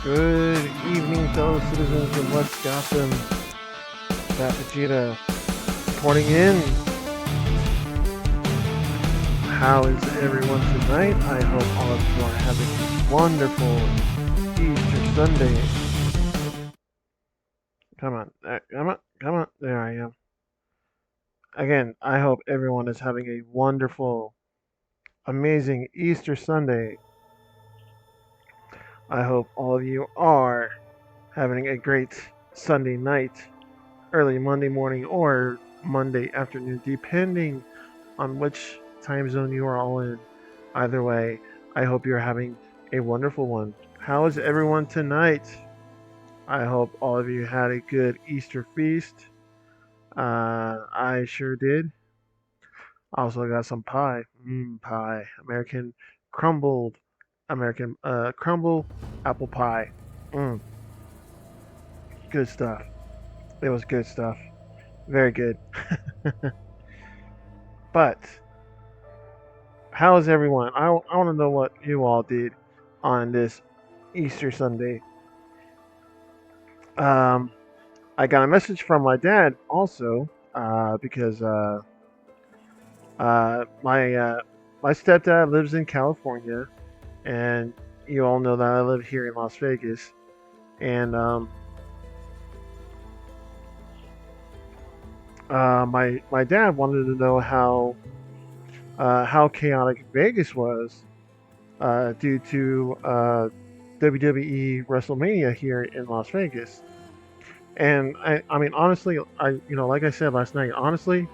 Good evening, fellow citizens of West Gotham. Fat Vegeta reporting in. How is everyone tonight? I hope all of you are having a wonderful Easter Sunday. Come on, come on, come on. There I am. Again, I hope everyone is having a wonderful, amazing Easter Sunday. I hope all of you are having a great Sunday night, early Monday morning, or Monday afternoon, depending on which time zone you are all in. Either way, I hope you're having a wonderful one. How is everyone tonight? I hope all of you had a good Easter feast. I sure did. Also got some pie. Pie. American crumble apple pie. Mmm, good stuff. It was good stuff. Very good. But how is everyone? I want to know what you all did on this Easter Sunday. Um, I got a message from my dad also because my stepdad lives in California, and you all know that I live here in Las Vegas, and my dad wanted to know how chaotic Vegas was due to WWE WrestleMania here in Las Vegas. And I mean, honestly, like I said last night, honestly,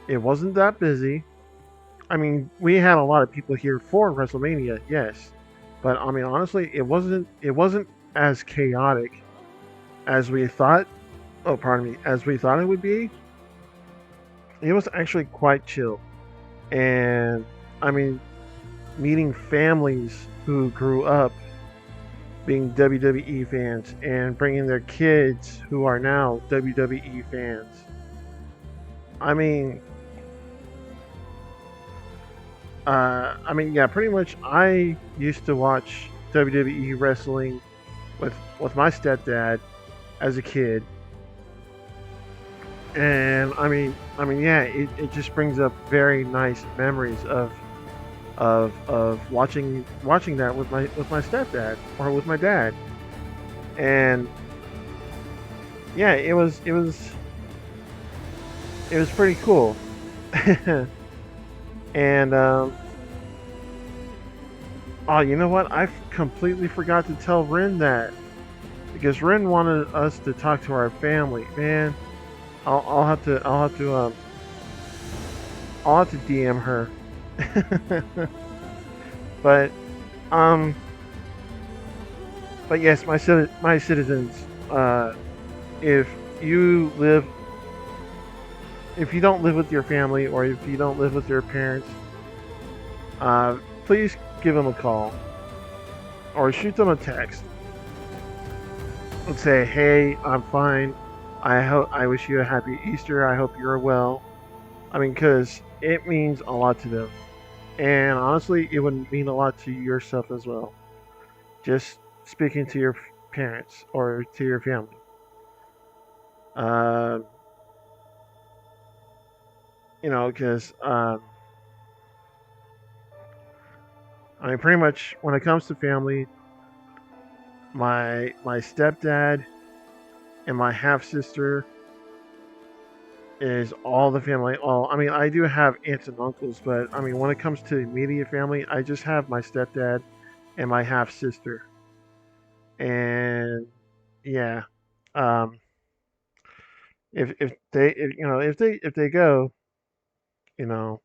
it wasn't that busy. I mean, we had a lot of people here for WrestleMania, yes, but I mean, honestly, it wasn't as chaotic as we thought. Oh, pardon me, as we thought it would be. It was actually quite chill, and I mean, meeting families who grew up being WWE fans and bringing their kids who are now WWE fans. I mean, yeah, pretty much. I used to watch WWE wrestling with my stepdad as a kid, and yeah, it just brings up very nice memories of watching that with my stepdad or with my dad, and yeah, it was pretty cool, and oh, you know what? I completely forgot to tell Rin that because Rin wanted us to talk to our family. Man, I'll have to DM her. but um, but yes, my citizens. If you live, if you don't live with your family or if you don't live with your parents, please give them a call or shoot them a text and say, "Hey, I'm fine. I wish you a happy Easter. I hope you're well." I mean, because it means a lot to them, and honestly, it would mean a lot to yourself as well. Just speaking to your parents or to your family. Uh, because I mean, pretty much when it comes to family, my stepdad and my half sister is all the family. All I mean, I do have aunts and uncles, but I mean, when it comes to immediate family, I just have my stepdad and my half sister. And yeah, um, if they go, you know,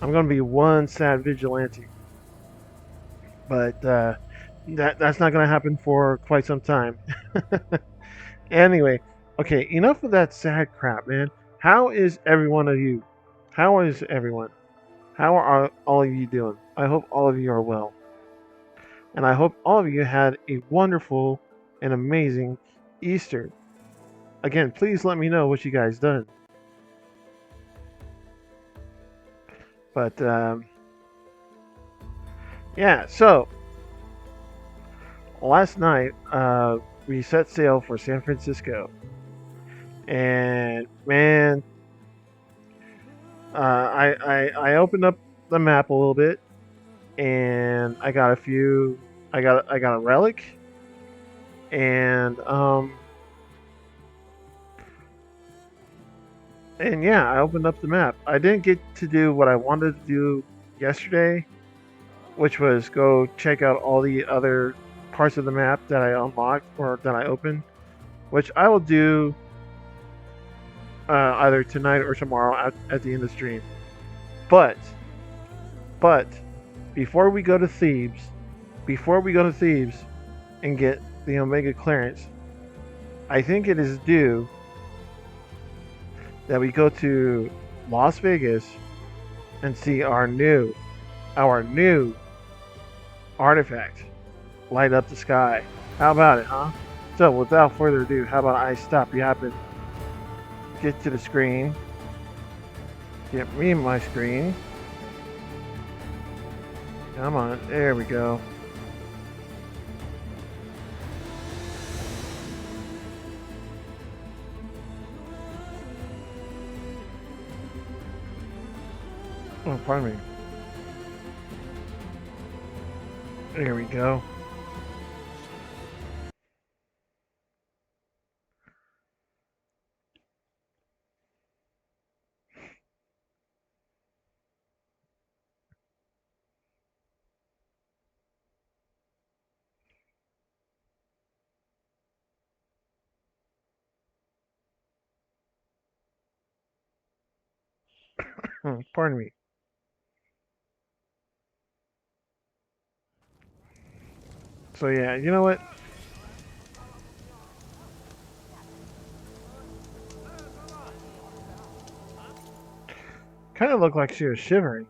I'm gonna be one sad vigilante. But that's not gonna happen for quite some time. Anyway, okay, enough of that sad crap, man. How is every one of you? How is everyone? How are all of you doing? I hope all of you are well. And I hope all of you had a wonderful and amazing Easter. Again, please let me know what you guys done. But yeah, so last night we set sail for San Francisco, and man, I opened up the map a little bit, and I got a few. I got a relic, and and yeah, I opened up the map. I didn't get to do what I wanted to do yesterday, which was go check out all the other parts of the map that I unlocked or that I opened, which I will do either tonight or tomorrow at the end of the stream. But, but, before we go to Thebes, before we go to Thebes and get the Omega clearance, I think it is due that we go to Las Vegas and see our new artifact light up the sky. How about it, huh? So, without further ado, how about I stop yapping, get to the screen, get me my screen. Come on, there we go. Oh, pardon me. There we go. Pardon me. So yeah, you know what? Kind of looked like she was shivering.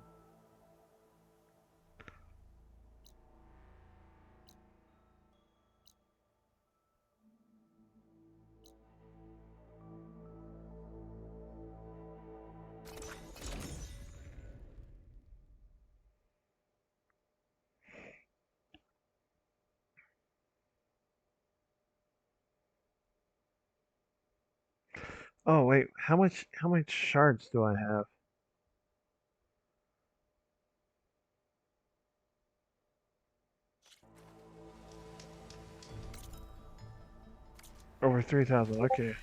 Oh wait, how much shards do I have? Over 3,000. Okay.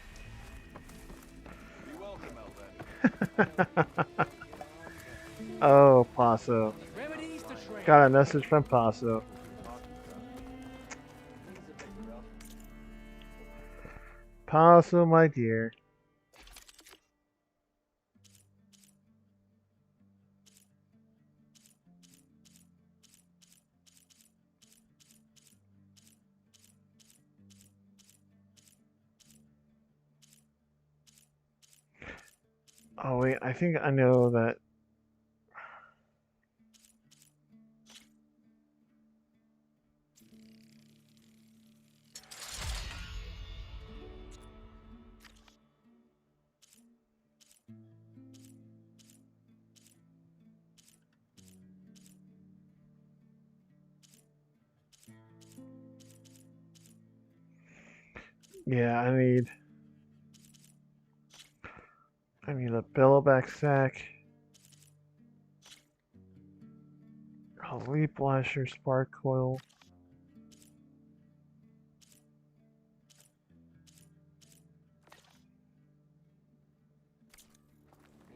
Oh, Paso. Got a message from Paso. Paso, my dear. Oh wait, I think I know that. Yeah, I need a billowback sack, a leaf lasher, spark coil.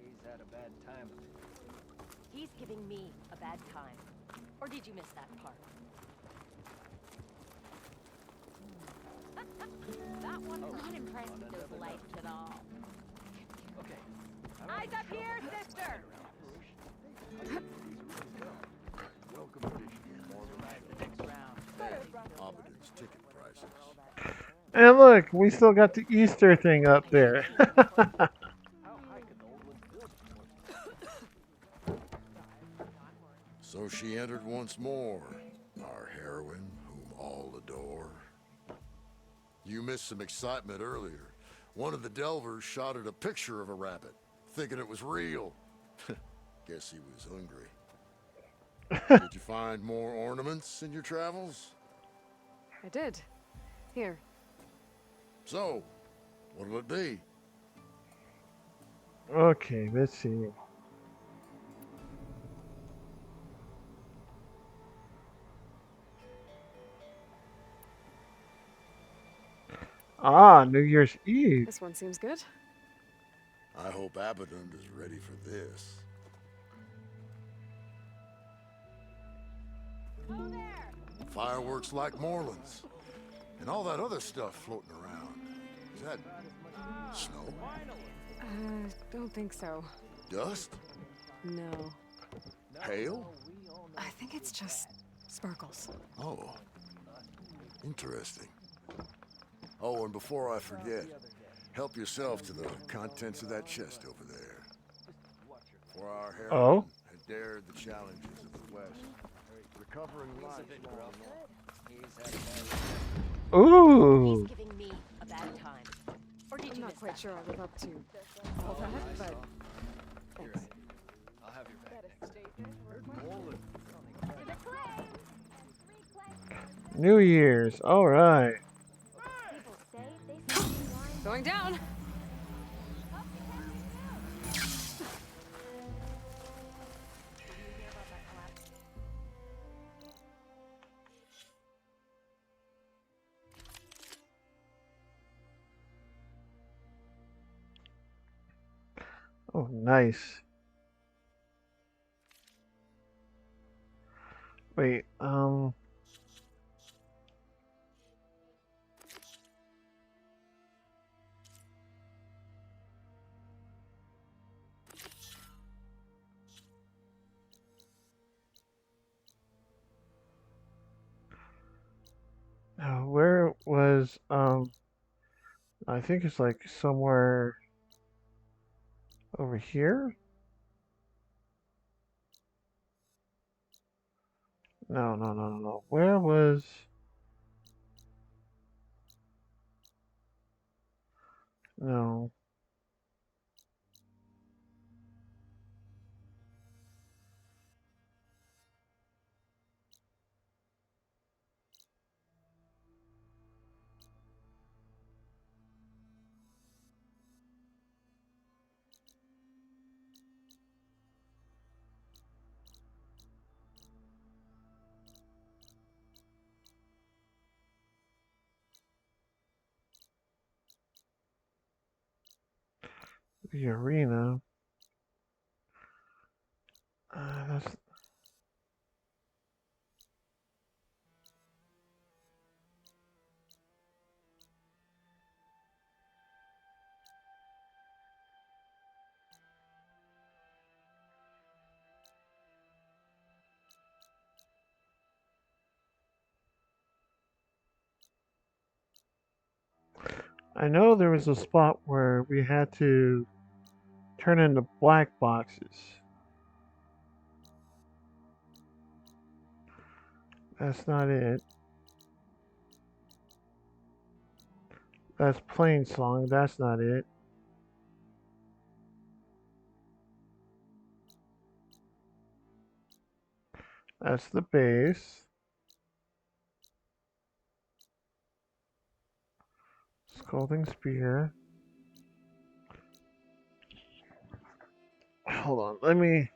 He's had a bad time of it. He's giving me a bad time. Or did you miss that part? That one's not impressed with those lights at all. Okay. Eyes up here, sister! Welcome fishing. The next round. Obidon's ticket prices. And look, we still got the Easter thing up there. How high could the old one build? So she entered once more, our heroine, whom all adore. You missed some excitement earlier. One of the delvers shot at a picture of a rabbit, thinking it was real. Guess he was hungry. Did you find more ornaments in your travels? I did. Here. So, what'll it be? Okay, let's see. Ah, New Year's Eve. This one seems good. I hope Abaddon is ready for this. Fireworks like Moreland's. And all that other stuff floating around. Is that snow? Don't think so. Dust? No. Hail? I think it's just sparkles. Oh. Interesting. Oh, and before I forget, help yourself to the contents of that chest over there. For our heroine Oh? had dared the challenges of the West, recovering lives long Ooh. He's giving me a bad time. Or did I'm you not miss quite that sure I part? live up to all that, but thanks. I'll have your back next. New Year's. All right. Going down. Oh, nice. Wait, where was, I think it's like somewhere over here? No, no, no, no, no. Where was, no. The arena. That's, I know there was a spot where we had to turn into black boxes. That's not it. That's plain song. That's not it. That's the bass. Scalding Spear. Hold on, let me.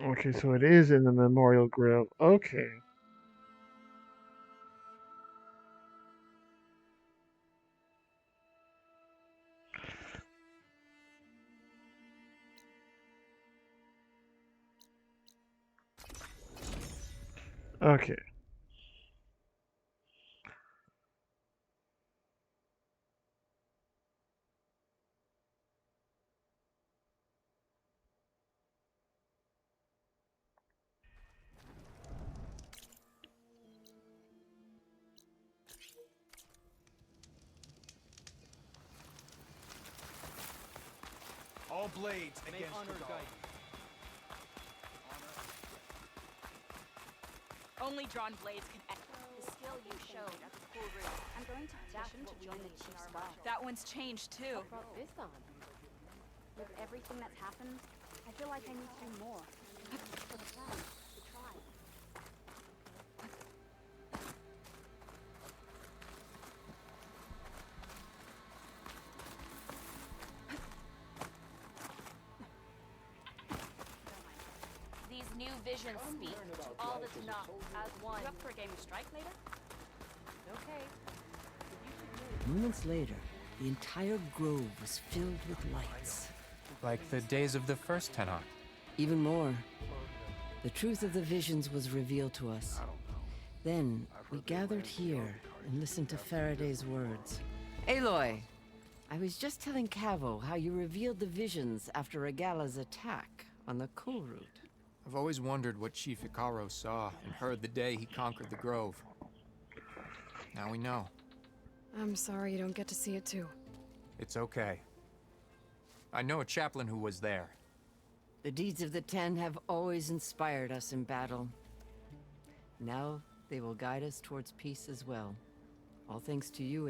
Okay, so it is in the Memorial Grill. Okay. Okay. All blades May against honor the guide guard. Only drawn blades can the skill you showed at the cool room. I'm going to petition to join the chief's guard. That one's changed too. What brought this on? With everything that's happened, I feel like I need to do more. For the clan, the tribe. These new visions speak to all that's not as one. You up for a game of strike later? Okay. Moments later, the entire grove was filled with lights. Like the days of the first Tenok. Even more, the truth of the visions was revealed to us. Then, we gathered here and listened to Faraday's words. Aloy, I was just telling Cavo how you revealed the visions after Regala's attack on the coal route. I've always wondered what Chief Icaro saw and heard the day he conquered the Grove. Now we know. I'm sorry you don't get to see it too. It's okay. I know a chaplain who was there. The deeds of the Ten have always inspired us in battle. Now, they will guide us towards peace as well. All thanks to you,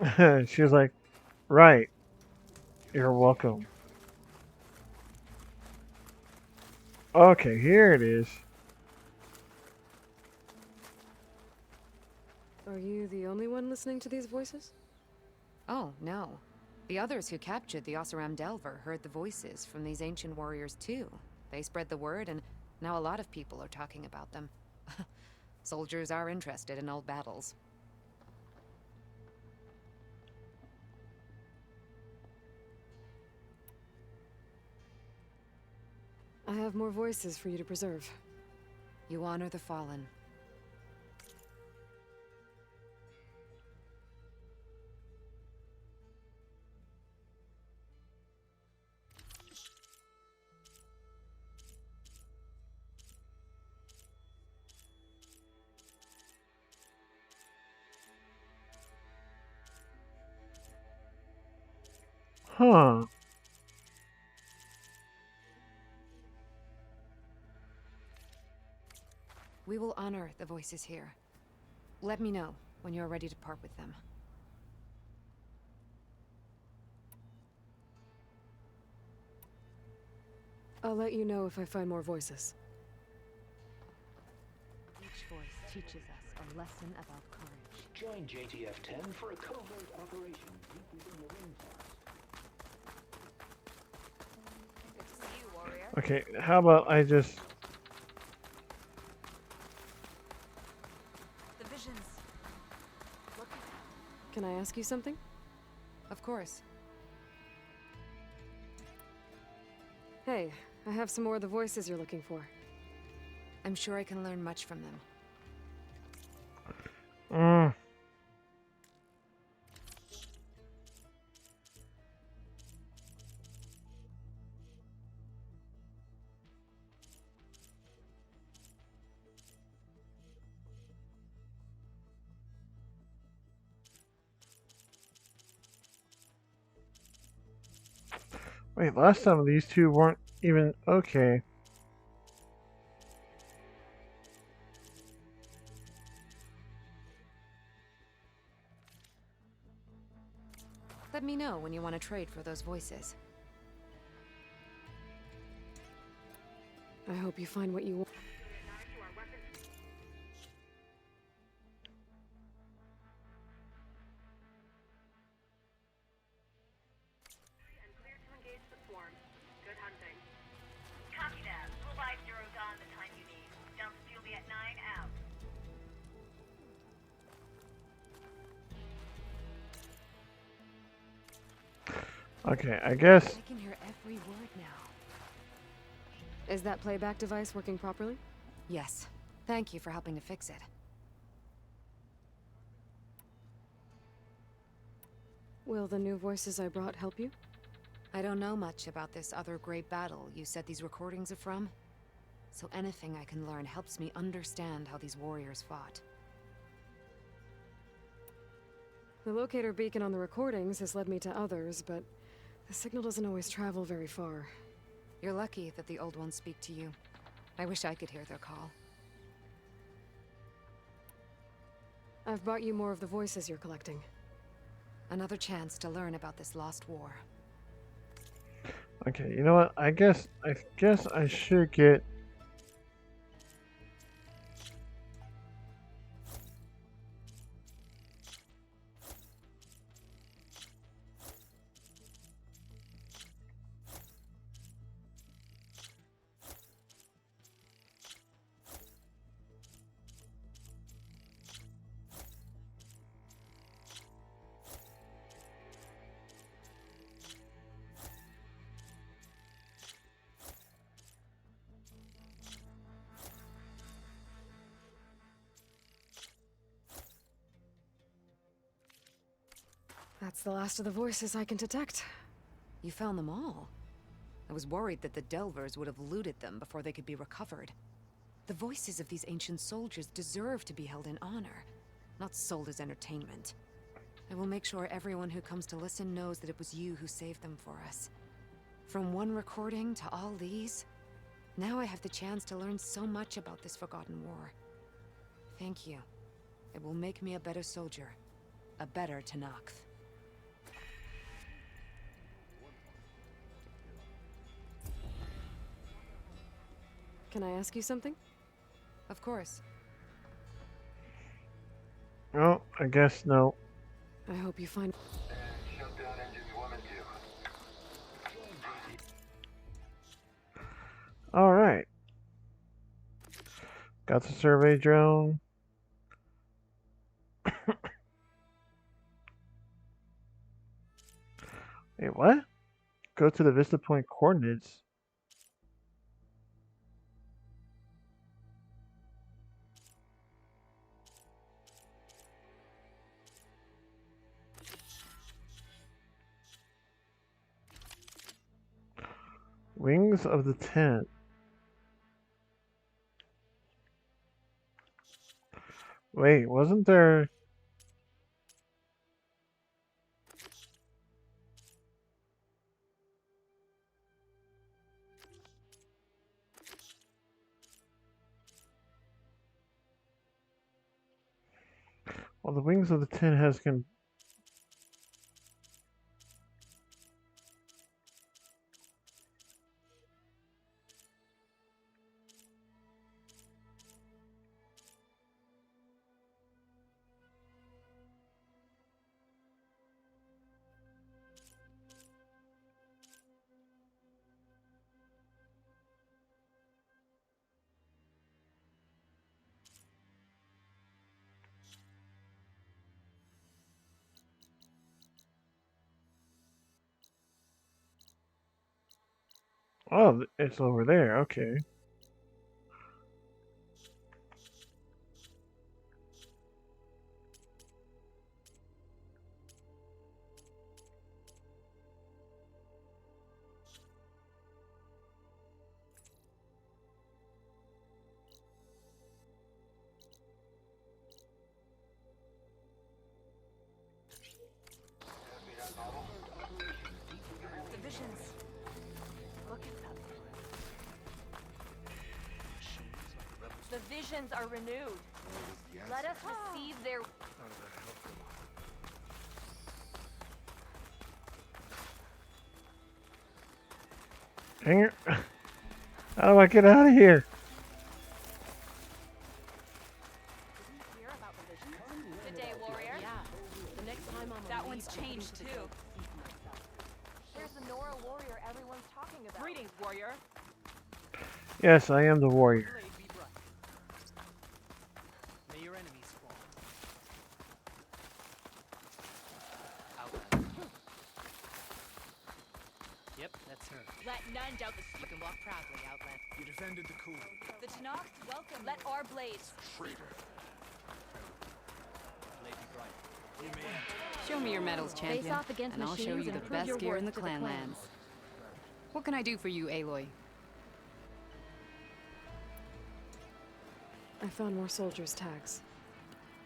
Aloy. She was like, right. You're welcome. Okay, here it is. Are you the only one listening to these voices? Oh, no. The others who captured the Oseram Delver heard the voices from these ancient warriors too. They spread the word, and now a lot of people are talking about them. Soldiers are interested in old battles. I have more voices for you to preserve. You honor the fallen. Huh. We will honor the voices here. Let me know when you're ready to part with them. I'll let you know if I find more voices. Each voice teaches us a lesson about courage. Join JTF-10 for a covert operation deep within the ring forest. Good to see you, warrior. Okay, how about I just... The visions. Look at them. Can I ask you something? Of course. Hey, I have some more of the voices you're looking for. I'm sure I can learn much from them. Wait, last time these two weren't even... Okay. Let me know when you want to trade for those voices. I hope you find what you want. Okay, I guess... I can hear every word now. Is that playback device working properly? Yes. Thank you for helping to fix it. Will the new voices I brought help you? I don't know much about this other great battle you said these recordings are from. So anything I can learn helps me understand how these warriors fought. The locator beacon on the recordings has led me to others, but the signal doesn't always travel very far. You're lucky that the old ones speak to you. I wish I could hear their call. I've brought you more of the voices you're collecting. Another chance to learn about this lost war. Okay, you know what? I guess I should get. That's the last of the voices I can detect. You found them all. I was worried that the Delvers would have looted them before they could be recovered. The voices of these ancient soldiers deserve to be held in honor, not sold as entertainment. I will make sure everyone who comes to listen knows that it was you who saved them for us. From one recording to all these, now I have the chance to learn so much about this forgotten war. Thank you. It will make me a better soldier, a better Tenakth. Can I ask you something? Of course. Oh, I guess no. I hope you find... All right. Got the survey drone. Wait, what? Go to the Vista Point coordinates. Wings of the Tent. Wait, wasn't there... Well, the Wings of the Tent has... Oh, it's over there. Okay. The visions. Look at them. The visions are renewed. Let us receive their... Dang it. How do I get out of here? Hear about the visions? Good day, warrior. Yeah. The next time I'm That one's changed too. There's the Nora warrior everyone's talking about. Greetings, warrior. Yes, I am the warrior. Blade be bright. May your enemies fall. Outland. Yep, that's her. Let none doubt the You can walk proudly, Outland. You defended the cool. The Tenakth welcome. Let our blades. Blade be bright. Show me your medals, champion, off against and I'll show machines you and the prove your best gear in the worth to the Clanlands. What can I do for you, Aloy? I found more soldiers' tags.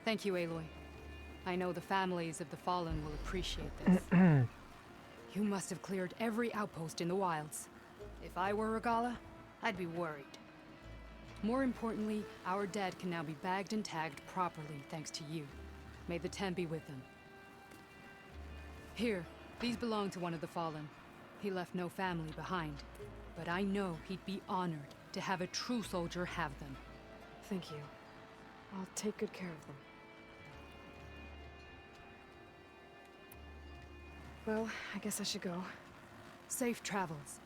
Thank you, Aloy. I know the families of the fallen will appreciate this. You must have cleared every outpost in the wilds. If I were Regala, I'd be worried. More importantly, our dead can now be bagged and tagged properly thanks to you. May the Ten be with them. Here, these belong to one of the fallen. He left no family behind. But I know he'd be honored to have a true soldier have them. Thank you. I'll take good care of them. Well, I guess I should go. Safe travels.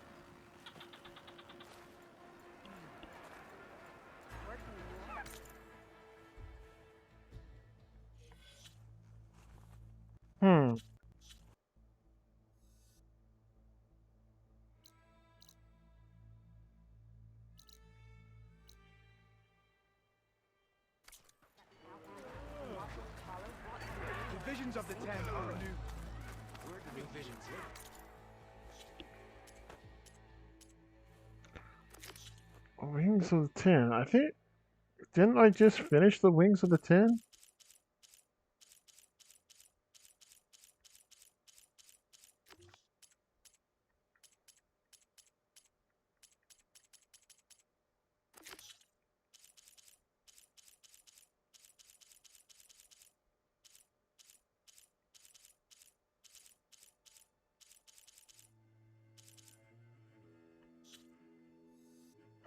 Hmm. The visions of the Ten are renewed. New visions. Wings of the Ten. I think. Didn't I just finish the Wings of the Ten?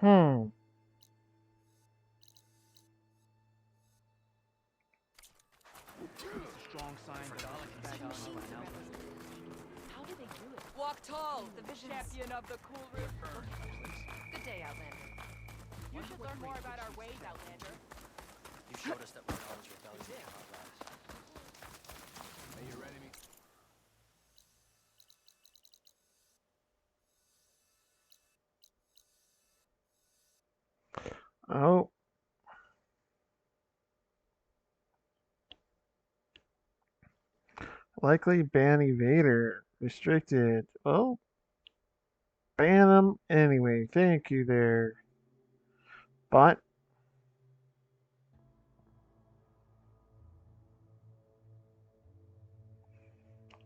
Hmm. Strong sign that I'll back on How do they do it? Walk tall, The visions. champion of the cool room. Good day, Outlander. You should learn more about our ways, Outlander. You showed us that Regalla's rebellion cannot last. May your enemy. Oh. Likely ban evader. Restricted. Well, ban them anyway. Thank you there. But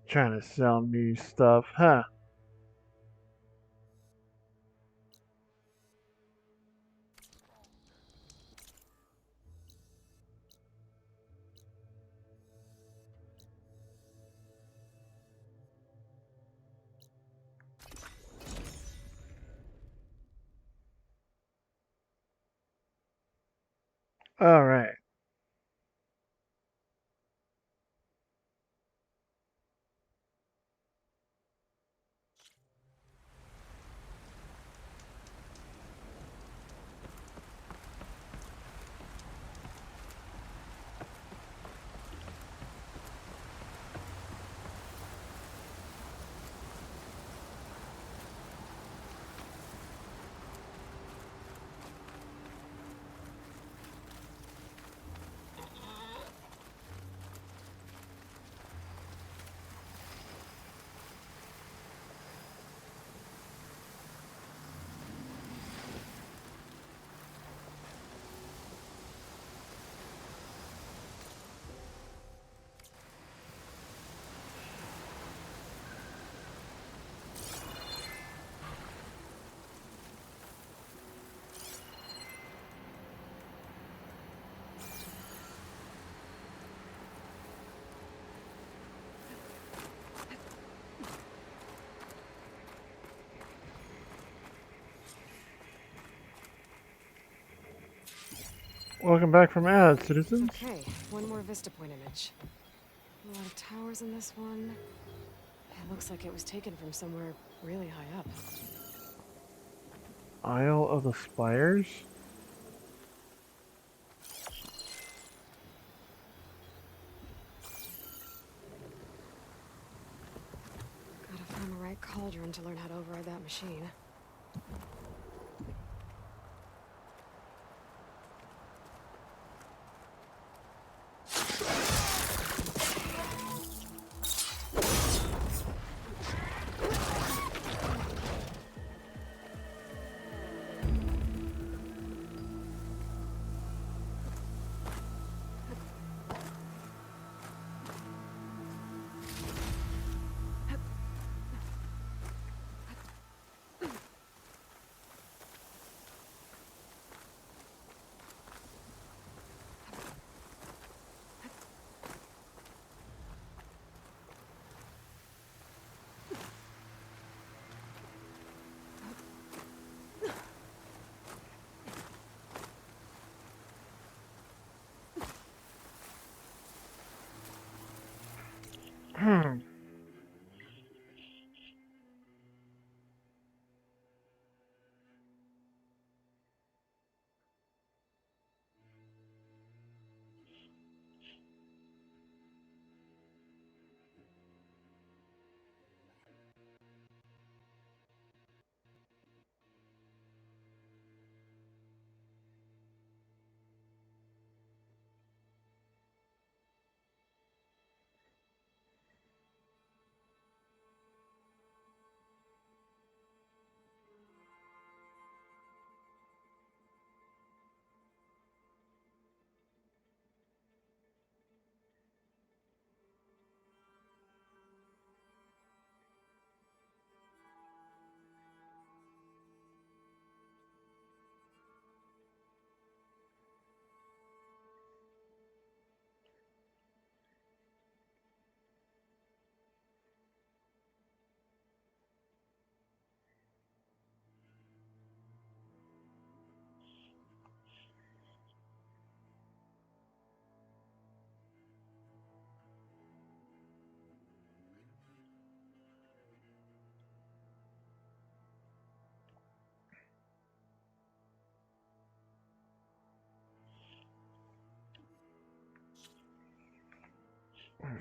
trying to sell me stuff, huh? All right. Welcome back from ads, citizens. Okay, one more Vista Point image. A lot of towers in this one. It looks like it was taken from somewhere really high up. Isle of the Spires. Gotta find the right cauldron to learn how to override that machine.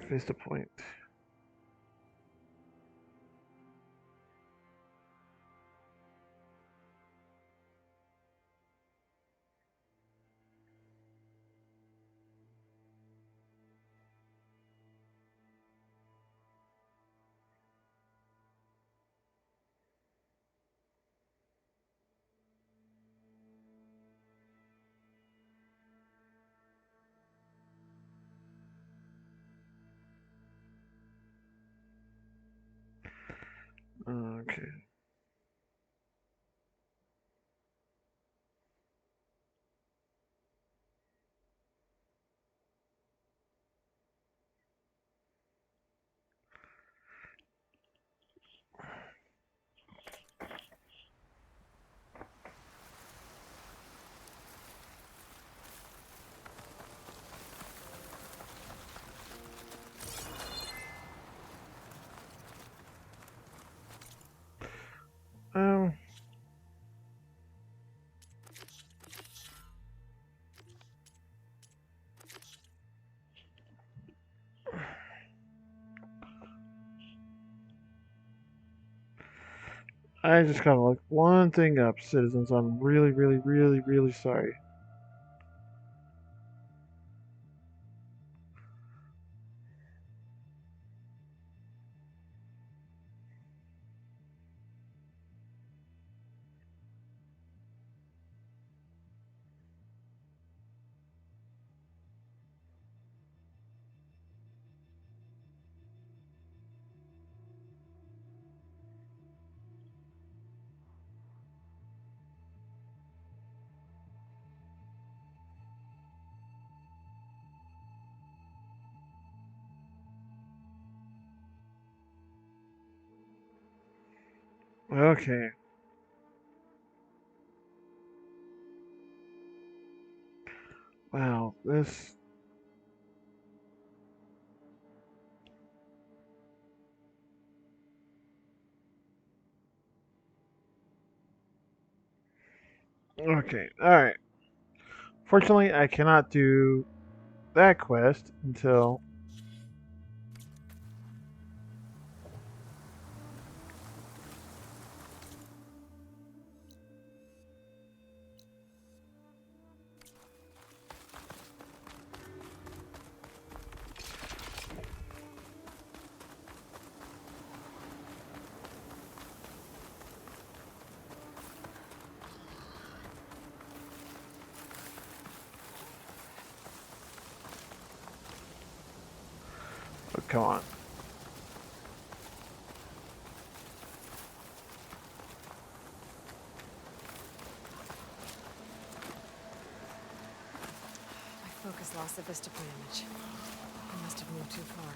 Vista Point. Okay. Um. I just gotta look one thing up, citizens. I'm really, really, really, really sorry. Okay. Wow, this. Okay, alright. Fortunately, I cannot do that quest until. Oh, come on. My focus lost the vista point image. I must have moved too far.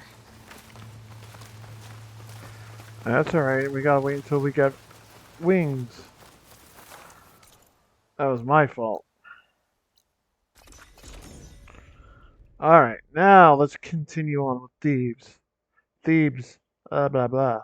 That's alright. We gotta wait until we get wings. That was my fault. Alright, now let's continue on with Thebes. Thebes. Blah blah.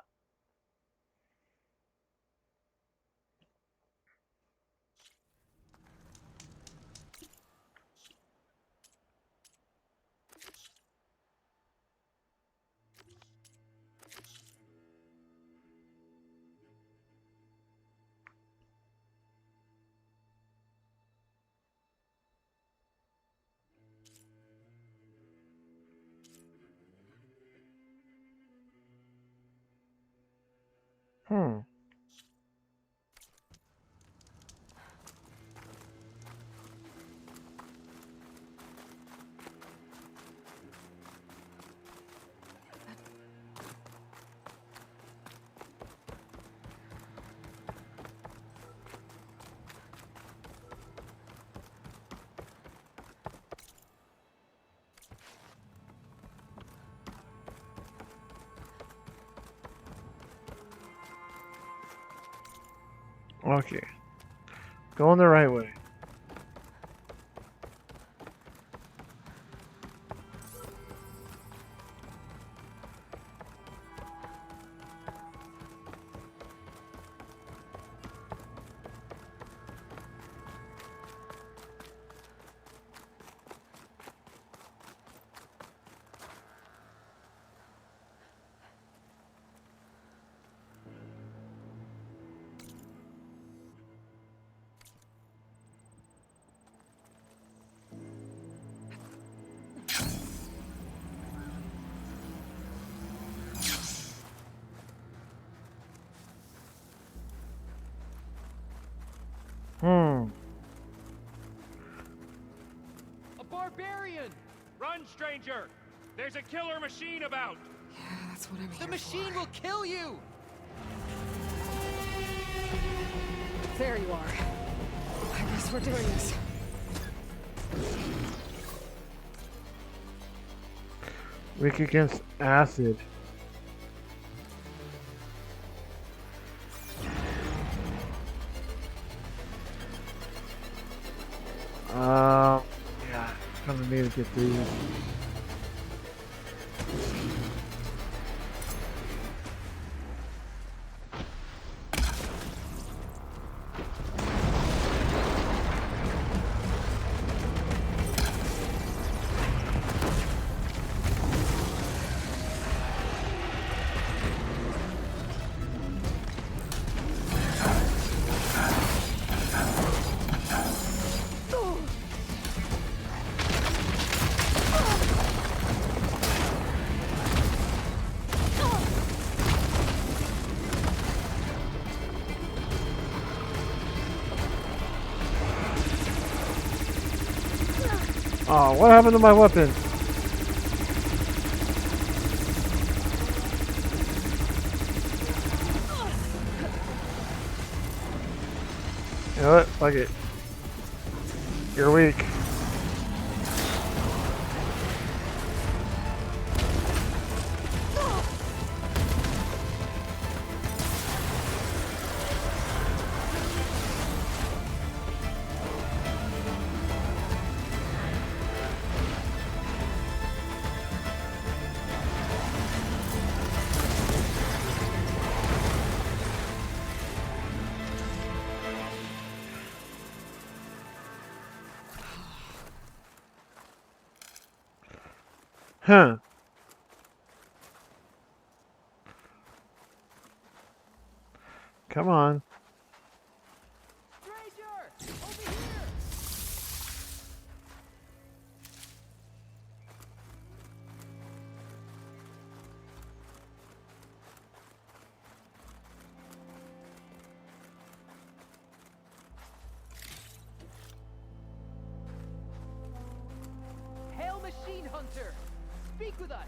Hmm. Okay. Going the right way. Run, stranger! There's a killer machine about! Yeah, that's what I'm here The machine will kill you! for. There you are. I guess we're doing this. Weak against acid. Yeah, kind of need to get these. Oh, what happened to my weapon? You know what? Fuck it. You're weak. Huh. Come on. Stranger! Over here! Hail Machine Hunter! Speak with us!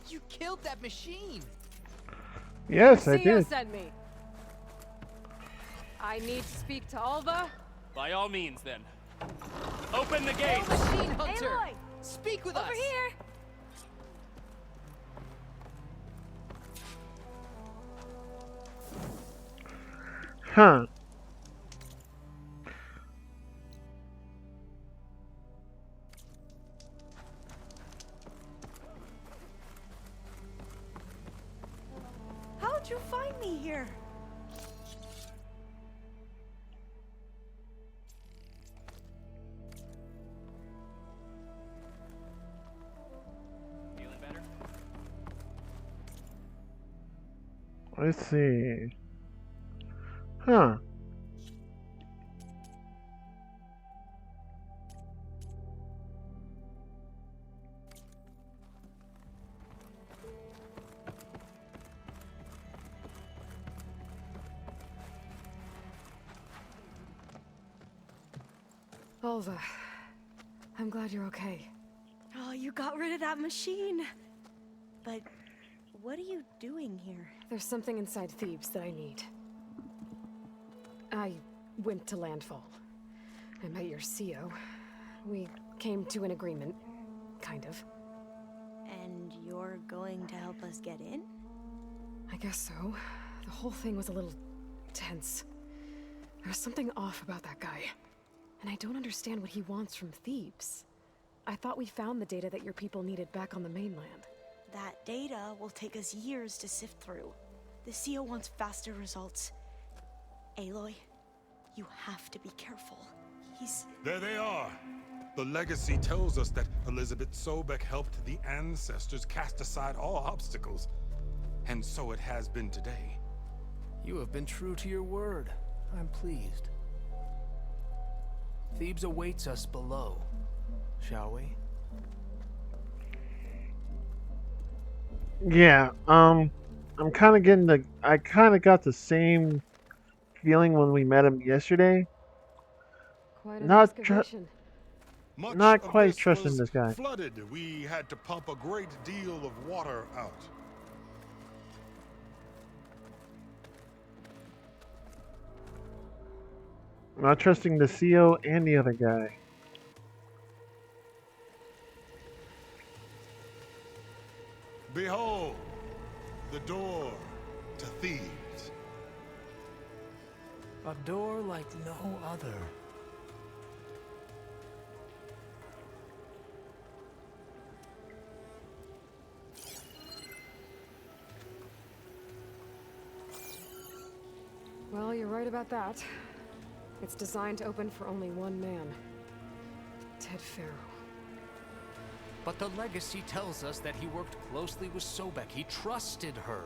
You killed that machine! Yes, I Sia did. sent me. I need to speak to Alva. By all means, then. Open the Hail gates! Machine Hunter! Aloy! Speak with Over us! here! Huh. How'd you find me here? Feeling better? Let's see. Huh. Alva, I'm glad you're okay. Oh, you got rid of that machine. But what are you doing here? There's something inside Thebes that I need. I went to landfall. I met your CO. We came to an agreement, kind of. And you're going to help us get in? I guess so. The whole thing was a little tense. There was something off about that guy. And I don't understand what he wants from Thebes. I thought we found the data that your people needed back on the mainland. That data will take us years to sift through. The CO wants faster results. Aloy, you have to be careful. He's... There they are. The legacy tells us that Elizabeth Sobek helped the ancestors cast aside all obstacles. And so it has been today. You have been true to your word. I'm pleased. Thebes awaits us below, shall we? Yeah, I'm kind of getting the. I kind of got the same feeling when we met him yesterday. Quite an Not excavation. Much not of quite this trusting was this guy. flooded. We had to pump a great deal of water out. Not trusting the CO and the other guy. Behold, the door to Thebes. A door like no other. Well, you're right about that. It's designed to open for only one man. Ted Pharaoh. But the legacy tells us that he worked closely with Sobek. He trusted her.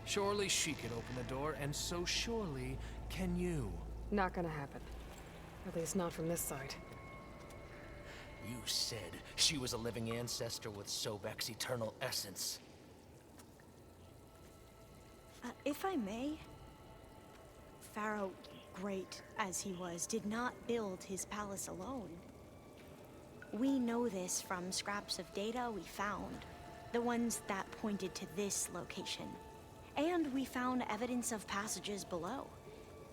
Surely she can open the door, and so surely can you. Not gonna happen. At least not from this side. You said she was a living ancestor with Sobek's eternal essence. If I may, Pharaoh, great as he was, did not build his palace alone. We know this from scraps of data we found, the ones that pointed to this location. And we found evidence of passages below.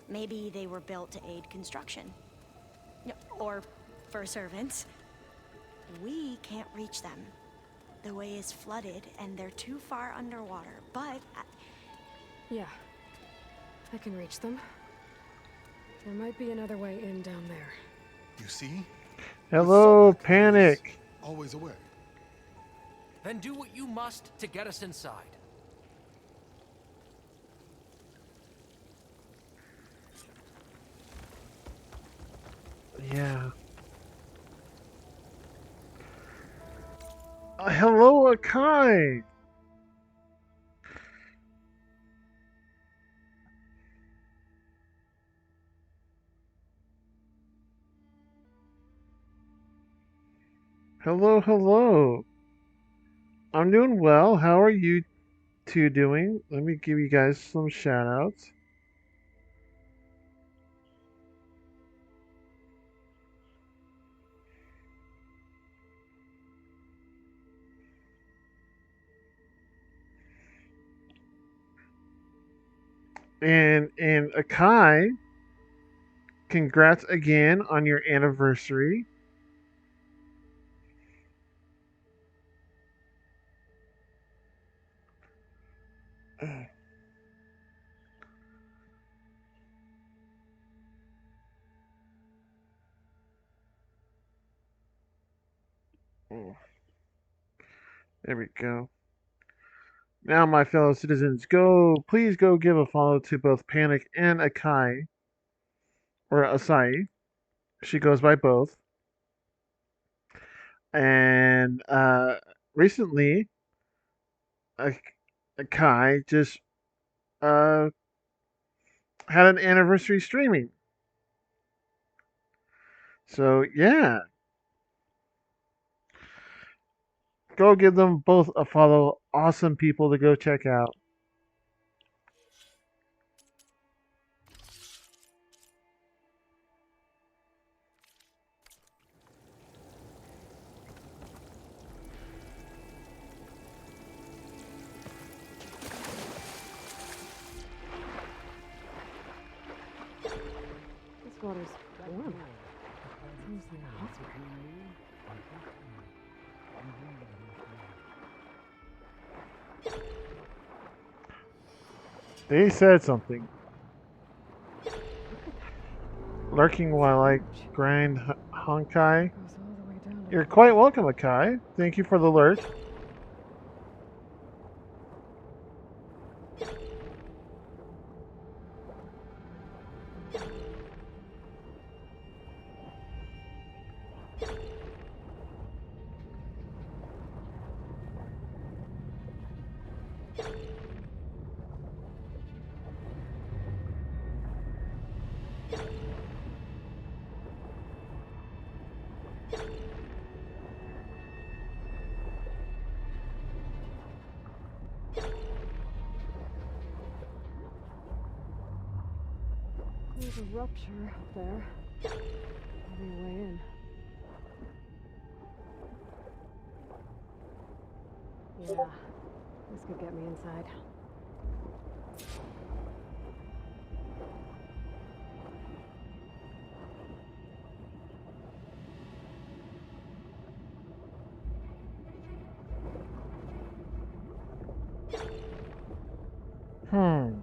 Maybe they were built to aid construction. Or for servants. We can't reach them. The way is flooded and they're too far underwater, but... Yeah. I can reach them. There might be another way in down there. You see? Hello, Panic. Always away. Then do what you must to get us inside. Yeah. Hello, Akai. Hello, hello. I'm doing well. How are you two doing? Let me give you guys some shout outs. And Akai, congrats again on your anniversary. Oh, there we go. Now, my fellow citizens, please go give a follow to both Panic and Akai, or Asai. She goes by both. And recently, Akai just uh, had an anniversary streaming. So, yeah. Go give them both a follow. Awesome people to go check out. This water's warm. Seems like hot. They said something. Lurking while I grind Honkai. You're quite welcome, Akai. Thank you for the lurk. There's a rupture up there. Probably a way in. Yeah, this could get me inside. Hmm.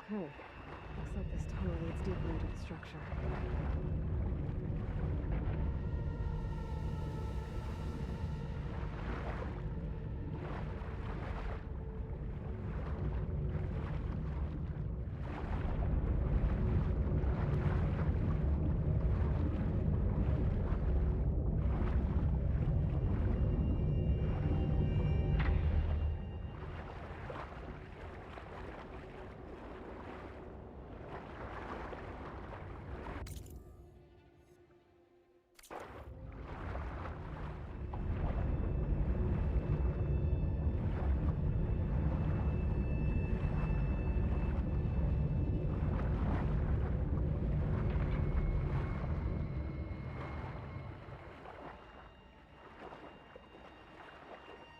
Okay, looks like this tunnel leads deeper into the structure.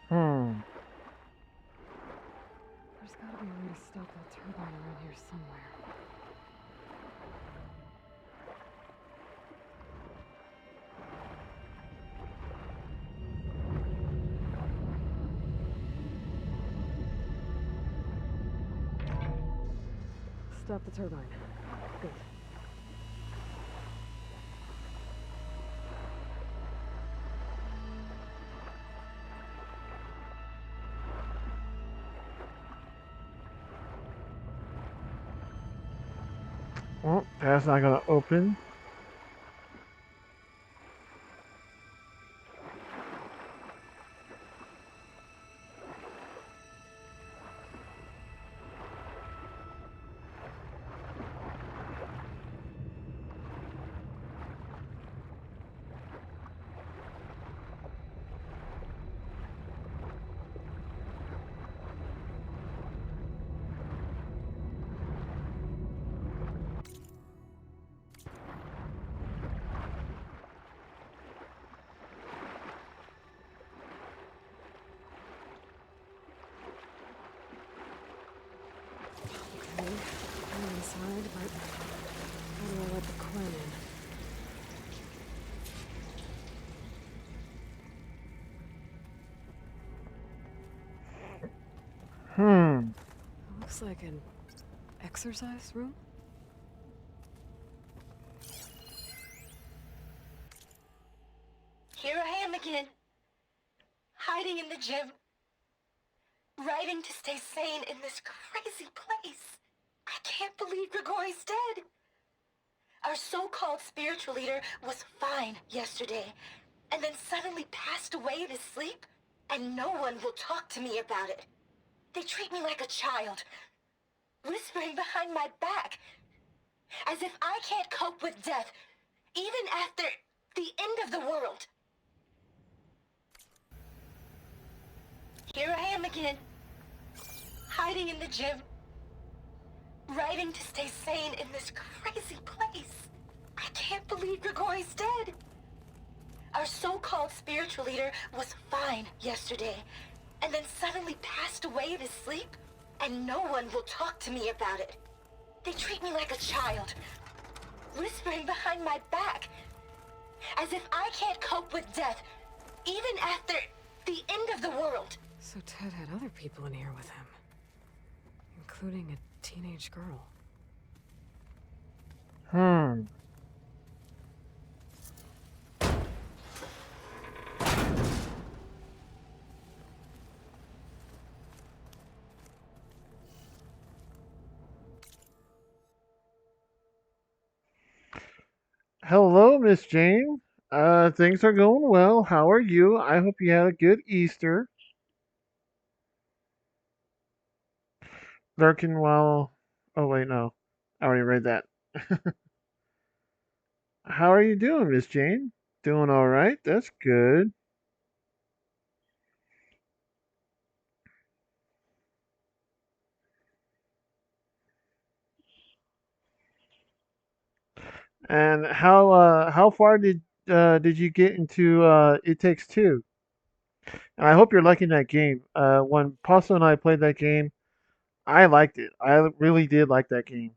Hmm. There's gotta be a way to stop that turbine around here somewhere. Stop the turbine. Good. Well, that's not gonna open. Okay, I'm inside, but how do I let the Quinn in? Hmm. It looks like an exercise room? Here I am again, hiding in the gym, writing to stay sane in this crazy place. I can't believe Grigori's dead. Our so-called spiritual leader was fine yesterday, and then suddenly passed away in his sleep, and no one will talk to me about it. They treat me like a child, whispering behind my back, as if I can't cope with death, even after the end of the world. Here I am again, hiding in the gym, writing to stay sane in this crazy place. I can't believe Grigori's dead. Our so-called spiritual leader was fine yesterday, and then suddenly passed away in his sleep, and no one will talk to me about it. They treat me like a child, whispering behind my back, as if I can't cope with death, even after the end of the world. So Ted had other people in here with him, including a teenage girl. Hmm. Hello, Miss Jane. Things are going well. How are you? I hope you had a good Easter. Lurking while. Oh, wait, no. I already read that. How are you doing, Miss Jane? Doing all right? That's good. And how far did you get into It Takes Two? And I hope you're liking that game. When Paso and I played that game, I liked it. I really did like that game.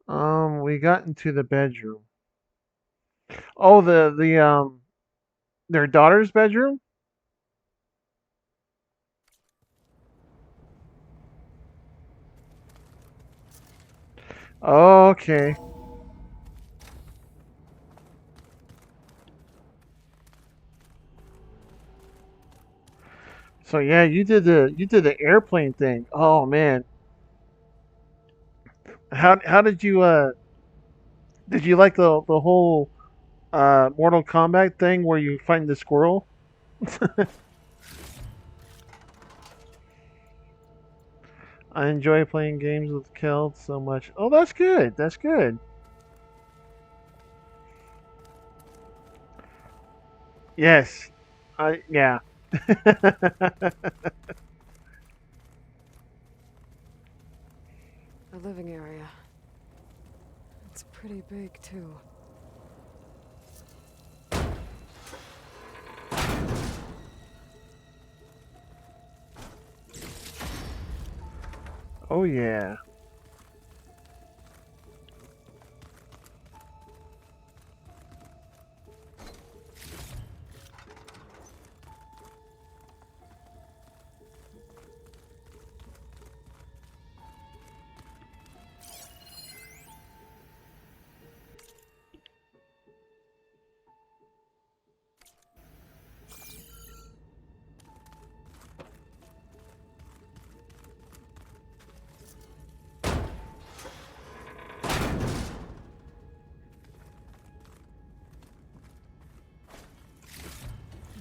We got into the bedroom. Oh, the their daughter's bedroom. Okay. So yeah, you did the airplane thing. Oh man, how did you like the whole Mortal Kombat thing where you find the squirrel? I enjoy playing games with Kel so much. Oh, that's good. That's good. Yes. I yeah. The living area. It's pretty big, too. Oh yeah.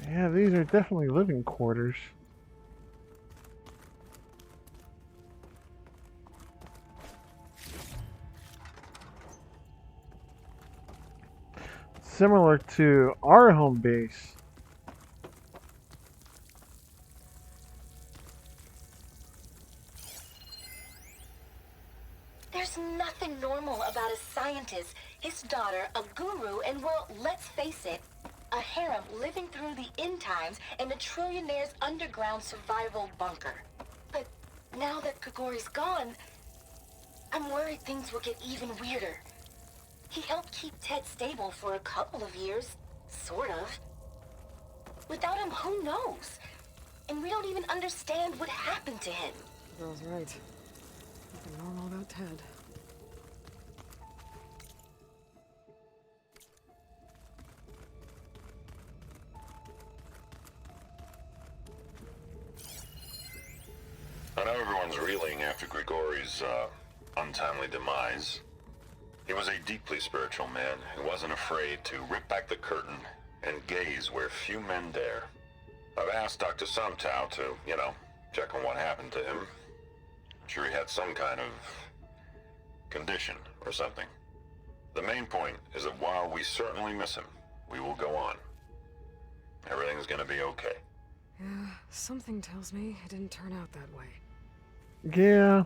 Yeah, these are definitely living quarters. Similar to our home base. There's nothing normal about a scientist, his daughter, a guru, and well, let's face it, a harem living through the end times in a trillionaire's underground survival bunker. But now that Grigori's gone, I'm worried things will get even weirder. He helped keep Ted stable for a couple of years, sort of. Without him, who knows? And we don't even understand what happened to him. The girl's right. Nothing normal about Ted. I know everyone's reeling after Grigori's, untimely demise. He was a deeply spiritual man who wasn't afraid to rip back the curtain and gaze where few men dare. I've asked Dr. Sumtow to, check on what happened to him. Sure he had some kind of condition or something. The main point is that while we certainly miss him, we will go on. Everything's gonna be okay. Yeah, something tells me it didn't turn out that way. Yeah.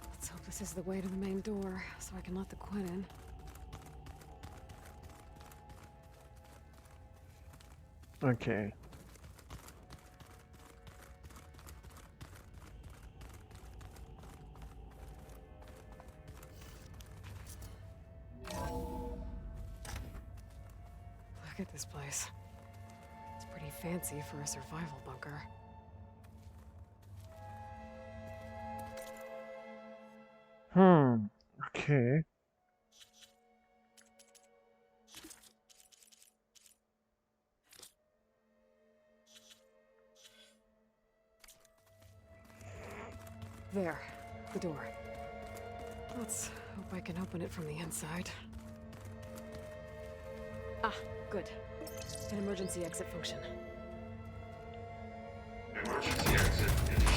Let's hope this is the way to the main door, so I can let the Quinn in. Okay. Look at this place. It's pretty fancy for a survival bunker. Okay. There, the door. Let's hope I can open it from the inside. Ah, good. An emergency exit function. Emergency exit initiated.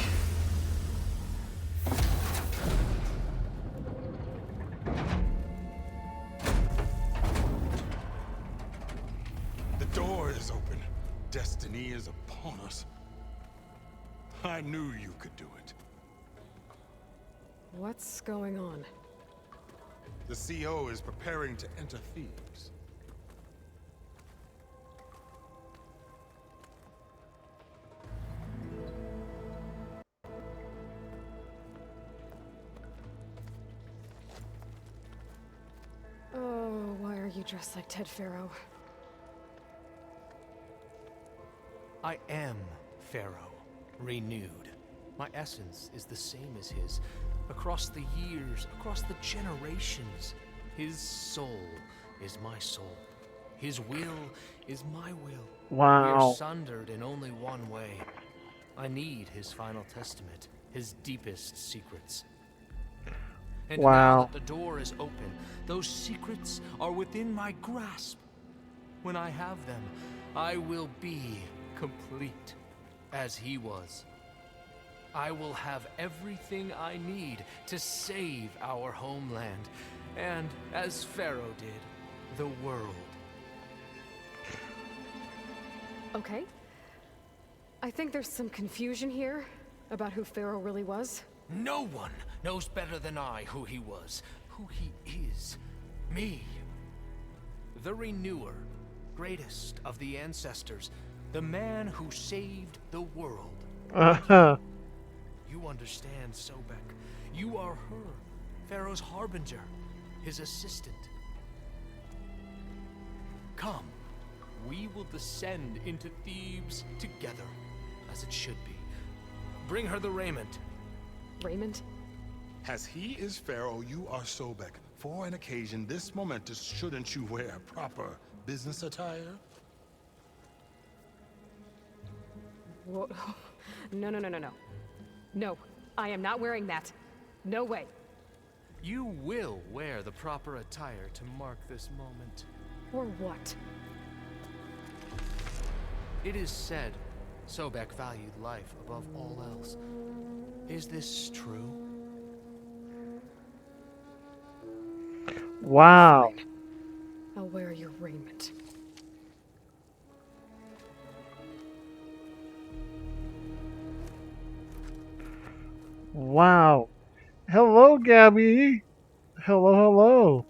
The door is open. Destiny is upon us. I knew you could do it. What's going on? The CO is preparing to enter Thebes. Oh, why are you dressed like Ted Pharaoh? I am Pharaoh, renewed. My essence is the same as his. Across the years, across the generations, his soul is my soul. His will is my will. Wow. We're sundered in only one way. I need his final testament, his deepest secrets. And now Wow. that the door is open, those secrets are within my grasp. When I have them, I will be complete, as he was. I will have everything I need to save our homeland, and, as Pharaoh did, the world. Okay. I think there's some confusion here about who Pharaoh really was. No one knows better than I who he was, who he is. Me. The Renewer, greatest of the ancestors, the man who saved the world. You understand, Sobek. You are her, Pharaoh's harbinger, his assistant. Come, we will descend into Thebes together, as it should be. Bring her the raiment. Raiment? As he is Pharaoh, you are Sobek. For an occasion this momentous, shouldn't you wear proper business attire? Whoa. No, no, no, no, no. No, I am not wearing that. No way. You will wear the proper attire to mark this moment. Or what? It is said Sobek valued life above all else. Is this true? Wow. I'll wear your raiment. Wow. Hello, Gabby. Hello, hello.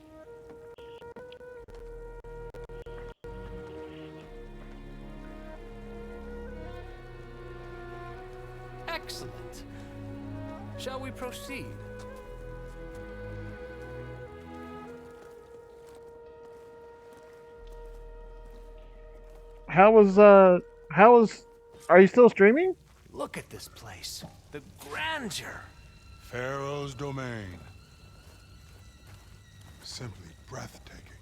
Excellent. Shall we proceed? Are you still streaming? Look at this place. The grandeur. Pharaoh's domain. Simply breathtaking.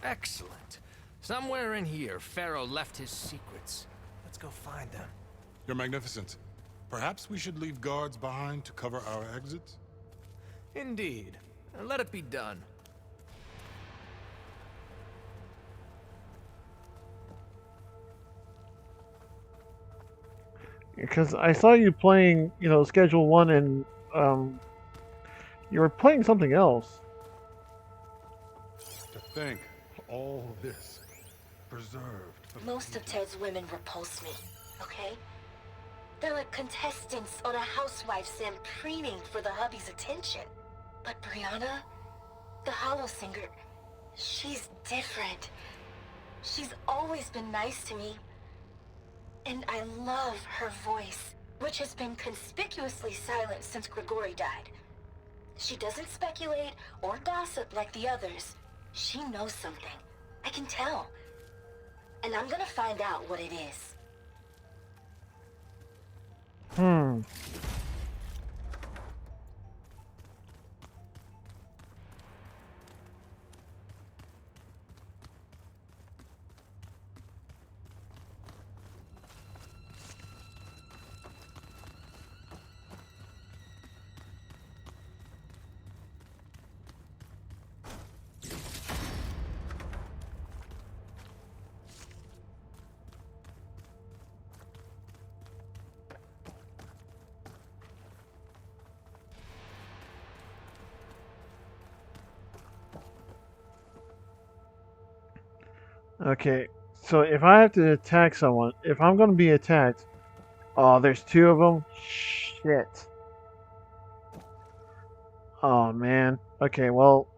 Excellent. Somewhere in here, Pharaoh left his secrets. Let's go find them. Your Magnificence, perhaps we should leave guards behind to cover our exits? Indeed. Let it be done. Because I saw you playing, Schedule 1 and you were playing something else. To think, all this preserved. Most of Ted's women repulse me, okay? They're like contestants on a housewife sim preening for the hubby's attention. But Brianna, the Hollow Singer, she's different. She's always been nice to me. And I love her voice, which has been conspicuously silent since Grigori died. She doesn't speculate or gossip like the others. She knows something. I can tell. And I'm gonna find out what it is. Okay, so if I have to attack someone, if I'm going to be attacked, oh, there's two of them. Shit. Oh man. Okay, well.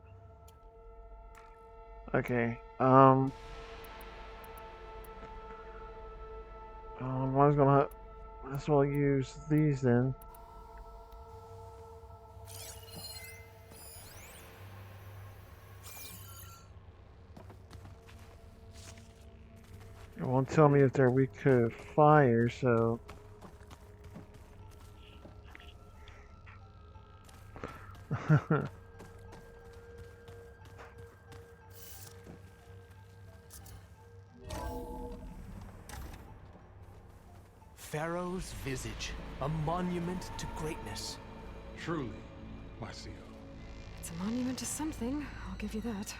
Okay. I was gonna. Might as well use these then. It won't tell me if they're weak to fire, so. Pharaoh's visage, a monument to greatness. Truly, my CEO. It's a monument to something, I'll give you that.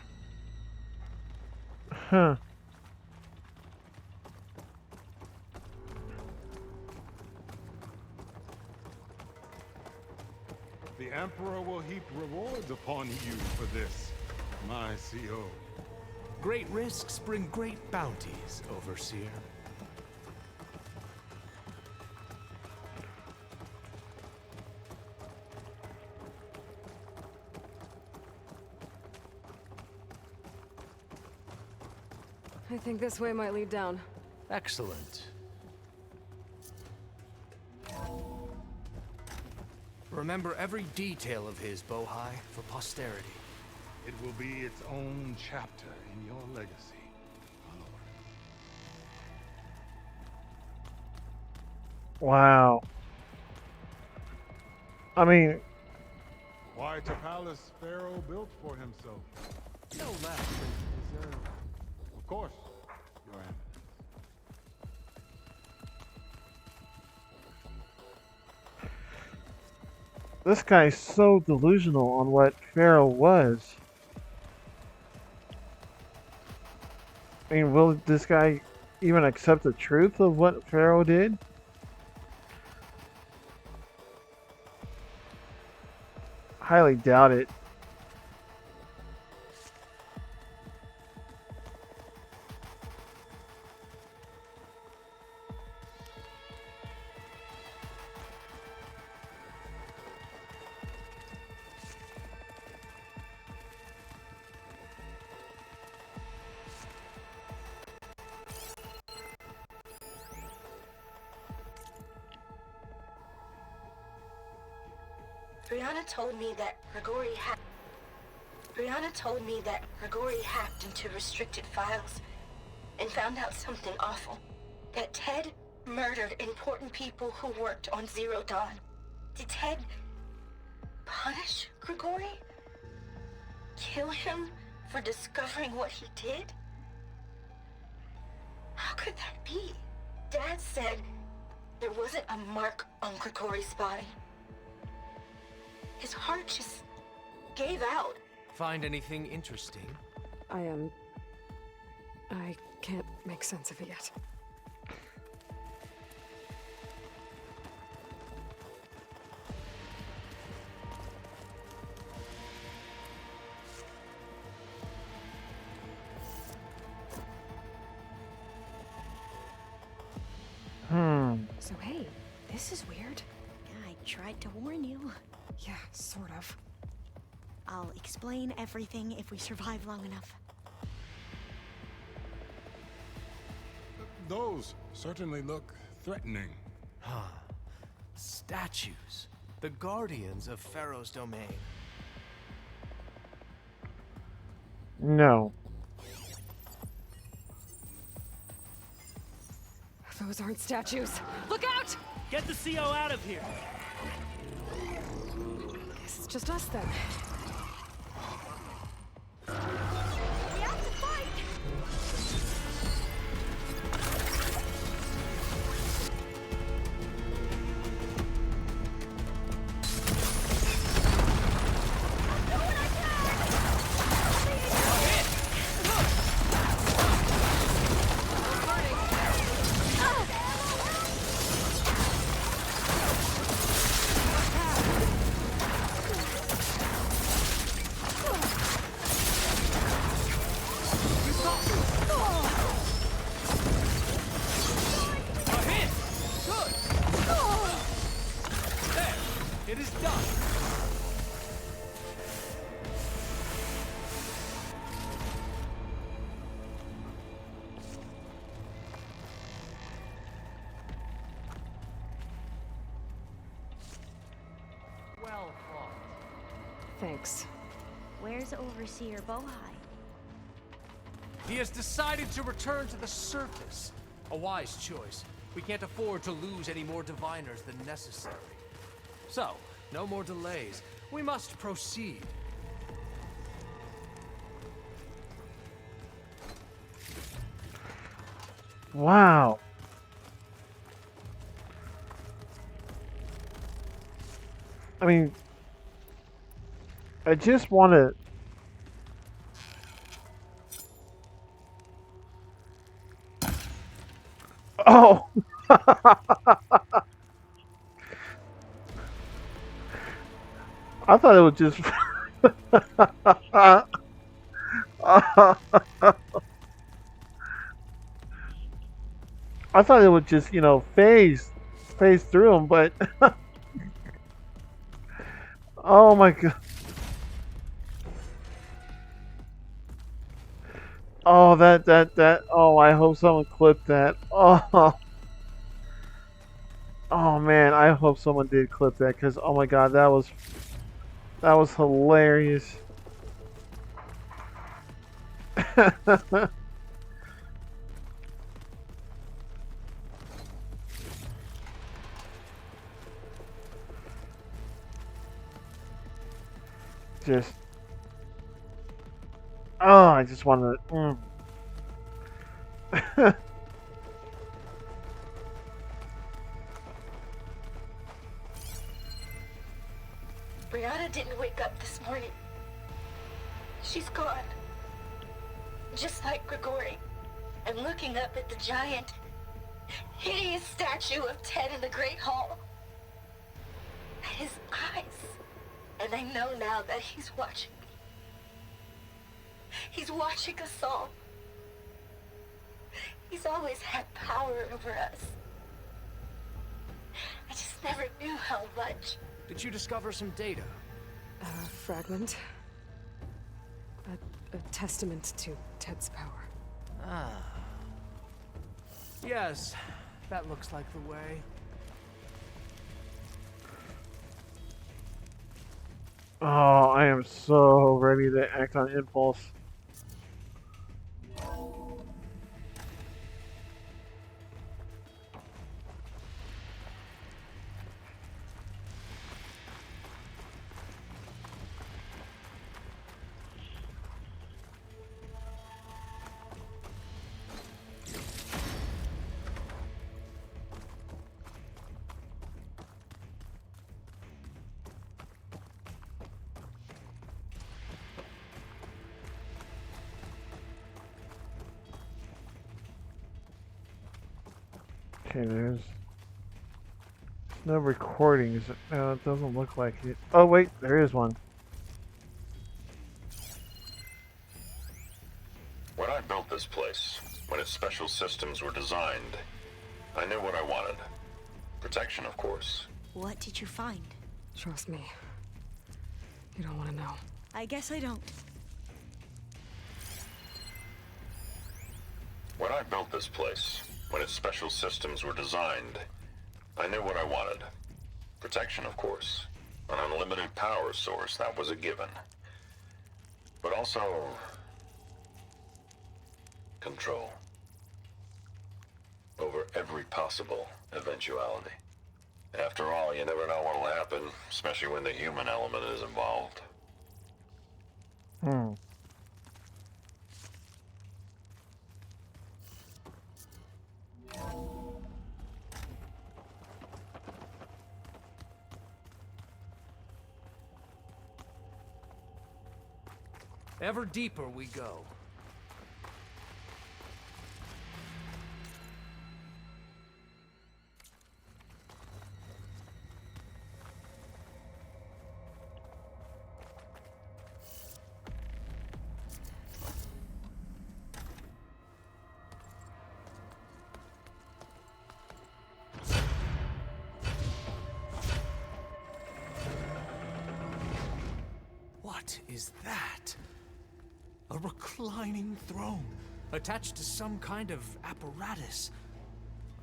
Huh. The Emperor will heap rewards upon you for this, my CO. Great risks bring great bounties, Overseer. I think this way might lead down. Excellent. Remember every detail of his, Bohai, for posterity. It will be its own chapter in your legacy, my lord. Wow. I mean, quite a palace Pharaoh built for himself. No less than deserved. Of course, Your Eminence. this guy's so delusional on what Pharaoh was. I mean, will this guy even accept the truth of what Pharaoh did? Highly doubt it. Brianna told me that Grigori hacked into restricted files and found out something awful. That Ted murdered important people who worked on Zero Dawn. Did Ted punish Grigori? Kill him for discovering what he did? How could that be? Dad said there wasn't a mark on Grigori's body. His heart just gave out. Find anything interesting? I can't make sense of it yet. So hey, this is weird. I tried to warn you. Yeah, sort of. I'll explain everything if we survive long enough. Those certainly look threatening. Huh. Statues. The guardians of Pharaoh's domain. No. Those aren't statues. Look out! Get the CO out of here! Guess it's just us then. We have to fight! It is done. Well fought. Thanks. Where's Overseer Bohai? He has decided to return to the surface. A wise choice. We can't afford to lose any more diviners than necessary. So, no more delays. We must proceed. Wow. I mean, I just want to. Oh. I thought it was just. I thought it would just, phase through him, but oh my god. Oh, that. Oh, I hope someone clipped that. Oh, oh man, I hope someone did clip that because oh my god, that was hilarious. Just, oh, I just want to. Brianna didn't wake up this morning. She's gone. Just like Grigori. I'm looking up at the giant, hideous statue of Ted in the Great Hall. At his eyes. And I know now that he's watching me. He's watching us all. He's always had power over us. I just never knew how much. Did you discover some data? A fragment. A testament to Ted's power. Ah. Yes, that looks like the way. Oh, I am so ready to act on impulse. Okay, there's no recordings. No, it doesn't look like it. Oh wait, there is one. When I built this place, when its special systems were designed, I knew what I wanted. Protection, of course. What did you find? Trust me. You don't want to know. I guess I don't. When I built this place, when its special systems were designed, I knew what I wanted. Protection, of course. An unlimited power source, that was a given. But also... control. Over every possible eventuality. After all, you never know what'll happen, especially when the human element is involved. Hmm. Ever deeper we go. What is that? A reclining throne, attached to some kind of apparatus.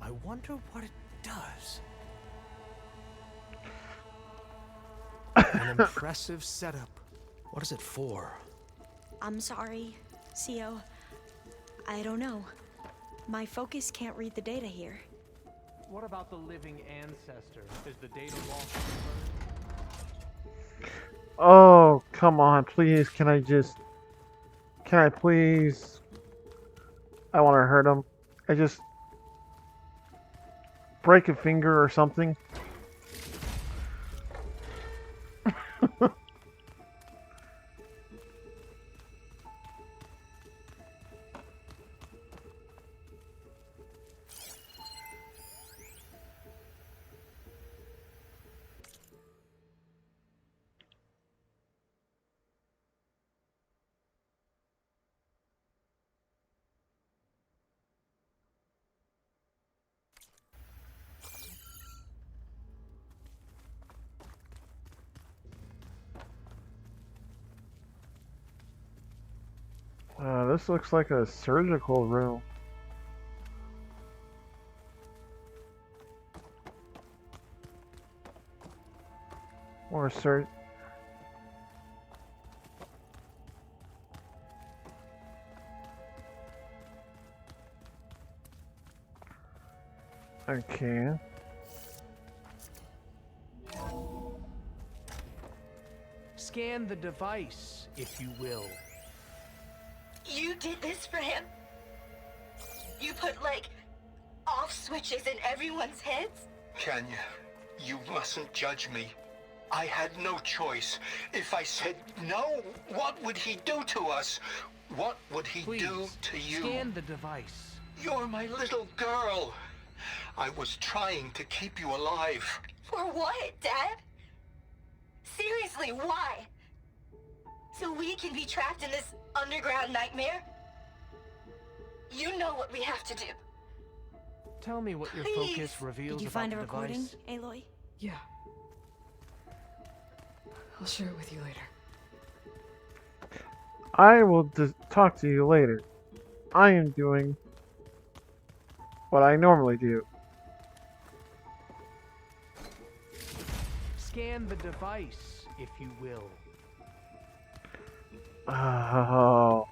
I wonder what it does. An impressive setup. What is it for? I'm sorry, CO. I don't know. My focus can't read the data here. What about the living ancestor? Is the data lost? Oh, come on, please. Can I please? I want to hurt him. I just break a finger or something. This looks like a surgical room. Or okay. Scan the device, if you will. You did this for him? You put, like, off switches in everyone's heads? Kenya, you mustn't judge me. I had no choice. If I said no, what would he do to us? What would he do to you? Scan the device. You're my little girl. I was trying to keep you alive. For what, Dad? Seriously, why? So we can be trapped in this underground nightmare? You know what we have to do. Tell me what your Please. Focus reveals Did you about find a the recording, device. Aloy? Yeah. I'll share it with you later. I will talk to you later. I am doing what I normally do. Scan the device, if you will. Oh,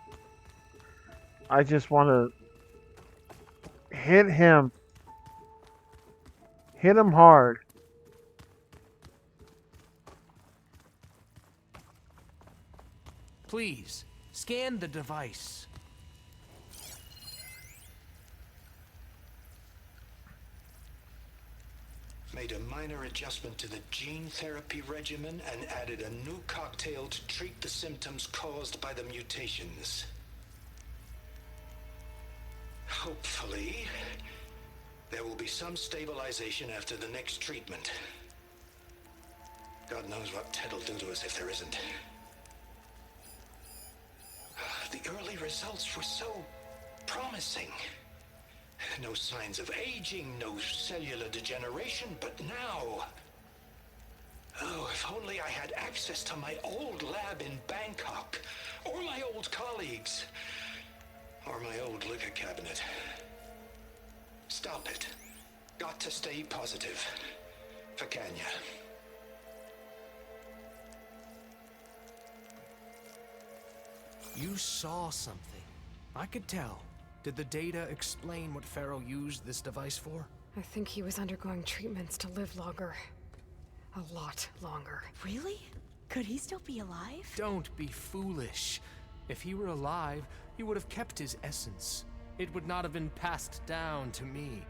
I just want to hit him. Hit him hard. Please, scan the device. Made a minor adjustment to the gene therapy regimen and added a new cocktail to treat the symptoms caused by the mutations. Hopefully, there will be some stabilization after the next treatment. God knows what Ted will do to us if there isn't. The early results were so promising. No signs of aging, no cellular degeneration, but now... Oh, if only I had access to my old lab in Bangkok, or my old colleagues, or my old liquor cabinet. Stop it. Got to stay positive. For Kenya. You saw something. I could tell. Did the data explain what Pharaoh used this device for? I think he was undergoing treatments to live longer. A lot longer. Really? Could he still be alive? Don't be foolish. If he were alive, he would have kept his essence. It would not have been passed down to me.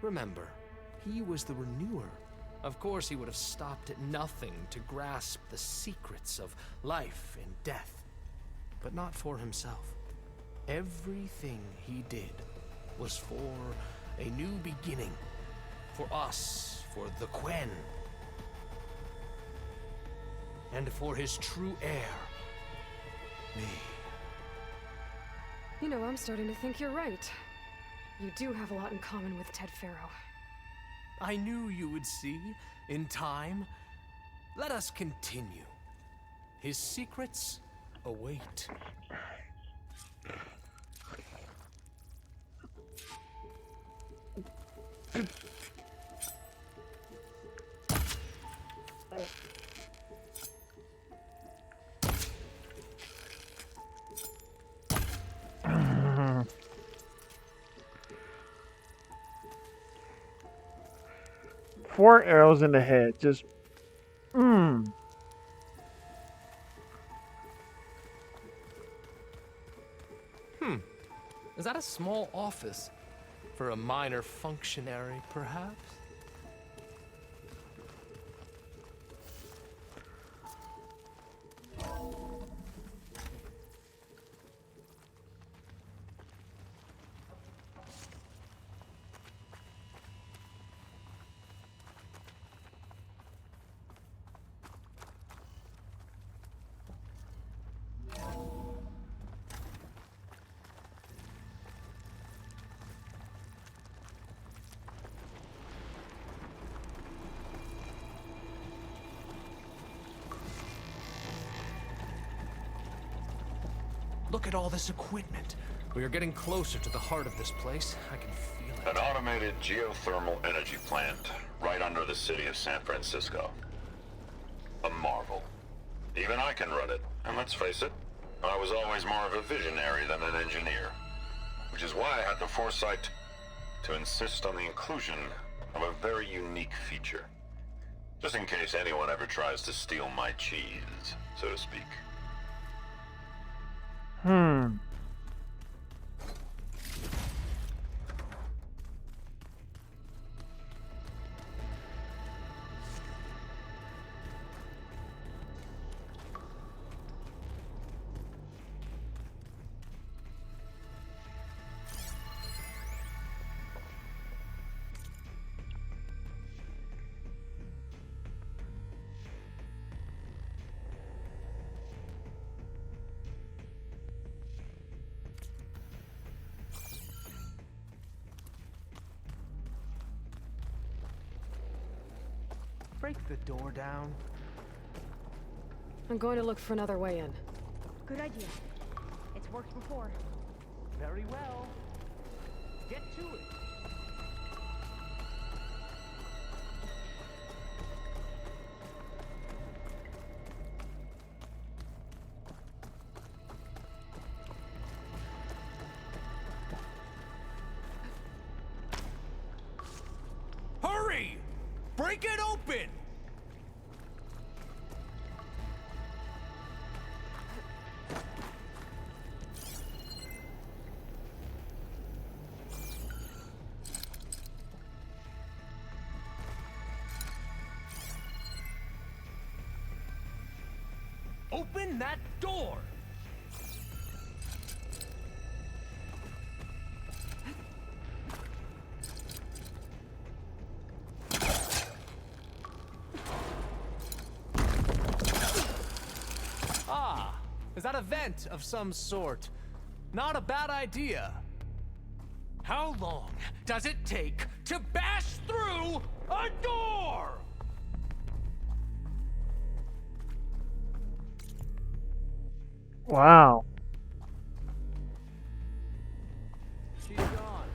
Remember, he was the renewer. Of course, he would have stopped at nothing to grasp the secrets of life and death. But not for himself. Everything he did was for a new beginning. For us, for the Quen. And for his true heir, me. You know, I'm starting to think you're right. You do have a lot in common with Ted Pharaoh. I knew you would see, in time. Let us continue. His secrets await. Four arrows in the head. Just, mmm. Is that a small office? For a minor functionary, perhaps? Look at all this equipment. We are getting closer to the heart of this place. I can feel it. An automated geothermal energy plant right under the city of San Francisco. A marvel. Even I can run it. And let's face it, I was always more of a visionary than an engineer. Which is why I had the foresight to insist on the inclusion of a very unique feature. Just in case anyone ever tries to steal my cheese, so to speak. Break the door down. I'm going to look for another way in. Good idea. It's worked before. Very well. Get to it. Hurry! Break it open! Open that door! Ah, is that a vent of some sort? Not a bad idea. How long does it take to bash through a door? Wow. She's gone.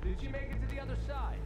Did she make it to the other side?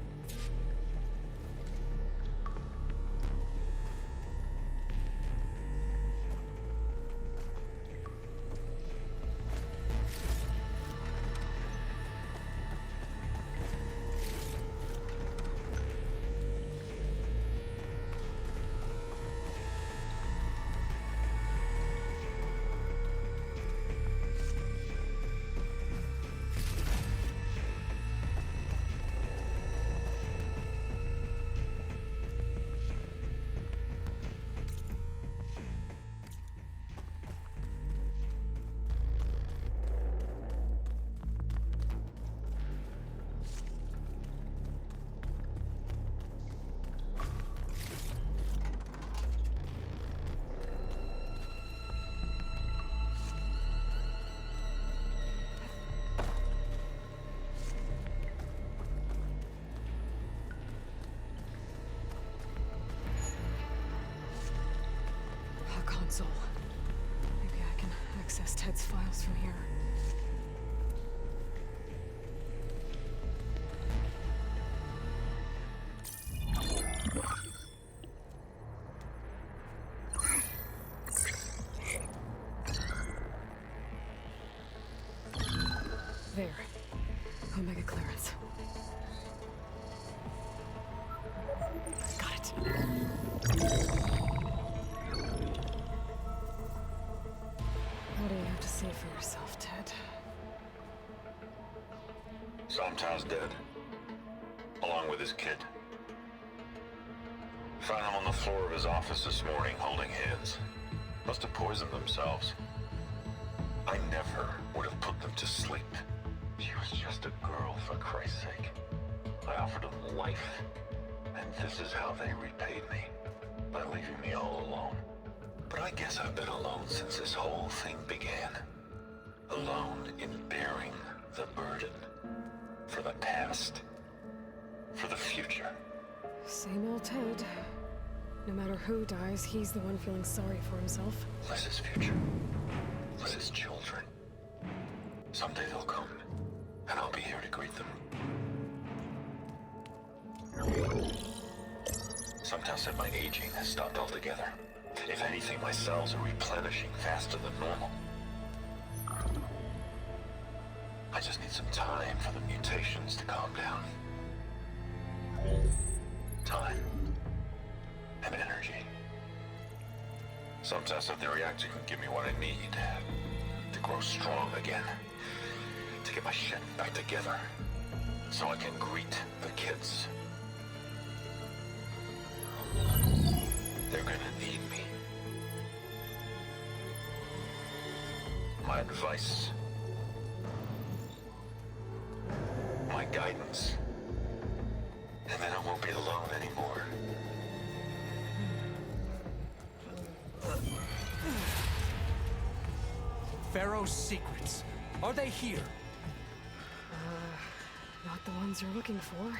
Console. access Ted's files from here. There. Omega clearance. Got it. What do you have to say for yourself, Ted? Sometimes dead. Along with his kid. Found him on the floor of his office this morning, holding hands. Must have poisoned themselves. I never would have put them to sleep. She was just a girl, for Christ's sake. I offered them life, and this is how they repaid me, by leaving me all alone. But I guess I've been alone since this whole thing began. Alone in bearing the burden. For the past. For the future. Same old Ted. No matter who dies, he's the one feeling sorry for himself. Liz's future. Liz's children. Someday they'll come, and I'll be here to greet them. Sometimes said my aging has stopped altogether. If anything, my cells are replenishing faster than normal. I just need some time for the mutations to calm down. Time. And energy. Sometimes that the reactor can give me what I need to grow strong again. To get my shit back together. So I can greet the kids. They're gonna need me. My advice. My guidance. And then I won't be alone anymore. Pharaoh's secrets. Are they here? Not the ones you're looking for.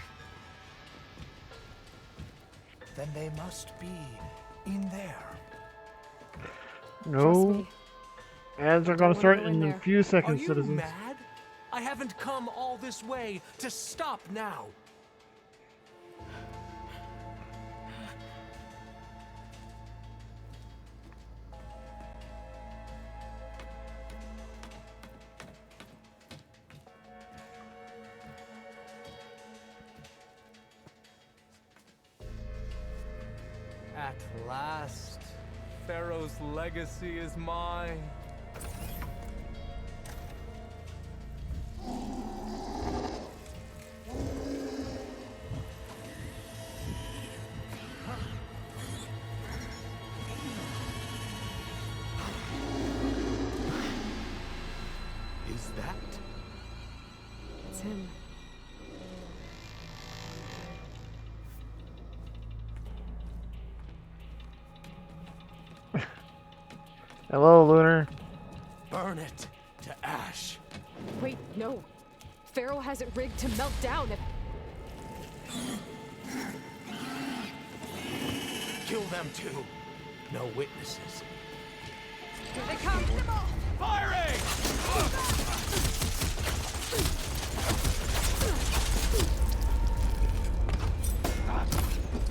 Then they must be in there. No. Ads are gonna start in a few Are seconds, you citizens. mad? I haven't come all this way to stop now. At last, Pharaoh's legacy is mine. Is that? It's him. Hello, Lunar. Burn it to ash. Wait, no. Pharaoh has it rigged to melt down if... Kill them too. No witnesses. Here they come! Firing!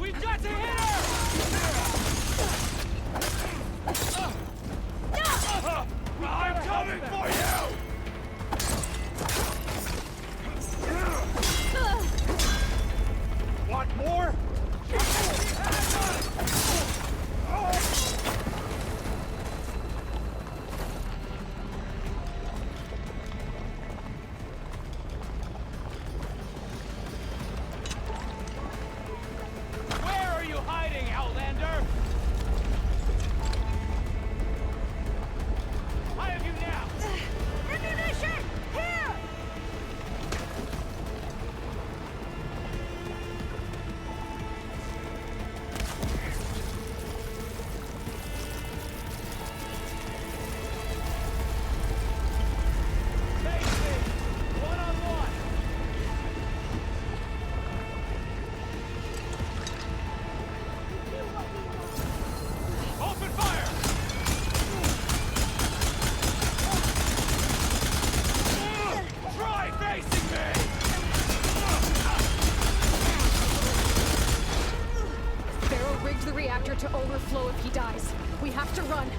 We've got to hit her! I'm coming for you! Want more? Where are you hiding? go if he dies. We have to run.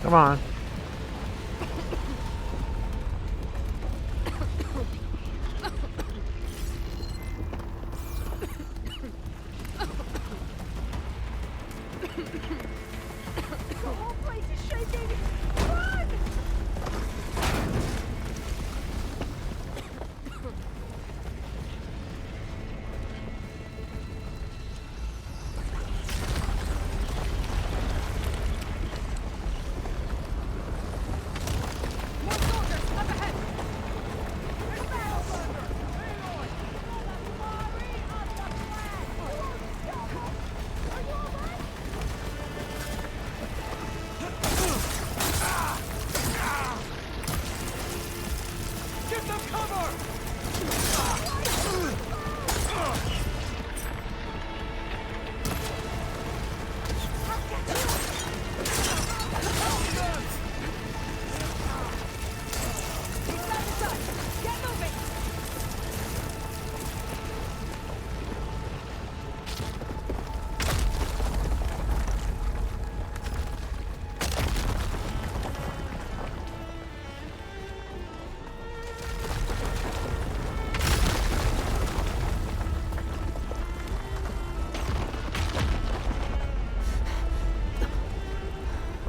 Come on. The whole place is shaking! Run!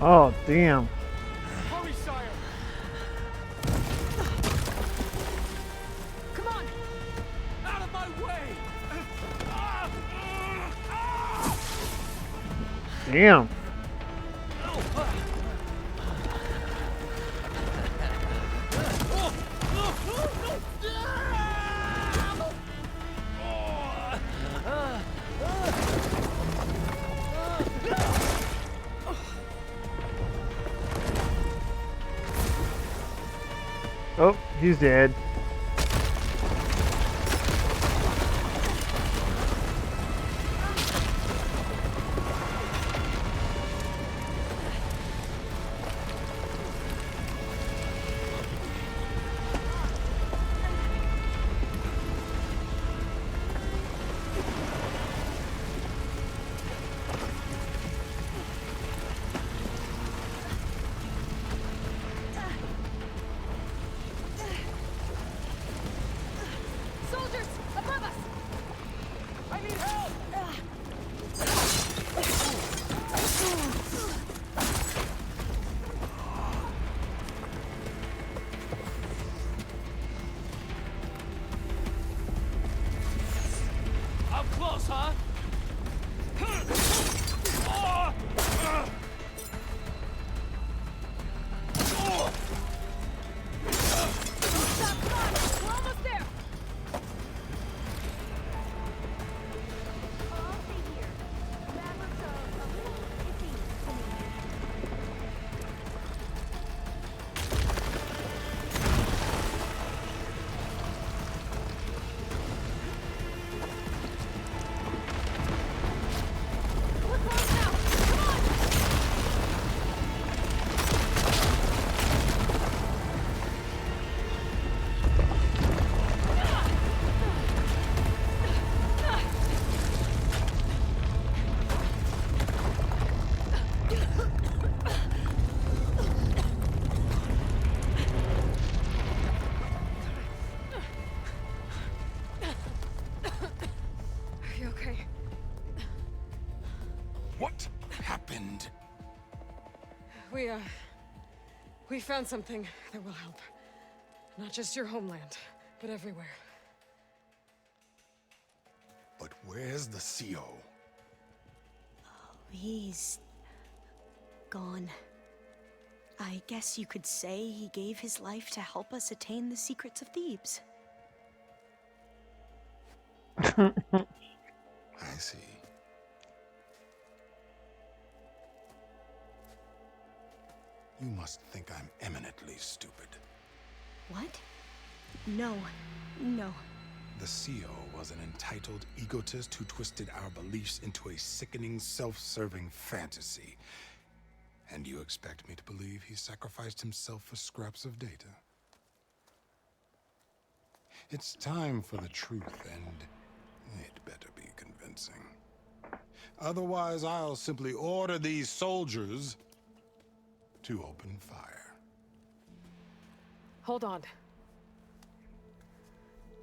Oh, damn. Hurry, sire! Come on! Out of my way! Damn. Oh, he's dead. Soldiers! Above us! I need help! Up close, huh? Stop, come on! We're almost there! I'll stay here. That looks a little iffy to me. We found something that will help. Not just your homeland, but everywhere. But where's the CO? He's gone. I guess you could say he gave his life to help us attain the secrets of Thebes. I see. You must think I'm eminently stupid. What? No. No. The CO was an entitled egotist who twisted our beliefs into a sickening, self-serving fantasy. And you expect me to believe he sacrificed himself for scraps of data? It's time for the truth, and it better be convincing. Otherwise, I'll simply order these soldiers to open fire. Hold on.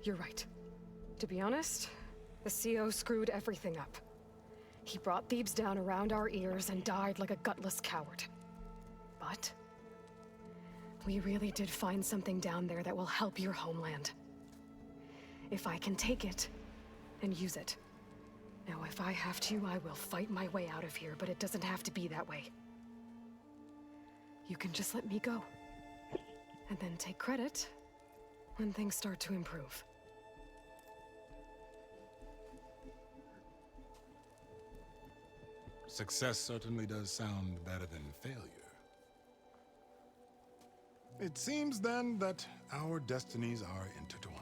You're right. To be honest, the CO screwed everything up. He brought Thebes down around our ears and died like a gutless coward. But we really did find something down there that will help your homeland. If I can take it and use it. Now, if I have to, I will fight my way out of here, but it doesn't have to be that way. You can just let me go. And then take credit when things start to improve. Success certainly does sound better than failure. It seems then that our destinies are intertwined.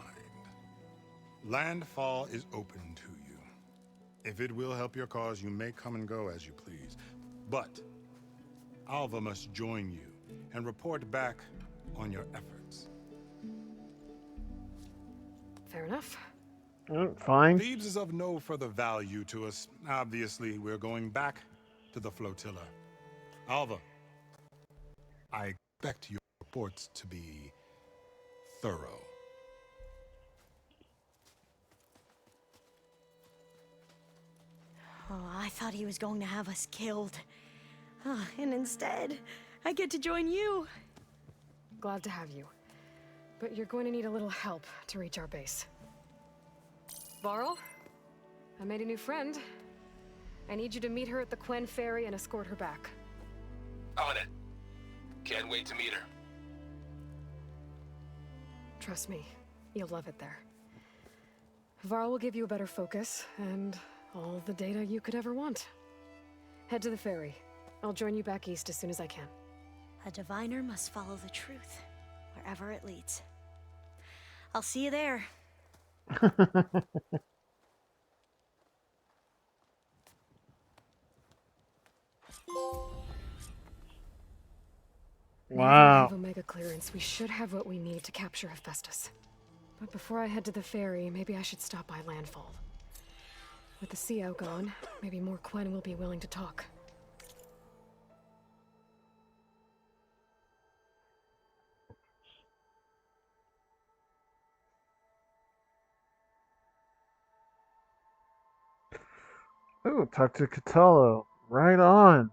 Landfall is open to you. If it will help your cause, you may come and go as you please. But Alva must join you and report back on your efforts. Fair enough. Fine. Thebes is of no further value to us. Obviously, we're going back to the flotilla. Alva, I expect your reports to be thorough. Oh, I thought he was going to have us killed. And instead, I get to join you. Glad to have you. But you're going to need a little help to reach our base. Varl, I made a new friend. I need you to meet her at the Quen Ferry and escort her back. On it. Can't wait to meet her. Trust me, you'll love it there. Varl will give you a better focus, and all the data you could ever want. Head to the ferry. I'll join you back east as soon as I can. A diviner must follow the truth, wherever it leads. I'll see you there. Now that I have Omega clearance, we should have what we need to capture Hephaestus. But before I head to the ferry, maybe I should stop by Landfall. With the CO gone, maybe more Quen will be willing to talk. Ooh, talk to Catello. Right on.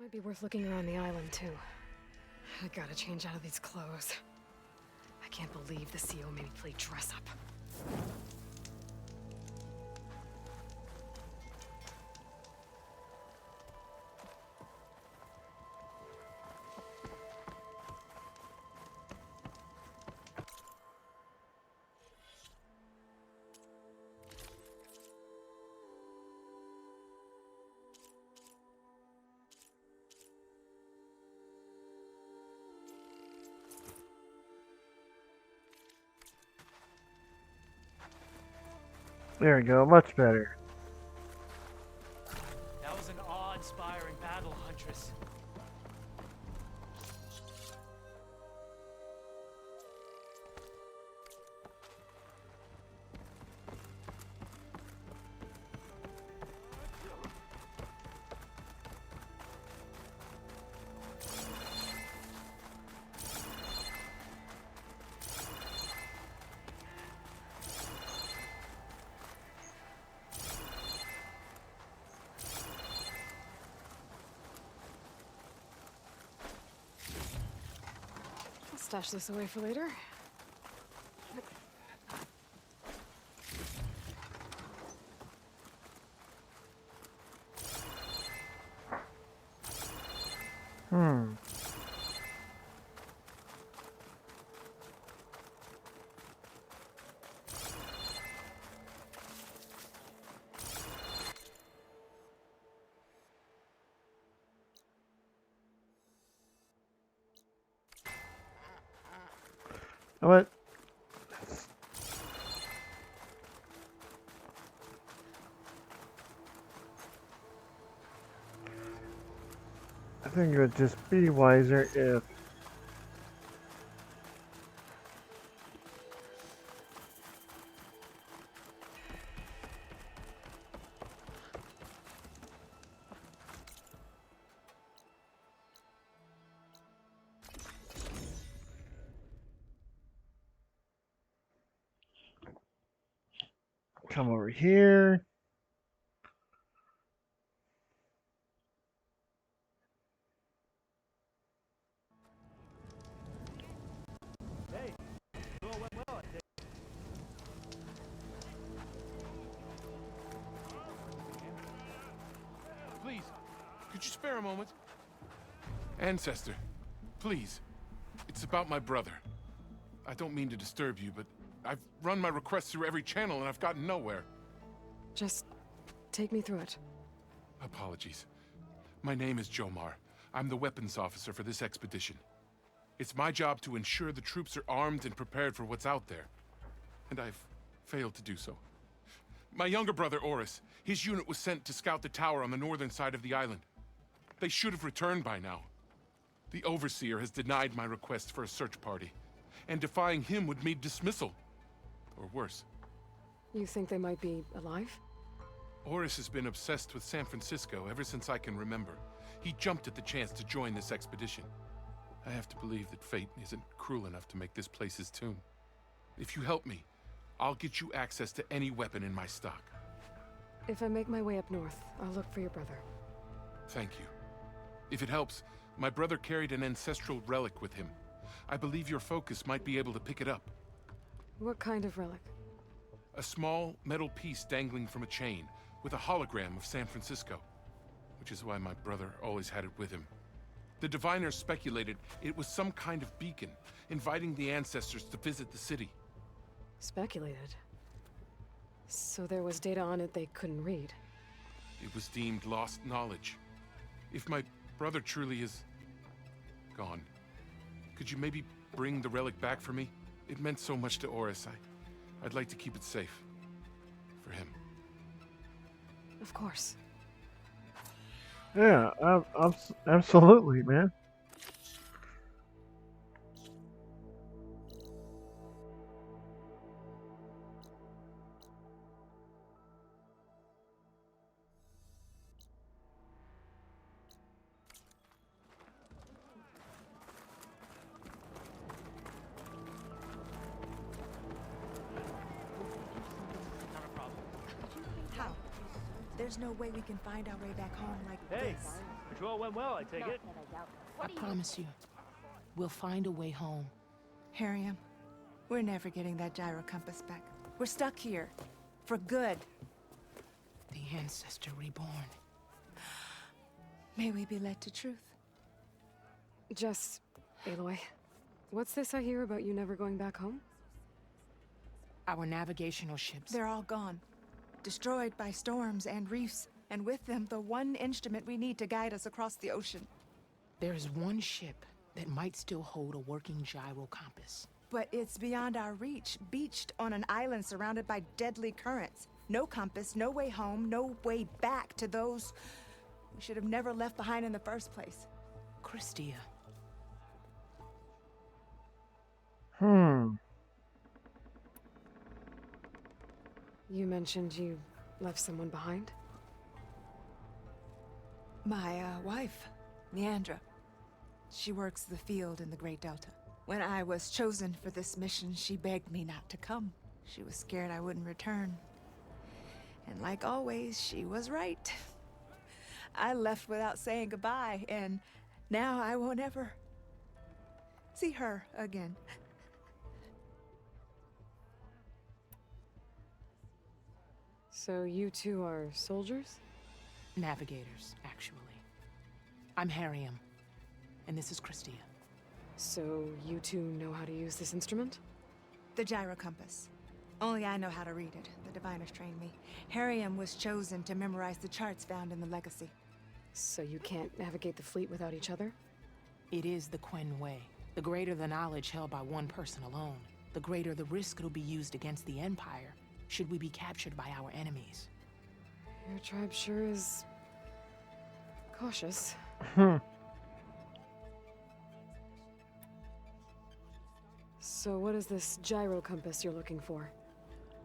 Might be worth looking around the island, too. I gotta change out of these clothes. I can't believe the CO made me play dress up. There we go, much better. That was an awe-inspiring battle, Huntress. I'll stash this away for later. Hmm. What? I think it would just be wiser if come over here. Hey, it all went well, I think. Please, could you spare a moment? Ancestor, please. It's about my brother. I don't mean to disturb you, but I've run my requests through every channel and I've gotten nowhere. Just take me through it. Apologies. My name is Jomar. I'm the weapons officer for this expedition. It's my job to ensure the troops are armed and prepared for what's out there. And I've failed to do so. My younger brother, Oris, his unit was sent to scout the tower on the northern side of the island. They should have returned by now. The Overseer has denied my request for a search party, and defying him would mean dismissal. Or worse. You think they might be alive? Oris has been obsessed with San Francisco ever since I can remember. He jumped at the chance to join this expedition. I have to believe that fate isn't cruel enough to make this place his tomb. If you help me, I'll get you access to any weapon in my stock. If I make my way up north, I'll look for your brother. Thank you. If it helps, my brother carried an ancestral relic with him. I believe your focus might be able to pick it up. What kind of relic? A small metal piece dangling from a chain, with a hologram of San Francisco. Which is why my brother always had it with him. The diviners speculated it was some kind of beacon, inviting the ancestors to visit the city. Speculated? So there was data on it they couldn't read? It was deemed lost knowledge. If my brother truly is gone, could you maybe bring the relic back for me? It meant so much to Oris. I'd like to keep it safe. For him. Of course. Yeah, absolutely, man. How? There's no way we can find our way back home like Hey, this. patrol went well, I take it. I promise you, we'll find a way home. Harriam, we're never getting that gyro compass back. We're stuck here. For good. The Ancestor reborn. May we be led to truth. Jess, Aloy, what's this I hear about you never going back home? Our navigational ships. They're all gone. Destroyed by storms and reefs, and with them the one instrument we need to guide us across the ocean. There is one ship that might still hold a working gyro compass. But it's beyond our reach, beached on an island surrounded by deadly currents. No compass, no way home, no way back to those we should have never left behind in the first place. Christia. You mentioned you left someone behind? My wife, Neandra. She works the field in the Great Delta. When I was chosen for this mission, she begged me not to come. She was scared I wouldn't return. And like always, she was right. I left without saying goodbye, and now I won't ever see her again. So you two are soldiers? Navigators, actually. I'm Harriam, and this is Christia. So you two know how to use this instrument? The gyro compass. Only I know how to read it. The diviners trained me. Harriam was chosen to memorize the charts found in the legacy. So you can't navigate the fleet without each other? It is the Quen Way. The greater the knowledge held by one person alone, the greater the risk it'll be used against the Empire, should we be captured by our enemies. Your tribe sure is cautious. So what is this gyro compass you're looking for?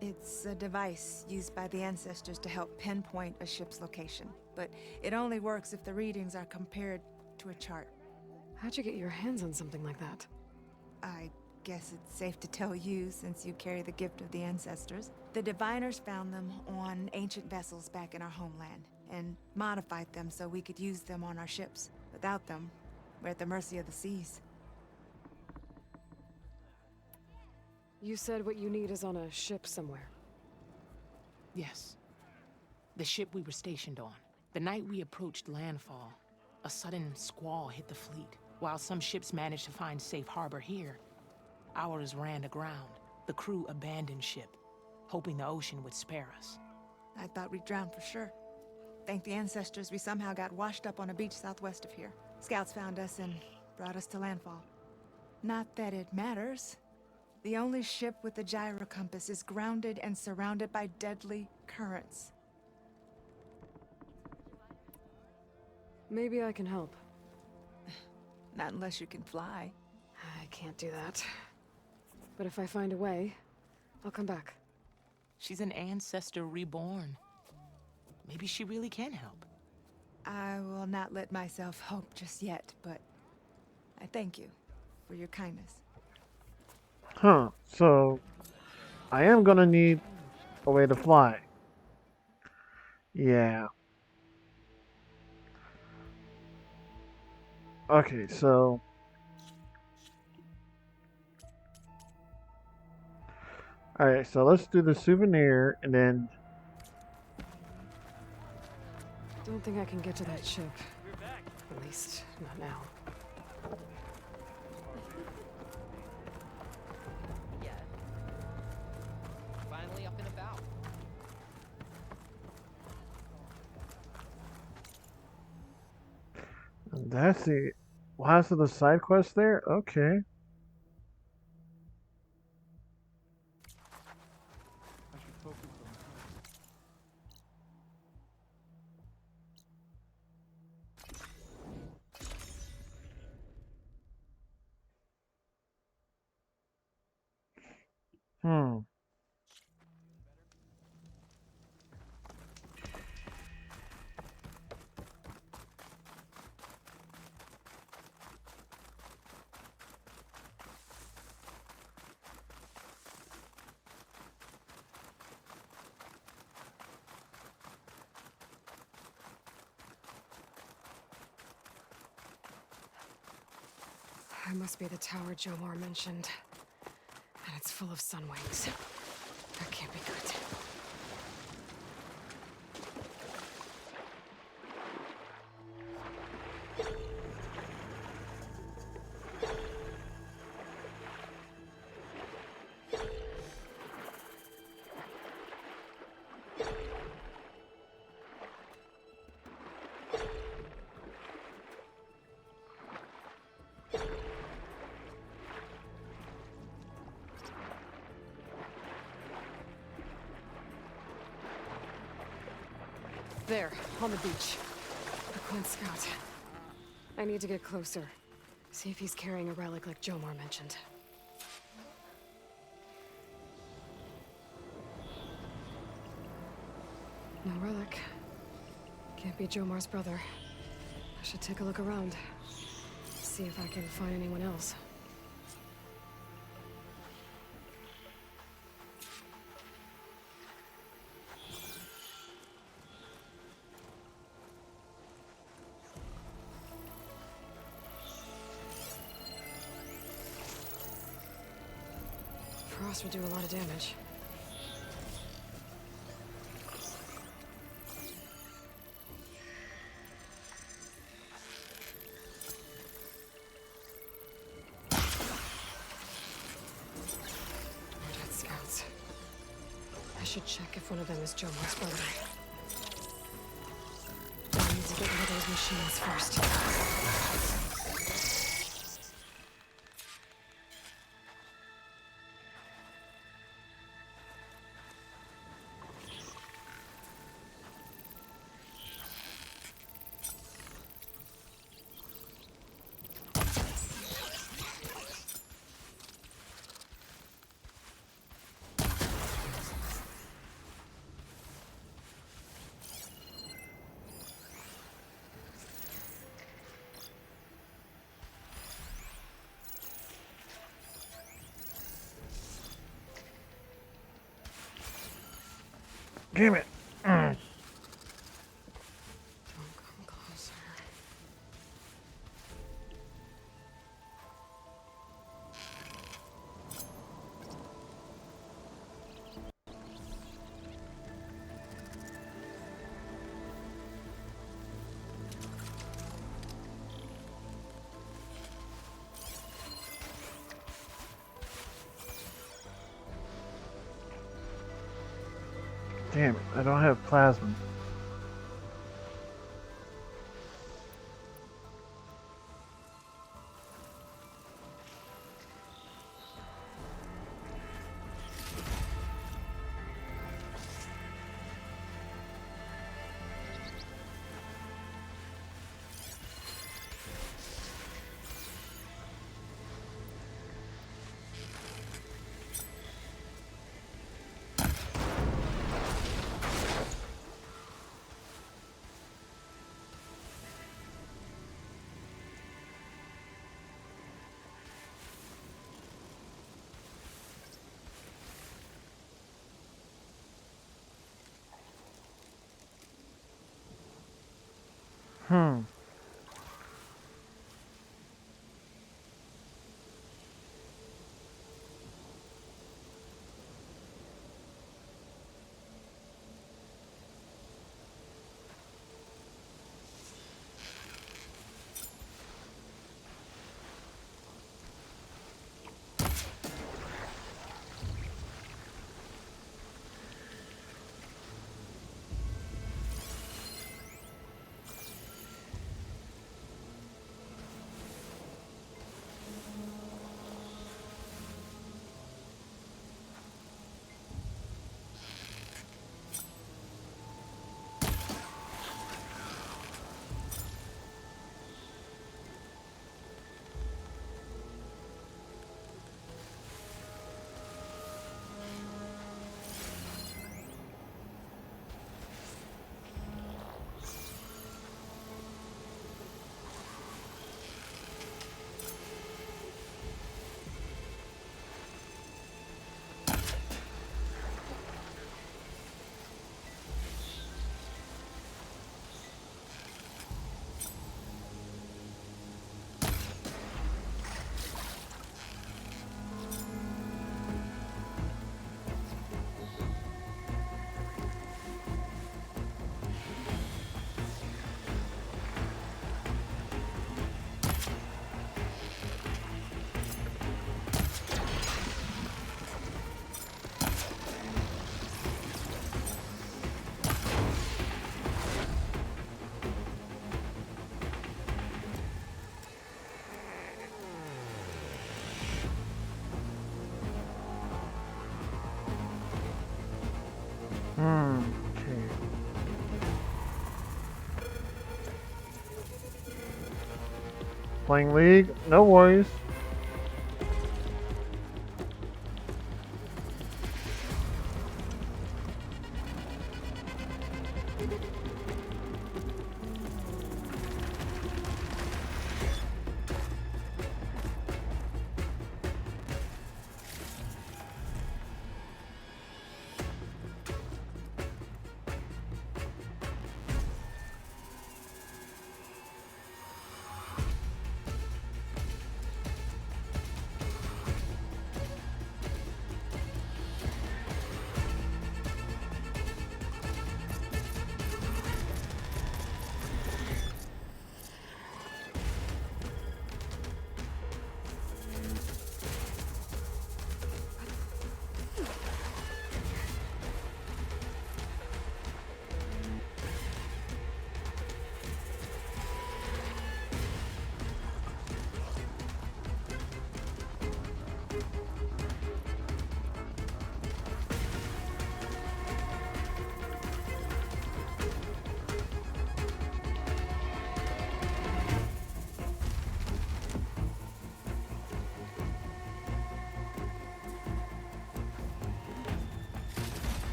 It's a device used by the ancestors to help pinpoint a ship's location, but it only works if the readings are compared to a chart. How'd you get your hands on something like that? I guess it's safe to tell you since you carry the gift of the ancestors. The diviners found them on ancient vessels back in our homeland and modified them so we could use them on our ships. Without them, we're at the mercy of the seas. You said what you need is on a ship somewhere. Yes. The ship we were stationed on. The night we approached landfall, a sudden squall hit the fleet. While some ships managed to find safe harbor here, ours ran aground. The crew abandoned ship, hoping the ocean would spare us. I thought we'd drown for sure. Thank the ancestors we somehow got washed up on a beach southwest of here. Scouts found us and brought us to landfall. Not that it matters. The only ship with the gyro compass is grounded and surrounded by deadly currents. Maybe I can help. Not unless you can fly. I can't do that. But if I find a way, I'll come back. She's an ancestor reborn. Maybe she really can help. I will not let myself hope just yet, but I thank you for your kindness. So I am gonna need a way to fly. Yeah. Okay, so alright, so let's do the souvenir and then Don't think I can get to that ship. At least, not now. Yeah. Finally up and about. that's the last of the side quest there? Okay. Hmm. It must be the tower Jomar mentioned. And it's full of sun wings. That can't be good. There, on the beach. The Quinn Scout. I need to get closer. See if he's carrying a relic like Jomar mentioned. No relic. Can't be Jomar's brother. I should take a look around. See if I can find anyone else. Frost would do a lot of damage. I should check if one of them is Jomar's brother. I need to get rid of those machines first. Damn it. Don't come closer. Damn it, I don't have plasma. Hmm. Okay. playing League? No worries.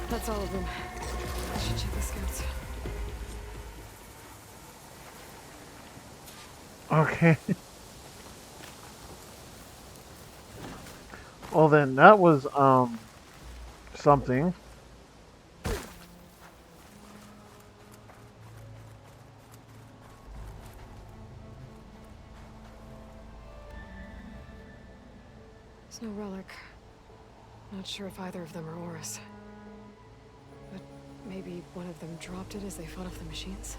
That's all of them. I should check the scouts. Okay. Well then, that was something. There's no relic. Not sure if either of them are Oris. But maybe one of them dropped it as they fought off the machines?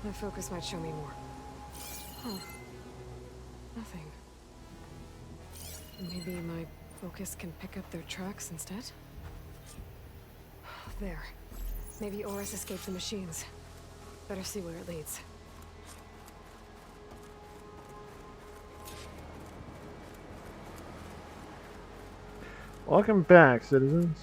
My focus might show me more. Oh. Nothing. Maybe my focus can pick up their tracks instead? There. Maybe Oris escaped the machines. Better see where it leads. Welcome back, citizens.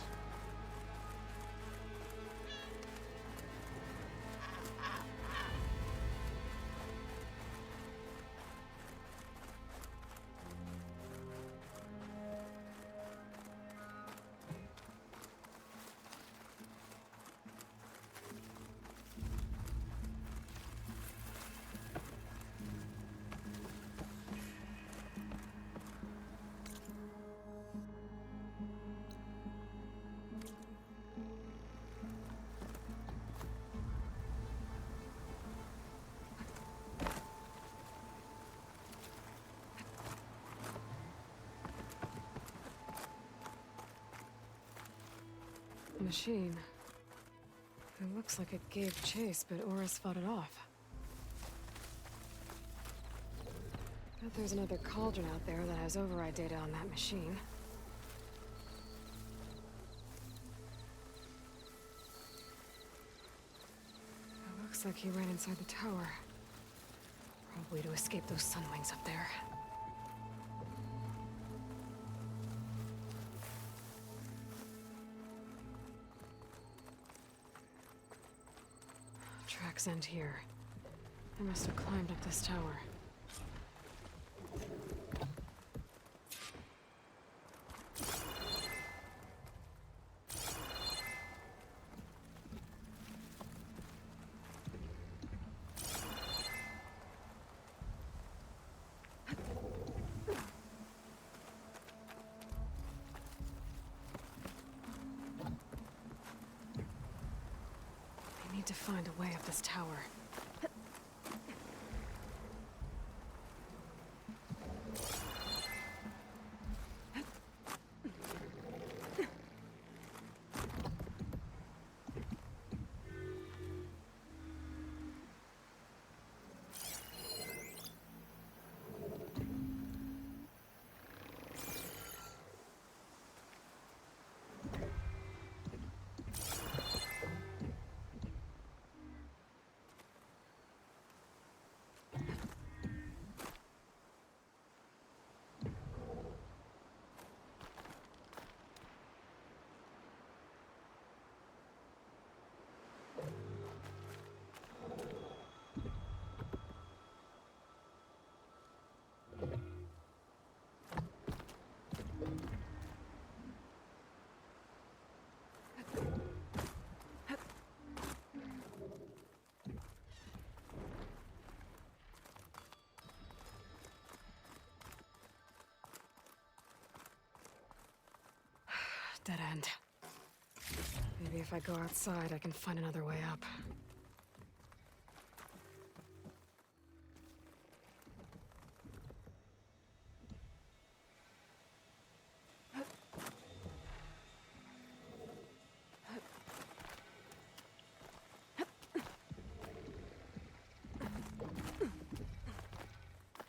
Machine. It looks like it gave chase, but Oris fought it off. Bet there's another cauldron out there that has override data on that machine. It looks like he ran inside the tower. Probably to escape those sunwings up there. Tracks end here. I must have climbed up this tower. I need to find a way up this tower. Dead end. Maybe if I go outside, I can find another way up.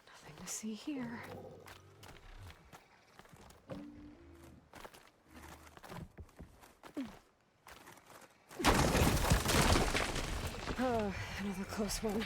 Nothing to see here. Another close one.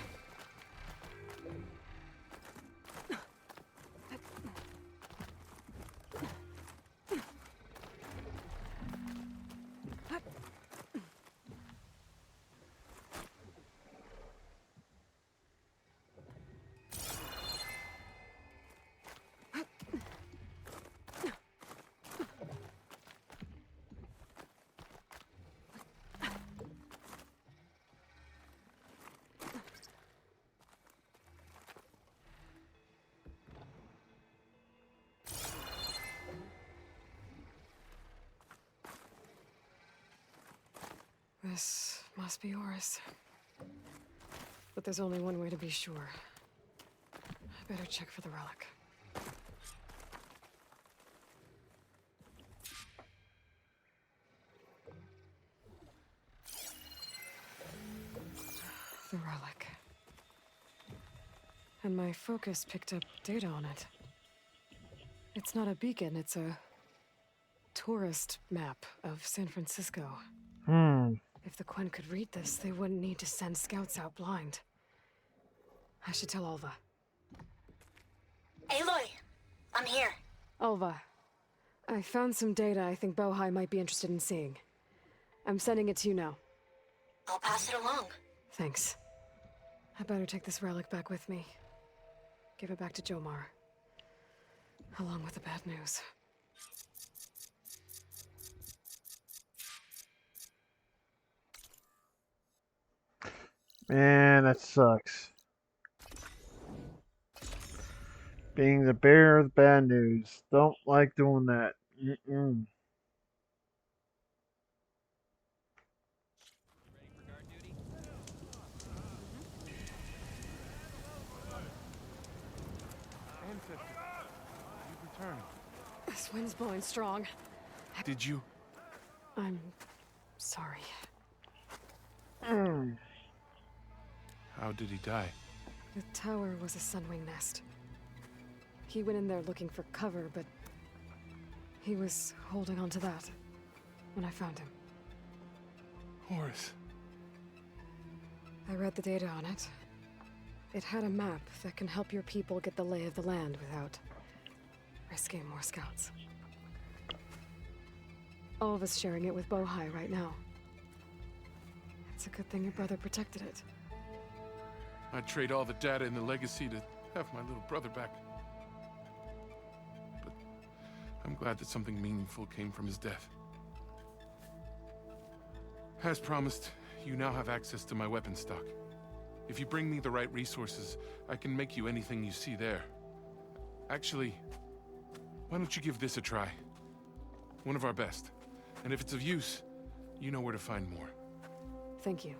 This must be Oris. But there's only one way to be sure. I better check for the relic. The relic. And my focus picked up data on it. It's not a beacon, it's a tourist map of San Francisco. If the Quen could read this, they wouldn't need to send scouts out blind. I should tell Alva. Aloy, I'm here. Alva, I found some data I think Bohai might be interested in seeing. I'm sending it to you now. I'll pass it along. Thanks. I better take this relic back with me. Give it back to Jomar. Along with the bad news. Man, that sucks. Being the bearer of bad news. Don't like doing that. Mm-mm. This wind's blowing strong. Did you? I'm Sorry. How did he die? The tower was a sunwing nest. He went in there looking for cover, but he was holding on to that when I found him. Horace. I read the data on it. It had a map that can help your people get the lay of the land without risking more scouts. All of us sharing it with Bohai right now. It's a good thing your brother protected it. I'd trade all the data and the legacy to have my little brother back. But I'm glad that something meaningful came from his death. As promised, you now have access to my weapon stock. If you bring me the right resources, I can make you anything you see there. Actually, why don't you give this a try? One of our best. And if it's of use, you know where to find more. Thank you.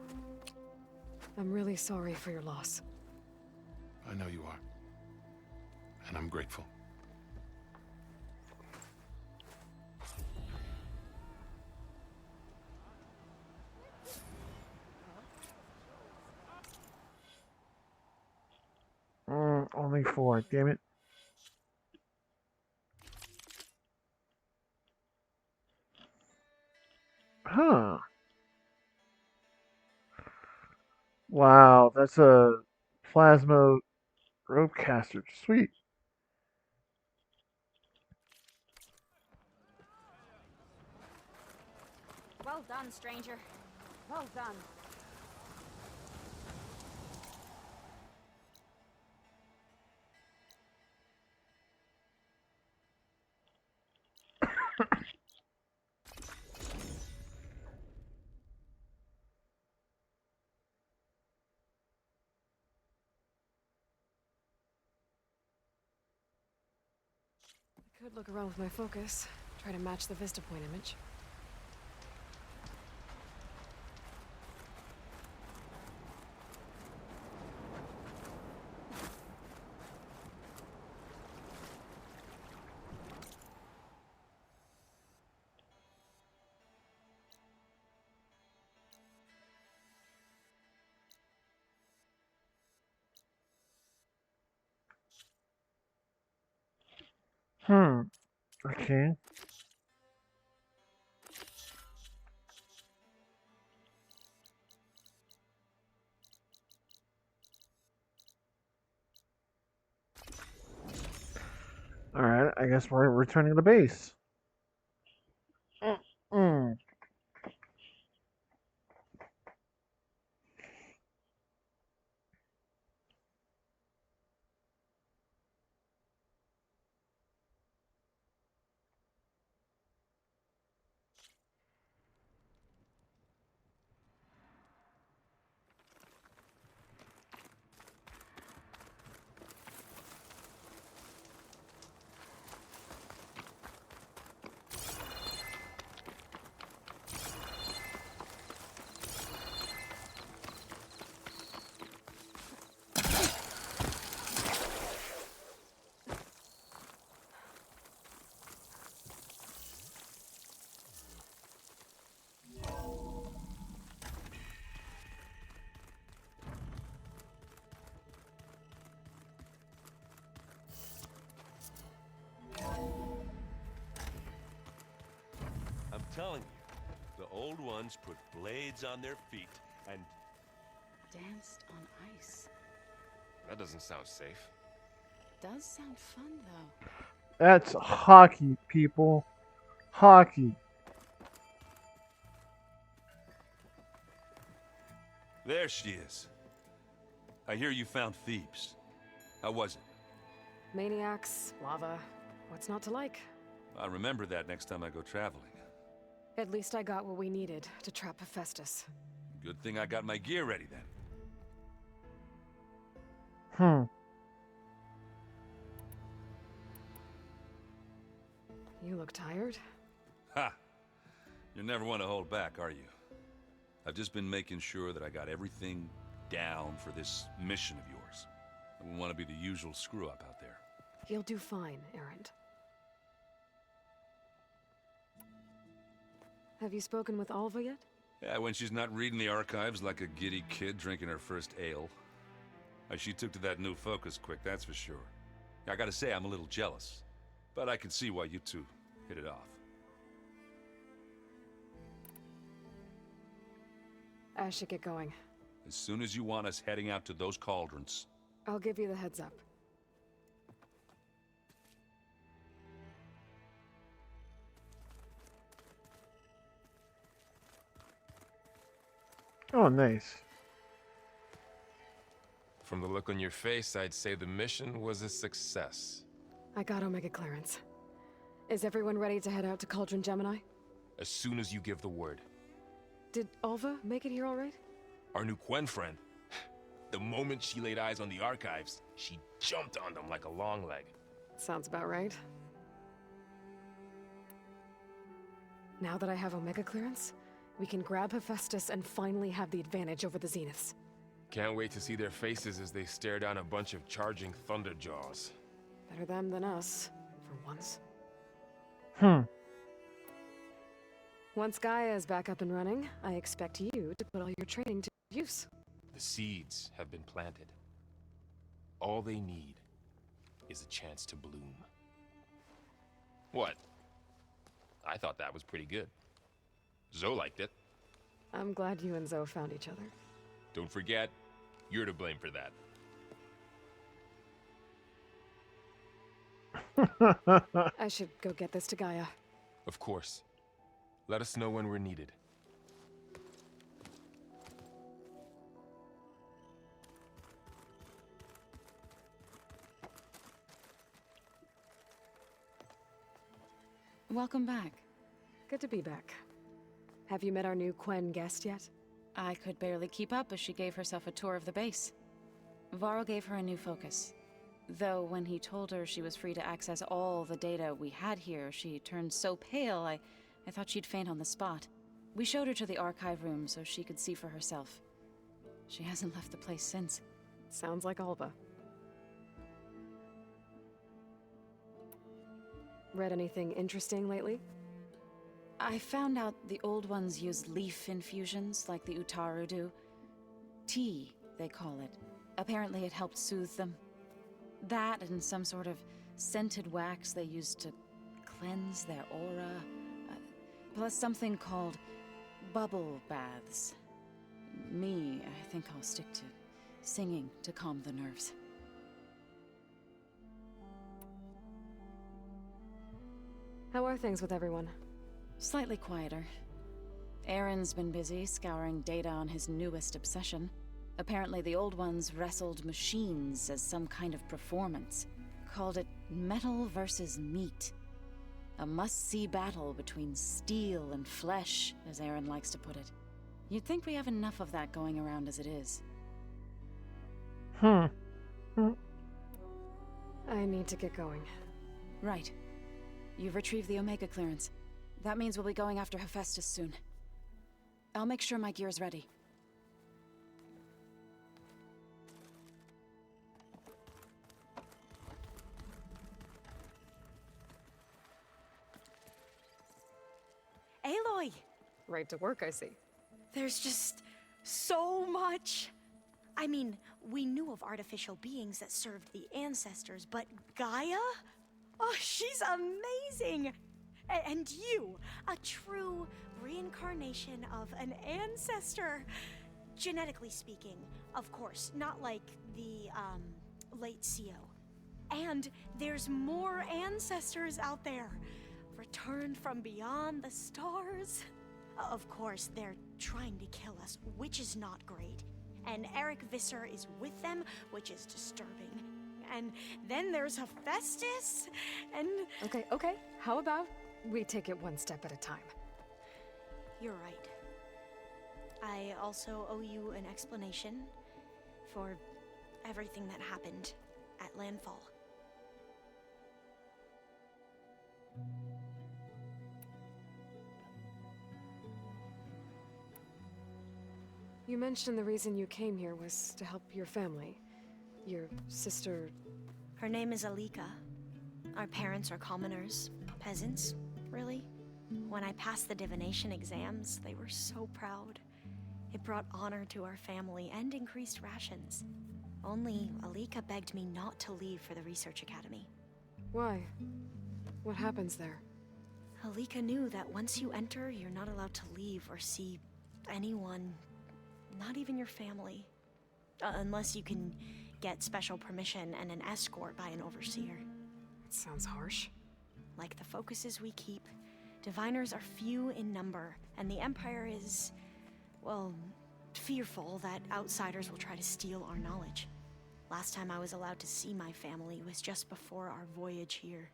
I'm really sorry for your loss. I know you are. And I'm grateful. Only 4, damn it. Huh. Wow, that's a plasma rope caster. Sweet. Well done, stranger. Well done. I could look around with my focus, try to match the Vista Point image. Okay. Alright, I guess we're returning to base. Mm. I'm telling you, the old ones put blades on their feet and... Danced on ice. That doesn't sound safe. Does sound fun, though. That's hockey, people. Hockey. There she is. I hear you found Thebes. How was it? Maniacs, lava, what's not to like? I'll remember that next time I go traveling. At least I got what we needed to trap Hephaestus. Good thing I got my gear ready then. You look tired. Ha! You never want to hold back, are you? I've just been making sure that I got everything down for this mission of yours. I wouldn't want to be the usual screw-up out there. You'll do fine, Errant. Have you spoken with Alva yet? Yeah, when she's not reading the archives like a giddy kid drinking her first ale. She took to that new focus quick, that's for sure. I gotta say, I'm a little jealous. But I can see why you two hit it off. I should get going. As soon as you want us heading out to those cauldrons. I'll give you the heads up. Oh, nice. From the look on your face, I'd say the mission was a success. I got Omega clearance. Is everyone ready to head out to Cauldron Gemini? As soon as you give the word. Did Alva make it here all right? Our new Quen friend. The moment she laid eyes on the archives, she jumped on them like a long leg. Sounds about right. Now that I have Omega clearance, we can grab Hephaestus and finally have the advantage over the Zeniths. Can't wait to see their faces as they stare down a bunch of charging Thunderjaws. Better them than us, for once. Once Gaia is back up and running, I expect you to put all your training to use. The seeds have been planted. All they need is a chance to bloom. What? I thought that was pretty good. Zoe liked it. I'm glad you and Zoe found each other. Don't forget, you're to blame for that. I should go get this to Gaia. Of course. Let us know when we're needed. Welcome back. Good to be back. Have you met our new Quen guest yet? I could barely keep up as she gave herself a tour of the base. Varl gave her a new focus. Though when he told her she was free to access all the data we had here, she turned so pale I thought she'd faint on the spot. We showed her to the archive room so she could see for herself. She hasn't left the place since. Sounds like Alva. Read anything interesting lately? I found out the old ones use leaf infusions like the Utaru do. Tea, they call it. Apparently it helped soothe them. That and some sort of scented wax they used to cleanse their aura. Plus something called bubble baths. Me, I think I'll stick to singing to calm the nerves. How are things with everyone? Slightly quieter. Aaron's been busy scouring data on his newest obsession. Apparently the old ones wrestled machines as some kind of performance. Called it metal versus meat. A must-see battle between steel and flesh, as Aaron likes to put it. You'd think we have enough of that going around as it is. I need to get going. Right. You've retrieved the Omega clearance. That means we'll be going after Hephaestus soon. I'll make sure my gear's ready. Aloy! Right to work, I see. There's just so much. I mean, we knew of artificial beings that served the ancestors, but Gaia? Oh, she's amazing! And you, a true reincarnation of an ancestor. Genetically speaking, of course, not like the, late CO. And there's more ancestors out there, returned from beyond the stars. Of course, they're trying to kill us, which is not great. And Eric Visser is with them, which is disturbing. And then there's Hephaestus, and... Okay. How about we take it one step at a time? You're right. I also owe you an explanation for everything that happened at Landfall. You mentioned the reason you came here was to help your family. Your sister... Her name is Alika. Our parents are commoners. Peasants, really. When I passed the divination exams, they were so proud. It brought honor to our family and increased rations. Only Alika begged me not to leave for the research academy. Why? What happens there? Alika knew that once you enter, you're not allowed to leave or see anyone, not even your family. Unless you can get special permission and an escort by an overseer. It sounds harsh. Like the focuses we keep, diviners are few in number, and the Empire is, well, fearful that outsiders will try to steal our knowledge. Last time I was allowed to see my family was just before our voyage here.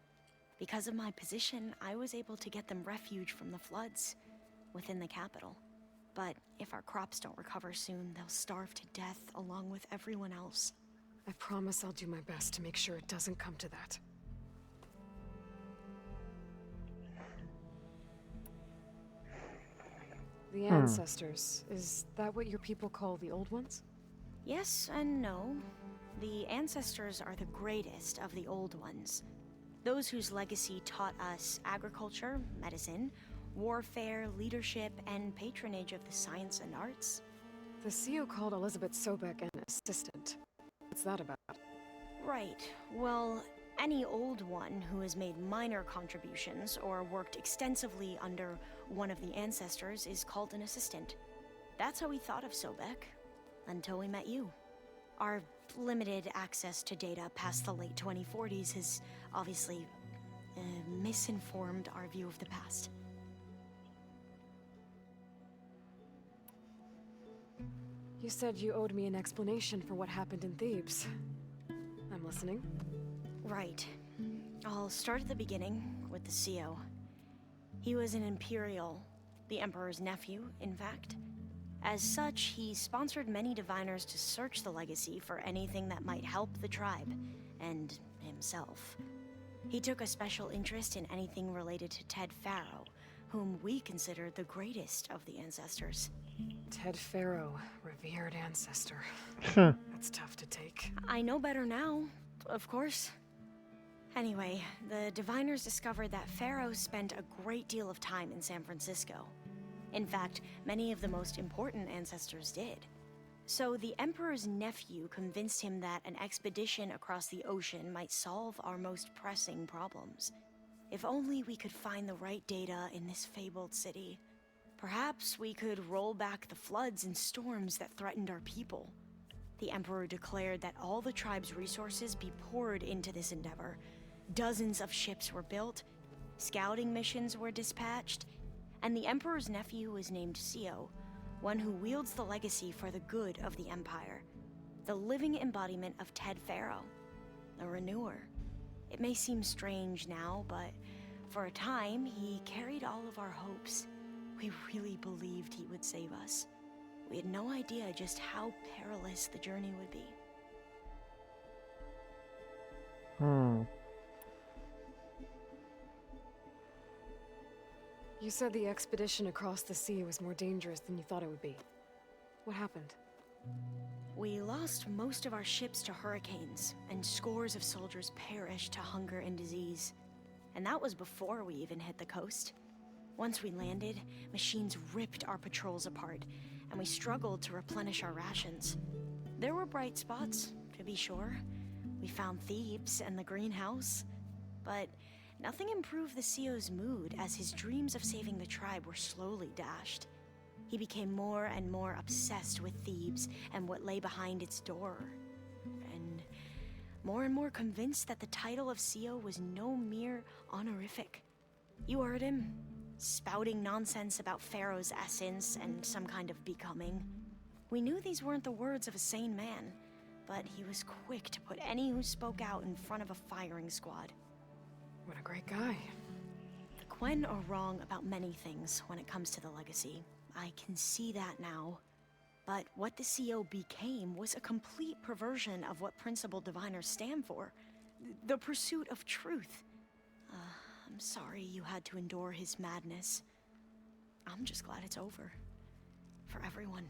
Because of my position, I was able to get them refuge from the floods within the capital. But if our crops don't recover soon, they'll starve to death along with everyone else. I promise I'll do my best to make sure it doesn't come to that. The ancestors, is that what your people call the old ones? Yes and no. The ancestors are the greatest of the old ones. Those whose legacy taught us agriculture, medicine, warfare, leadership, and patronage of the science and arts. The CEO called Elizabeth Sobek an assistant. What's that about? Right. Well, any old one who has made minor contributions or worked extensively under one of the ancestors is called an assistant. That's how we thought of Sobek, until we met you. Our limited access to data past the late 2040s has obviously misinformed our view of the past. You said you owed me an explanation for what happened in Thebes. I'm listening. Right. I'll start at the beginning with the CEO. He was an Imperial, the Emperor's nephew, in fact. As such, he sponsored many diviners to search the legacy for anything that might help the tribe, and himself. He took a special interest in anything related to Ted Faro, whom we consider the greatest of the ancestors. Ted Faro, revered ancestor. That's tough to take. I know better now, of course. Anyway, the diviners discovered that Faro spent a great deal of time in San Francisco. In fact, many of the most important ancestors did. So the Emperor's nephew convinced him that an expedition across the ocean might solve our most pressing problems. If only we could find the right data in this fabled city. Perhaps we could roll back the floods and storms that threatened our people. The Emperor declared that all the tribe's resources be poured into this endeavor. Dozens of ships were built, scouting missions were dispatched, and the Emperor's nephew was named CEO, one who wields the legacy for the good of the Empire. The living embodiment of Ted Faro, a renewer. It may seem strange now, but for a time, he carried all of our hopes. We really believed he would save us. We had no idea just how perilous the journey would be. You said the expedition across the sea was more dangerous than you thought it would be. What happened? We lost most of our ships to hurricanes, and scores of soldiers perished to hunger and disease. And that was before we even hit the coast. Once we landed, machines ripped our patrols apart, and we struggled to replenish our rations. There were bright spots, to be sure. We found Thebes and the greenhouse, but nothing improved the CEO's mood as his dreams of saving the tribe were slowly dashed. He became more and more obsessed with Thebes and what lay behind its door, and more convinced that the title of CEO was no mere honorific. You heard him, spouting nonsense about Pharaoh's essence and some kind of becoming. We knew these weren't the words of a sane man, but he was quick to put any who spoke out in front of a firing squad. What a great guy. The Quen are wrong about many things when it comes to the legacy. I can see that now. But what the CEO became was a complete perversion of what principled diviners stand for. The pursuit of truth. I'm sorry you had to endure his madness. I'm just glad it's over. For everyone.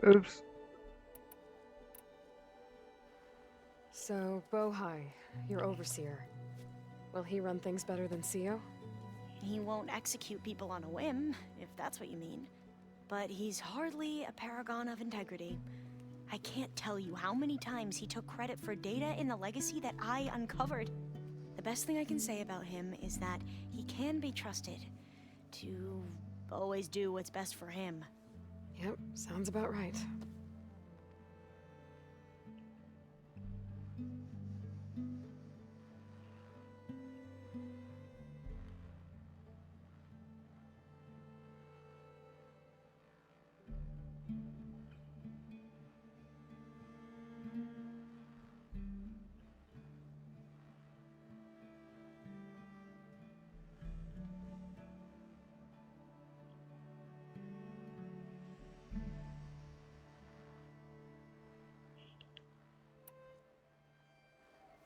Oops. So, Bohai, your overseer. Will he run things better than Sio? He won't execute people on a whim, if that's what you mean. But he's hardly a paragon of integrity. I can't tell you how many times he took credit for data in the legacy that I uncovered. The best thing I can say about him is that he can be trusted to always do what's best for him. Yep, sounds about right.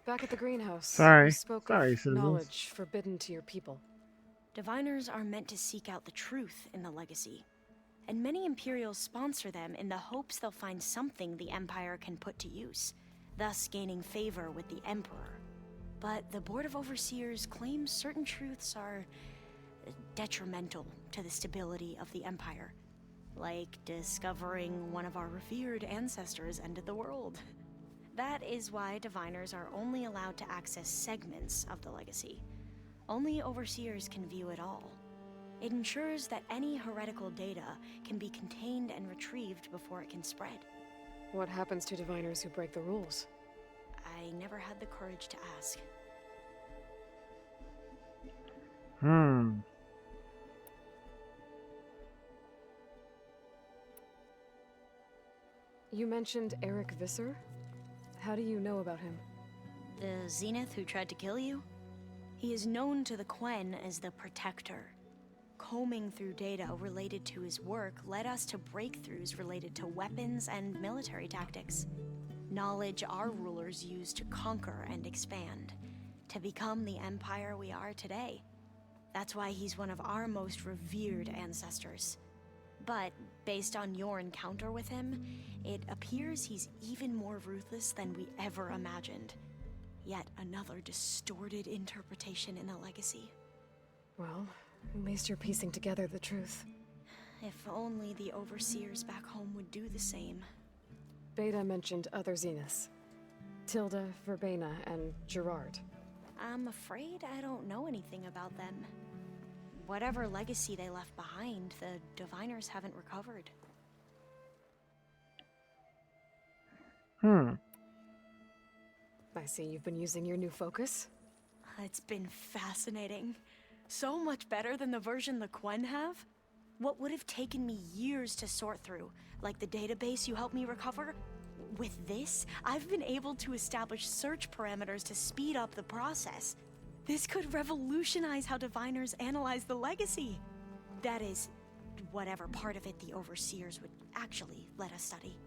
Back at the greenhouse, Sorry. you spoke Sorry, of citizens. knowledge forbidden to your people. Diviners are meant to seek out the truth in the legacy, and many Imperials sponsor them in the hopes they'll find something the Empire can put to use, thus gaining favor with the Emperor. But the Board of Overseers claims certain truths are detrimental to the stability of the Empire, like discovering one of our revered ancestors ended the world. That is why Diviners are only allowed to access segments of the legacy. Only Overseers can view it all. It ensures that any heretical data can be contained and retrieved before it can spread. What happens to Diviners who break the rules? I never had the courage to ask. You mentioned Eric Visser? How do you know about him? The Zenith who tried to kill you? He is known to the Quen as the Protector. Combing through data related to his work led us to breakthroughs related to weapons and military tactics. Knowledge our rulers used to conquer and expand, to become the empire we are today. That's why he's one of our most revered ancestors. But based on your encounter with him, it appears he's even more ruthless than we ever imagined. Yet another distorted interpretation in the legacy. Well, at least you're piecing together the truth. If only the Overseers back home would do the same. Beta mentioned other Zeniths. Tilda, Verbena, and Gerard. I'm afraid I don't know anything about them. Whatever legacy they left behind, the Diviners haven't recovered. I see you've been using your new focus. It's been fascinating. So much better than the version the Quen have. What would have taken me years to sort through, like the database you helped me recover, with this, I've been able to establish search parameters to speed up the process. This could revolutionize how Diviners analyze the legacy. That is, whatever part of it the Overseers would actually let us study.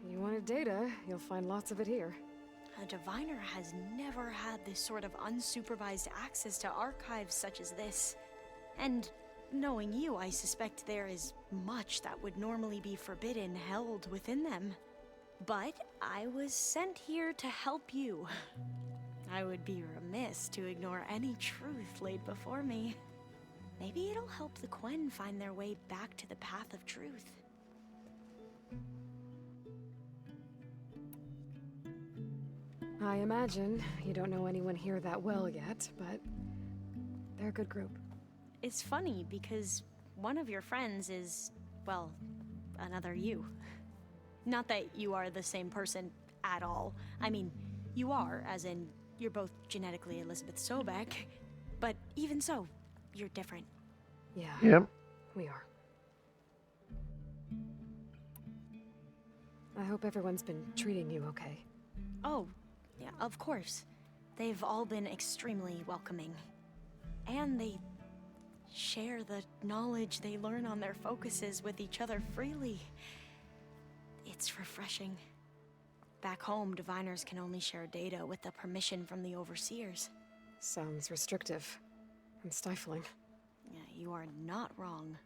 You wanted data, you'll find lots of it here. A Diviner has never had this sort of unsupervised access to archives such as this. And knowing you, I suspect there is much that would normally be forbidden held within them. But I was sent here to help you. I would be remiss to ignore any truth laid before me. Maybe it'll help the Quen find their way back to the path of truth. I imagine you don't know anyone here that well yet, but they're a good group. It's funny because one of your friends is, well, another you. Not that you are the same person at all. I mean, you are, as in, you're both genetically Elizabeth Sobek, but even so, you're different. Yeah. Yep. We are. I hope everyone's been treating you okay. Oh, yeah, of course. They've all been extremely welcoming. And they share the knowledge they learn on their focuses with each other freely. It's refreshing. Back home, Diviners can only share data with the permission from the Overseers. Sounds restrictive and stifling. Yeah, you are not wrong.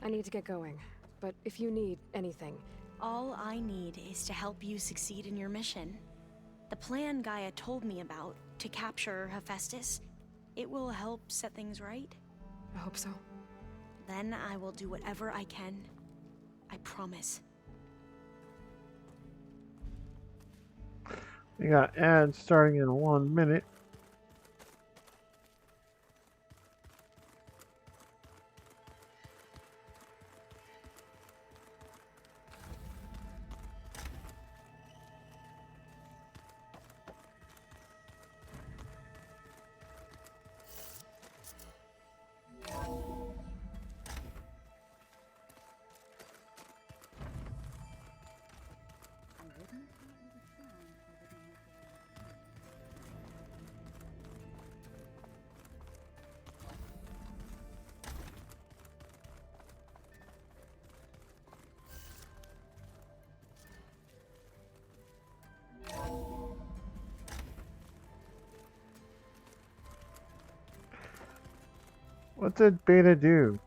I need to get going, but if you need anything... All I need is to help you succeed in your mission. The plan Gaia told me about, to capture Hephaestus, it will help set things right. I hope so. Then I will do whatever I can. I promise. We got ads starting in 1 minute. What did Beta do?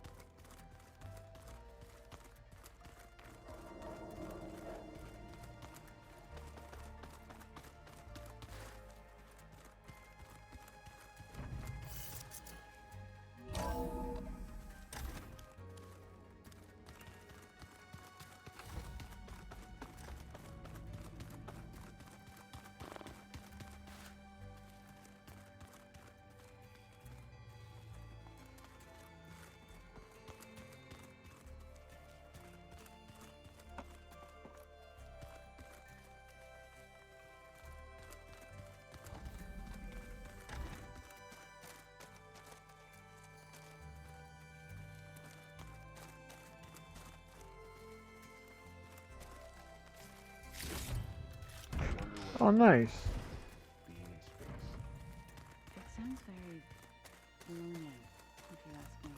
Oh, nice. It sounds very lonely, if you ask me.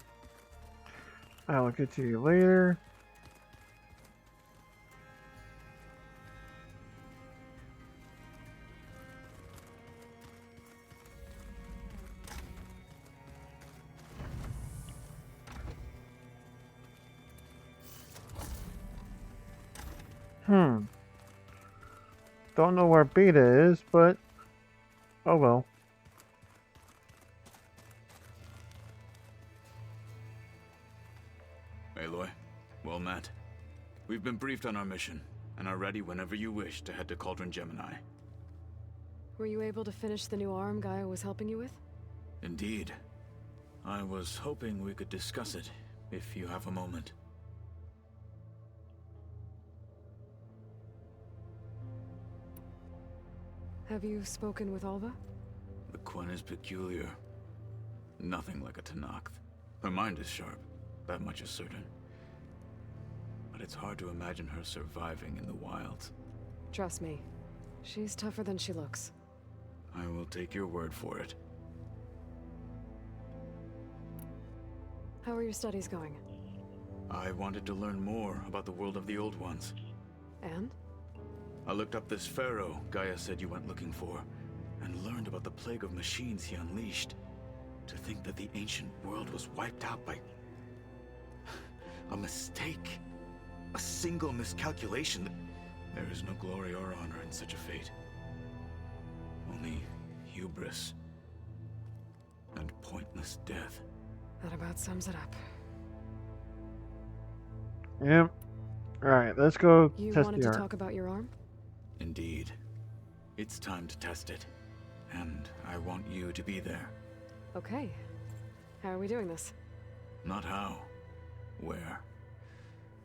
I'll get to you later. Don't know where Beta is, but oh well. Aloy, well met. We've been briefed on our mission, and are ready whenever you wish to head to Cauldron Gemini. Were you able to finish the new arm Gaia was helping you with? Indeed. I was hoping we could discuss it, if you have a moment. Have you spoken with Alva? The Quen is peculiar. Nothing like a Tenakth. Her mind is sharp, that much is certain. But it's hard to imagine her surviving in the wilds. Trust me, she's tougher than she looks. I will take your word for it. How are your studies going? I wanted to learn more about the world of the Old Ones. And? I looked up this pharaoh Gaia said you went looking for, and learned about the plague of machines he unleashed. To think that the ancient world was wiped out by a mistake. A single miscalculation. There is no glory or honor in such a fate. Only hubris and pointless death. That about sums it up. Yep. Alright, let's go You test wanted the to art. talk about your arm? Indeed. It's time to test it. And I want you to be there. Okay. How are we doing this? Not how. Where?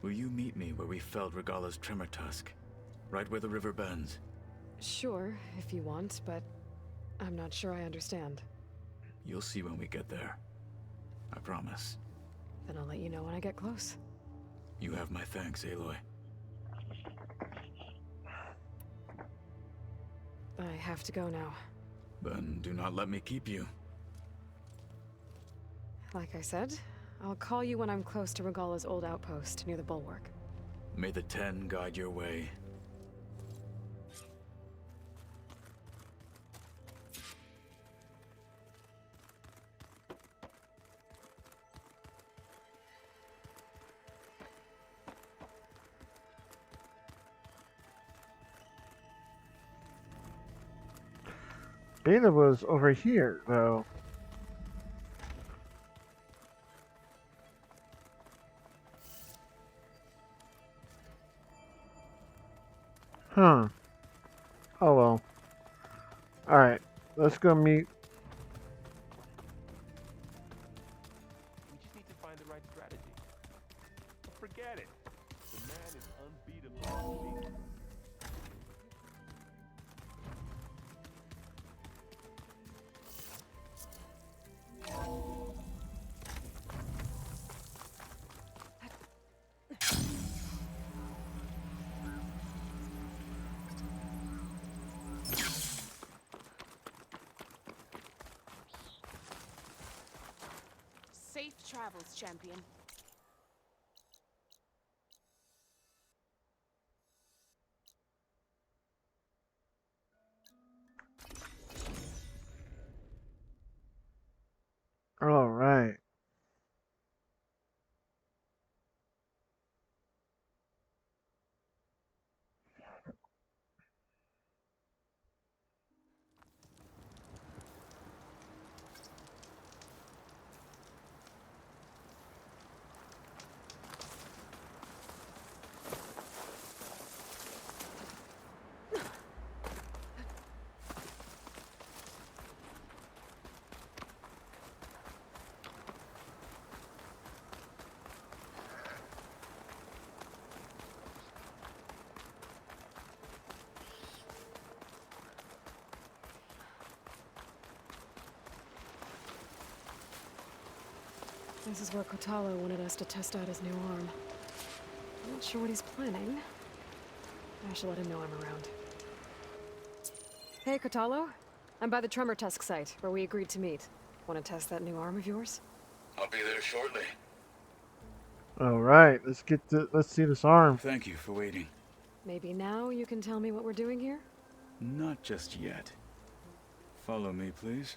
Will you meet me where we felled Regala's tremor tusk? Right where the river bends? Sure, if you want, but I'm not sure I understand. You'll see when we get there. I promise. Then I'll let you know when I get close. You have my thanks, Aloy. I have to go now. Then do not let me keep you. Like I said, I'll call you when I'm close to Regala's old outpost near the bulwark. May the Ten guide your way. Beta was over here, though. Huh. Oh well. Alright, let's go meet. We just need to find the right strategy. Forget it. The man is unbeatable. Safe travels, champion. Alright. This is where Kotalo wanted us to test out his new arm. Not sure what he's planning. I should let him know I'm around. Hey, Kotalo. I'm by the Tremor Tusk site, where we agreed to meet. Want to test that new arm of yours? I'll be there shortly. Alright, let's see this arm. Thank you for waiting. Maybe now you can tell me what we're doing here? Not just yet. Follow me, please.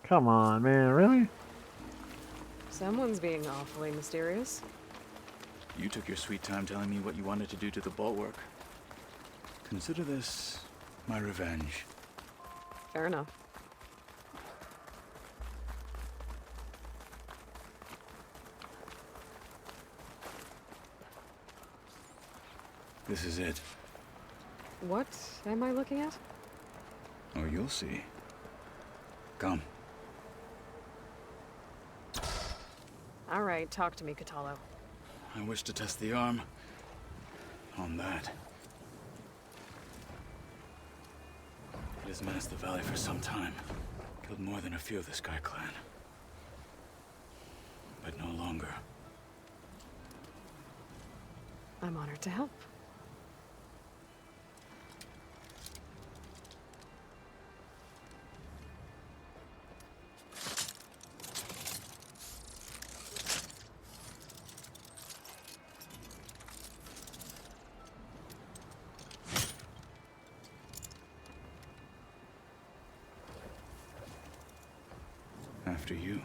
Come on, man, really? Someone's being awfully mysterious. You took your sweet time telling me what you wanted to do to the bulwark. Consider this my revenge. Fair enough. This is it. What am I looking at? Oh, you'll see. Come. All right, talk to me, Kotalo. I wish to test the arm on that. It has menaced the valley for some time. Killed more than a few of the Sky Clan. But no longer. I'm honored to help. After you.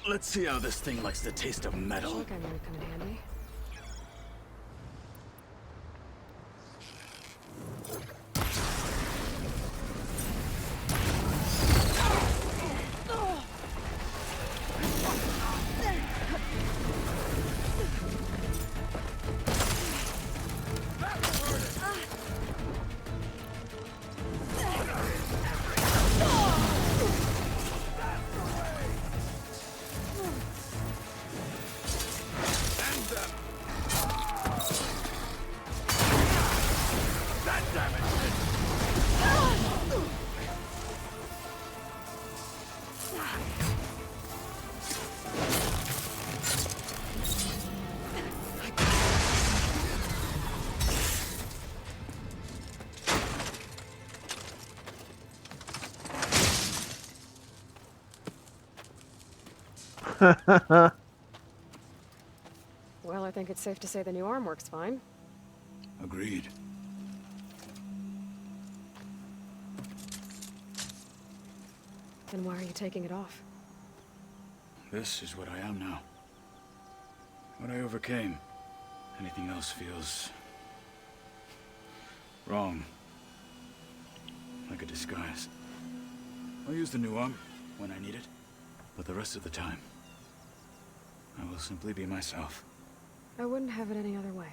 Let's see how this thing likes the taste of metal. Feel like I'm gonna come in handy. Well, I think it's safe to say the new arm works fine. Agreed. Then why are you taking it off? This is what I am now. What I overcame. Anything else feels wrong. Like a disguise. I'll use the new arm when I need it, but the rest of the time, I will simply be myself. I wouldn't have it any other way.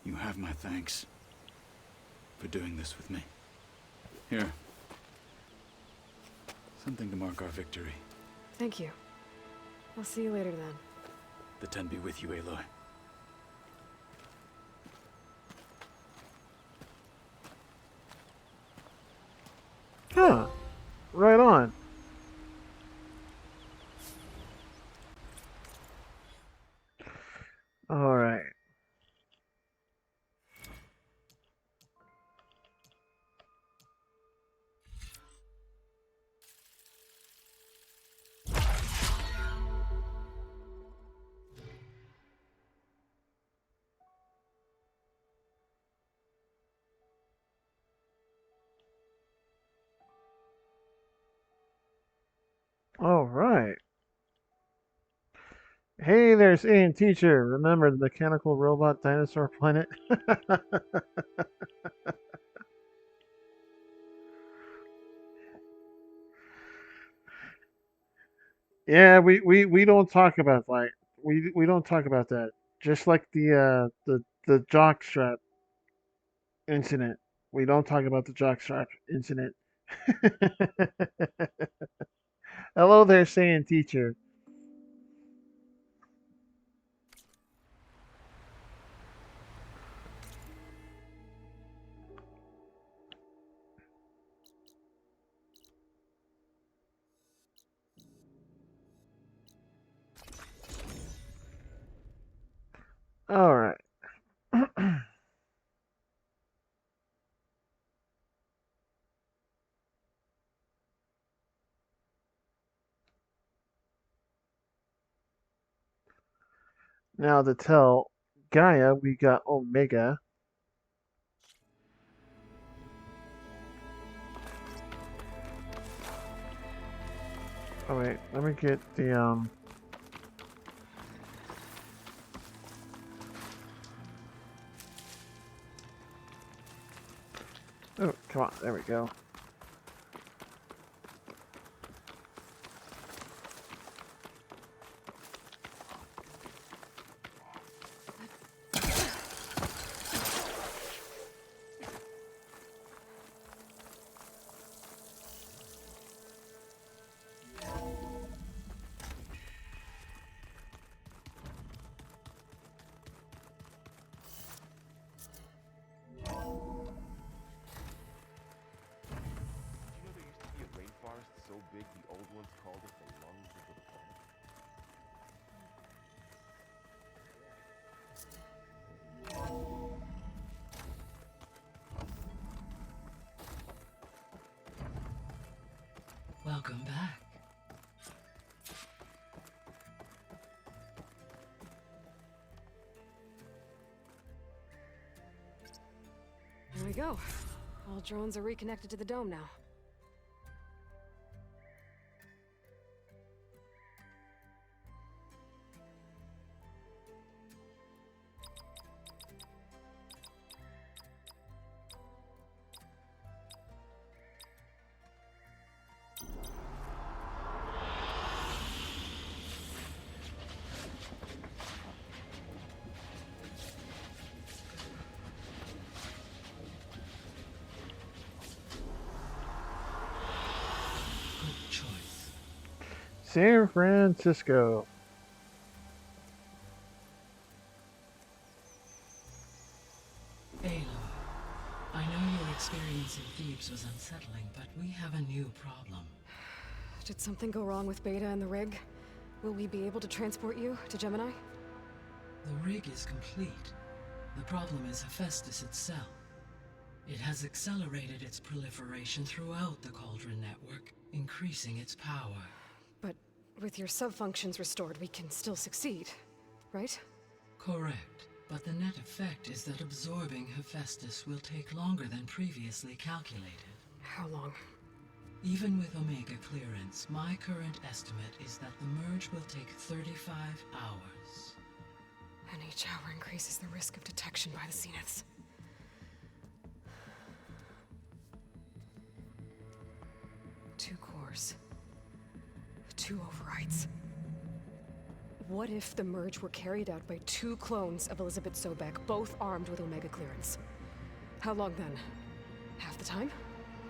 You have my thanks for doing this with me. Here. Something to mark our victory. Thank you. I'll see you later then. The Ten be with you, Aloy. Huh. Right on. All right. All right. Hey, there's Ian Teacher. Remember the mechanical robot dinosaur planet? Yeah, we don't talk about like we don't talk about that. Just like the jockstrap incident. We don't talk about the jockstrap incident. Hello there, saying teacher. All right. Now to tell Gaia, we got Omega. Oh wait, let me get the. Oh, come on, there we go. So big the old ones called it the lungs of the planet. Welcome back. Here we go. All drones are reconnected to the dome now. San Francisco. Aloy, I know your experience in Thebes was unsettling, but we have a new problem. Did something go wrong with Beta and the rig? Will we be able to transport you to Gemini? The rig is complete. The problem is Hephaestus itself. It has accelerated its proliferation throughout the Cauldron network, increasing its power. But with your sub-functions restored, we can still succeed, right? Correct. But the net effect is that absorbing Hephaestus will take longer than previously calculated. How long? Even with Omega clearance, my current estimate is that the merge will take 35 hours. And each hour increases the risk of detection by the Zeniths. Two cores. Two overrides. What if the merge were carried out by two clones of Elizabeth Sobek, both armed with Omega clearance? How long then? Half the time?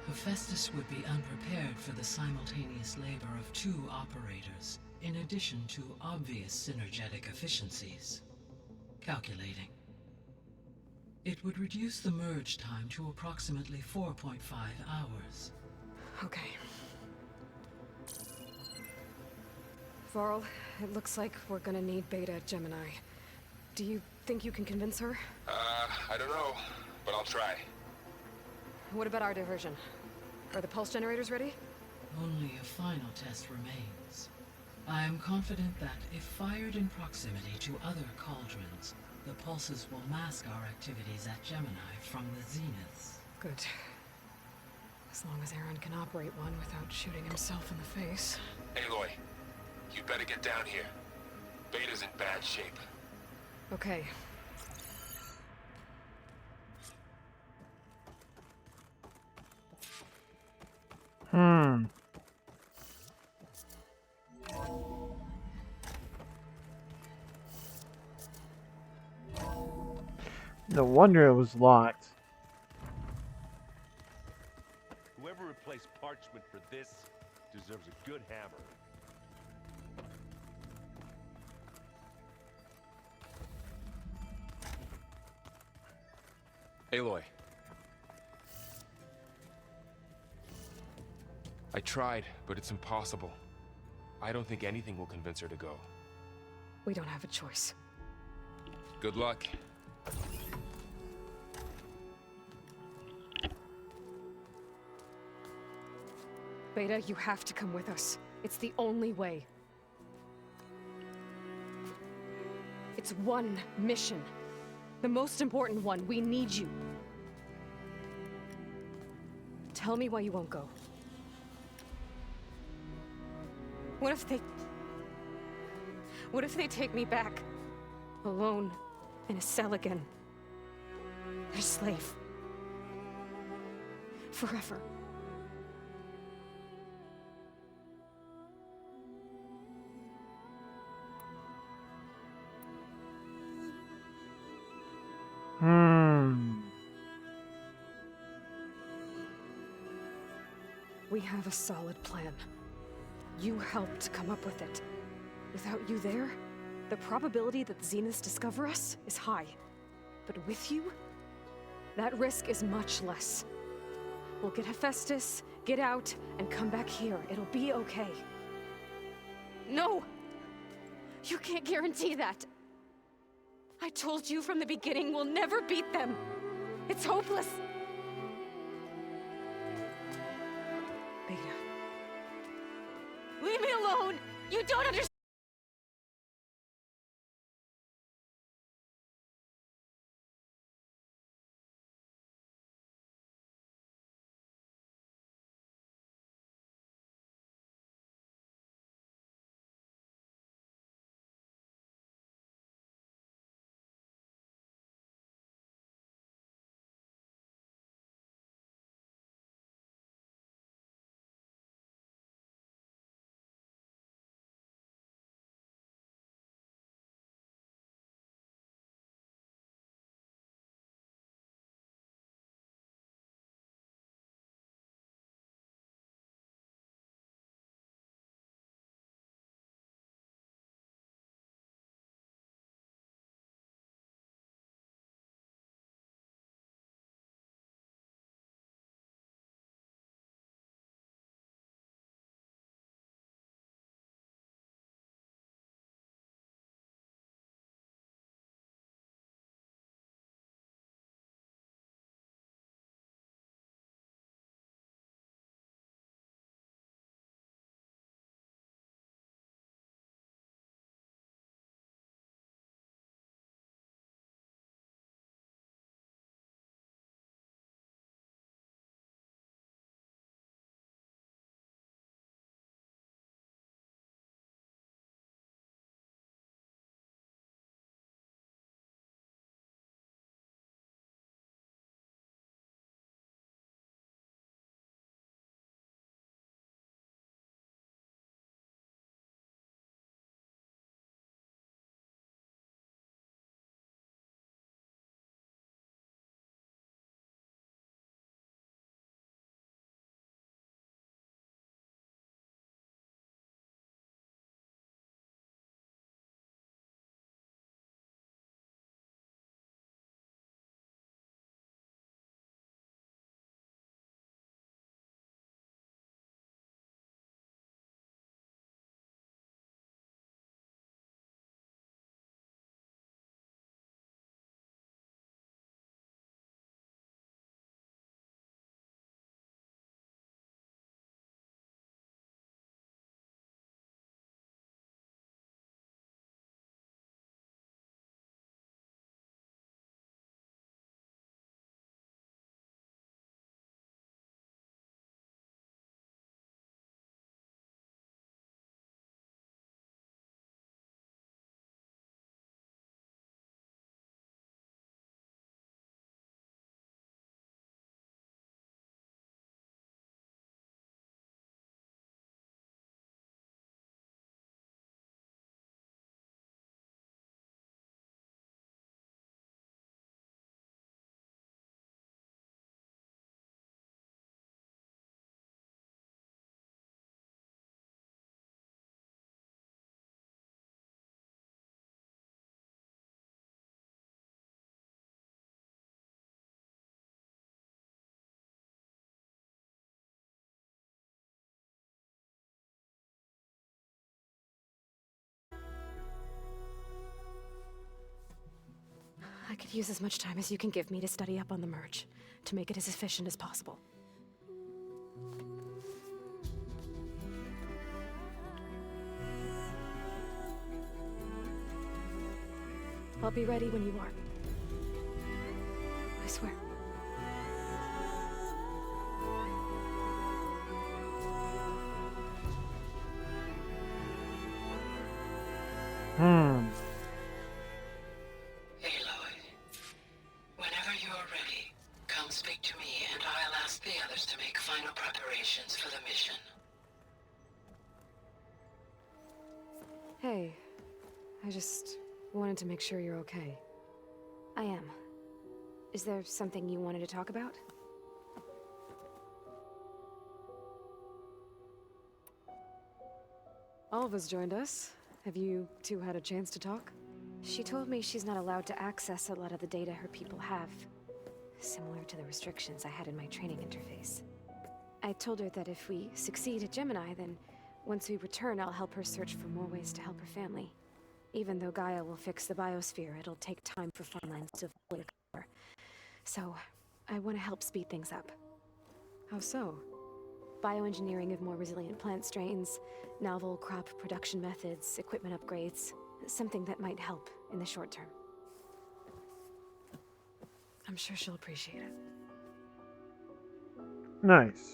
Hephaestus would be unprepared for the simultaneous labor of two operators, in addition to obvious synergetic efficiencies. Calculating. It would reduce the merge time to approximately 4.5 hours. Okay. Varl, it looks like we're gonna need Beta at Gemini. Do you think you can convince her? I don't know, but I'll try. What about our diversion? Are the pulse generators ready? Only a final test remains. I am confident that if fired in proximity to other cauldrons, the pulses will mask our activities at Gemini from the Zeniths. Good. As long as Aaron can operate one without shooting himself in the face. Aloy, you better get down here. Beta's in bad shape. Okay. No wonder it was locked. Whoever replaced parchment for this deserves a good hammer. Aloy. I tried, but it's impossible. I don't think anything will convince her to go. We don't have a choice. Good luck. Beta, you have to come with us. It's the only way. It's one mission. The most important one. We need you. Tell me why you won't go. What if they take me back? Alone, in a cell again. Their slave. Forever. We have a solid plan. You helped come up with it. Without you there, the probability that the Zeniths discover us is high. But with you, that risk is much less. We'll get Hephaestus, get out, and come back here. It'll be okay. No! You can't guarantee that! I told you from the beginning we'll never beat them! It's hopeless! Beta. Leave me alone! You don't understand! could use as much time as you can give me to study up on the merge, to make it as efficient as possible. I'll be ready when you are. I swear. Aloy, whenever you're ready, come speak to me and I'll ask the others to make final preparations for the mission. Hey, I just wanted to make sure you're okay. I am. Is there something you wanted to talk about? Alva's joined us. Have you two had a chance to talk? She told me she's not allowed to access a lot of the data her people have. Similar to the restrictions I had in my training interface. I told her that if we succeed at Gemini, then once we return, I'll help her search for more ways to help her family. Even though Gaia will fix the biosphere, it'll take time for farmlands to fully recover. So, I want to help speed things up. How so? Bioengineering of more resilient plant strains, novel crop production methods, equipment upgrades. Something that might help in the short term. I'm sure she'll appreciate it. Nice.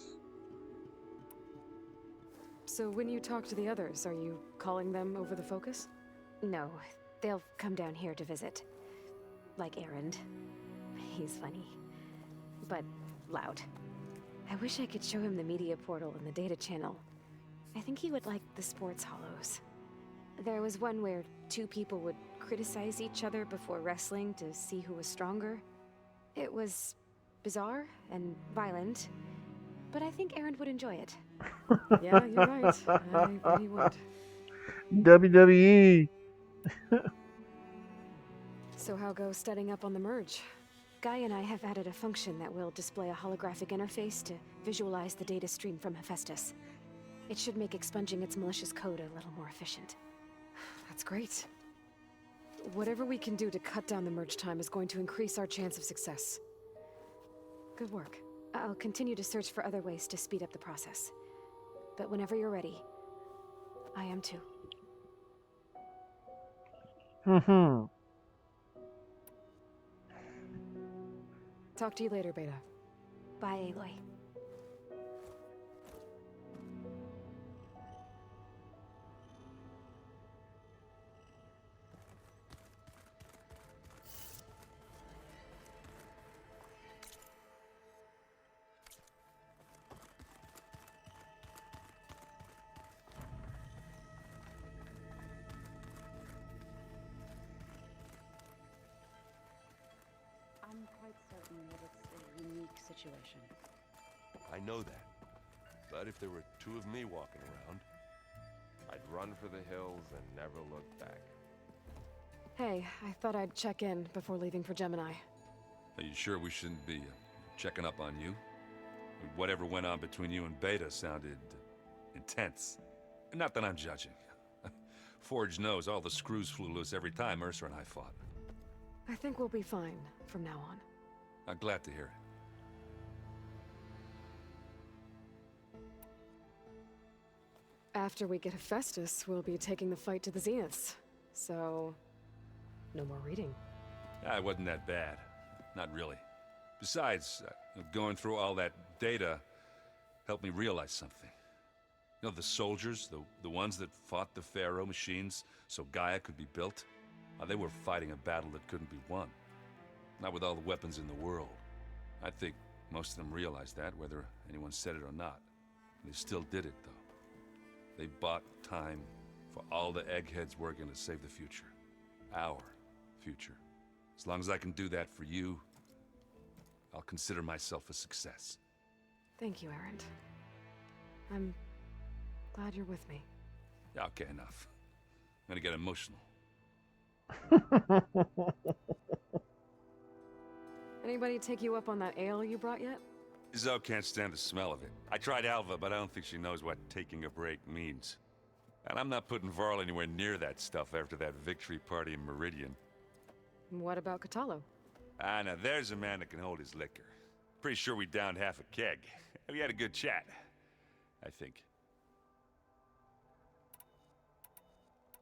So when you talk to the others, are you calling them over the focus? No, they'll come down here to visit. Like Erend. He's funny. But loud. I wish I could show him the media portal and the data channel. I think he would like the sports hollows. There was one where two people would criticize each other before wrestling to see who was stronger. It was bizarre and violent, but I think Erend would enjoy it. Yeah, you're right. I bet he would. WWE. So how goes studying up on the merge? Guy and I have added a function that will display a holographic interface to visualize the data stream from Hephaestus. It should make expunging its malicious code a little more efficient. That's great. Whatever we can do to cut down the merge time is going to increase our chance of success. Good work. I'll continue to search for other ways to speed up the process. But whenever you're ready, I am too. Talk to you later, Beta. Bye, Aloy. I'm quite certain that it's a unique situation. I know that. But if there were two of me walking around, I'd run for the hills and never look back. Hey, I thought I'd check in before leaving for Gemini. Are you sure we shouldn't be checking up on you? Whatever went on between you and Beta sounded intense. Not that I'm judging. Forge knows all the screws flew loose every time Ursa and I fought. I think we'll be fine from now on. I'm glad to hear it. After we get Hephaestus, we'll be taking the fight to the Zeniths. So, no more reading. It wasn't that bad. Not really. Besides, going through all that data helped me realize something. You know, the soldiers, the ones that fought the Pharaoh machines so Gaia could be built, they were fighting a battle that couldn't be won. Not with all the weapons in the world. I think most of them realized that, whether anyone said it or not. They still did it, though. They bought time for all the eggheads working to save the future. Our future. As long as I can do that for you, I'll consider myself a success. Thank you, Erend. I'm glad you're with me. Yeah, okay, enough. I'm gonna get emotional. Anybody take you up on that ale you brought yet? Zoe can't stand the smell of it. I tried Alva, but I don't think she knows what taking a break means. And I'm not putting Varl anywhere near that stuff after that victory party in Meridian. What about Catalo? Ah, now there's a man that can hold his liquor. Pretty sure we downed half a keg. We had a good chat, I think.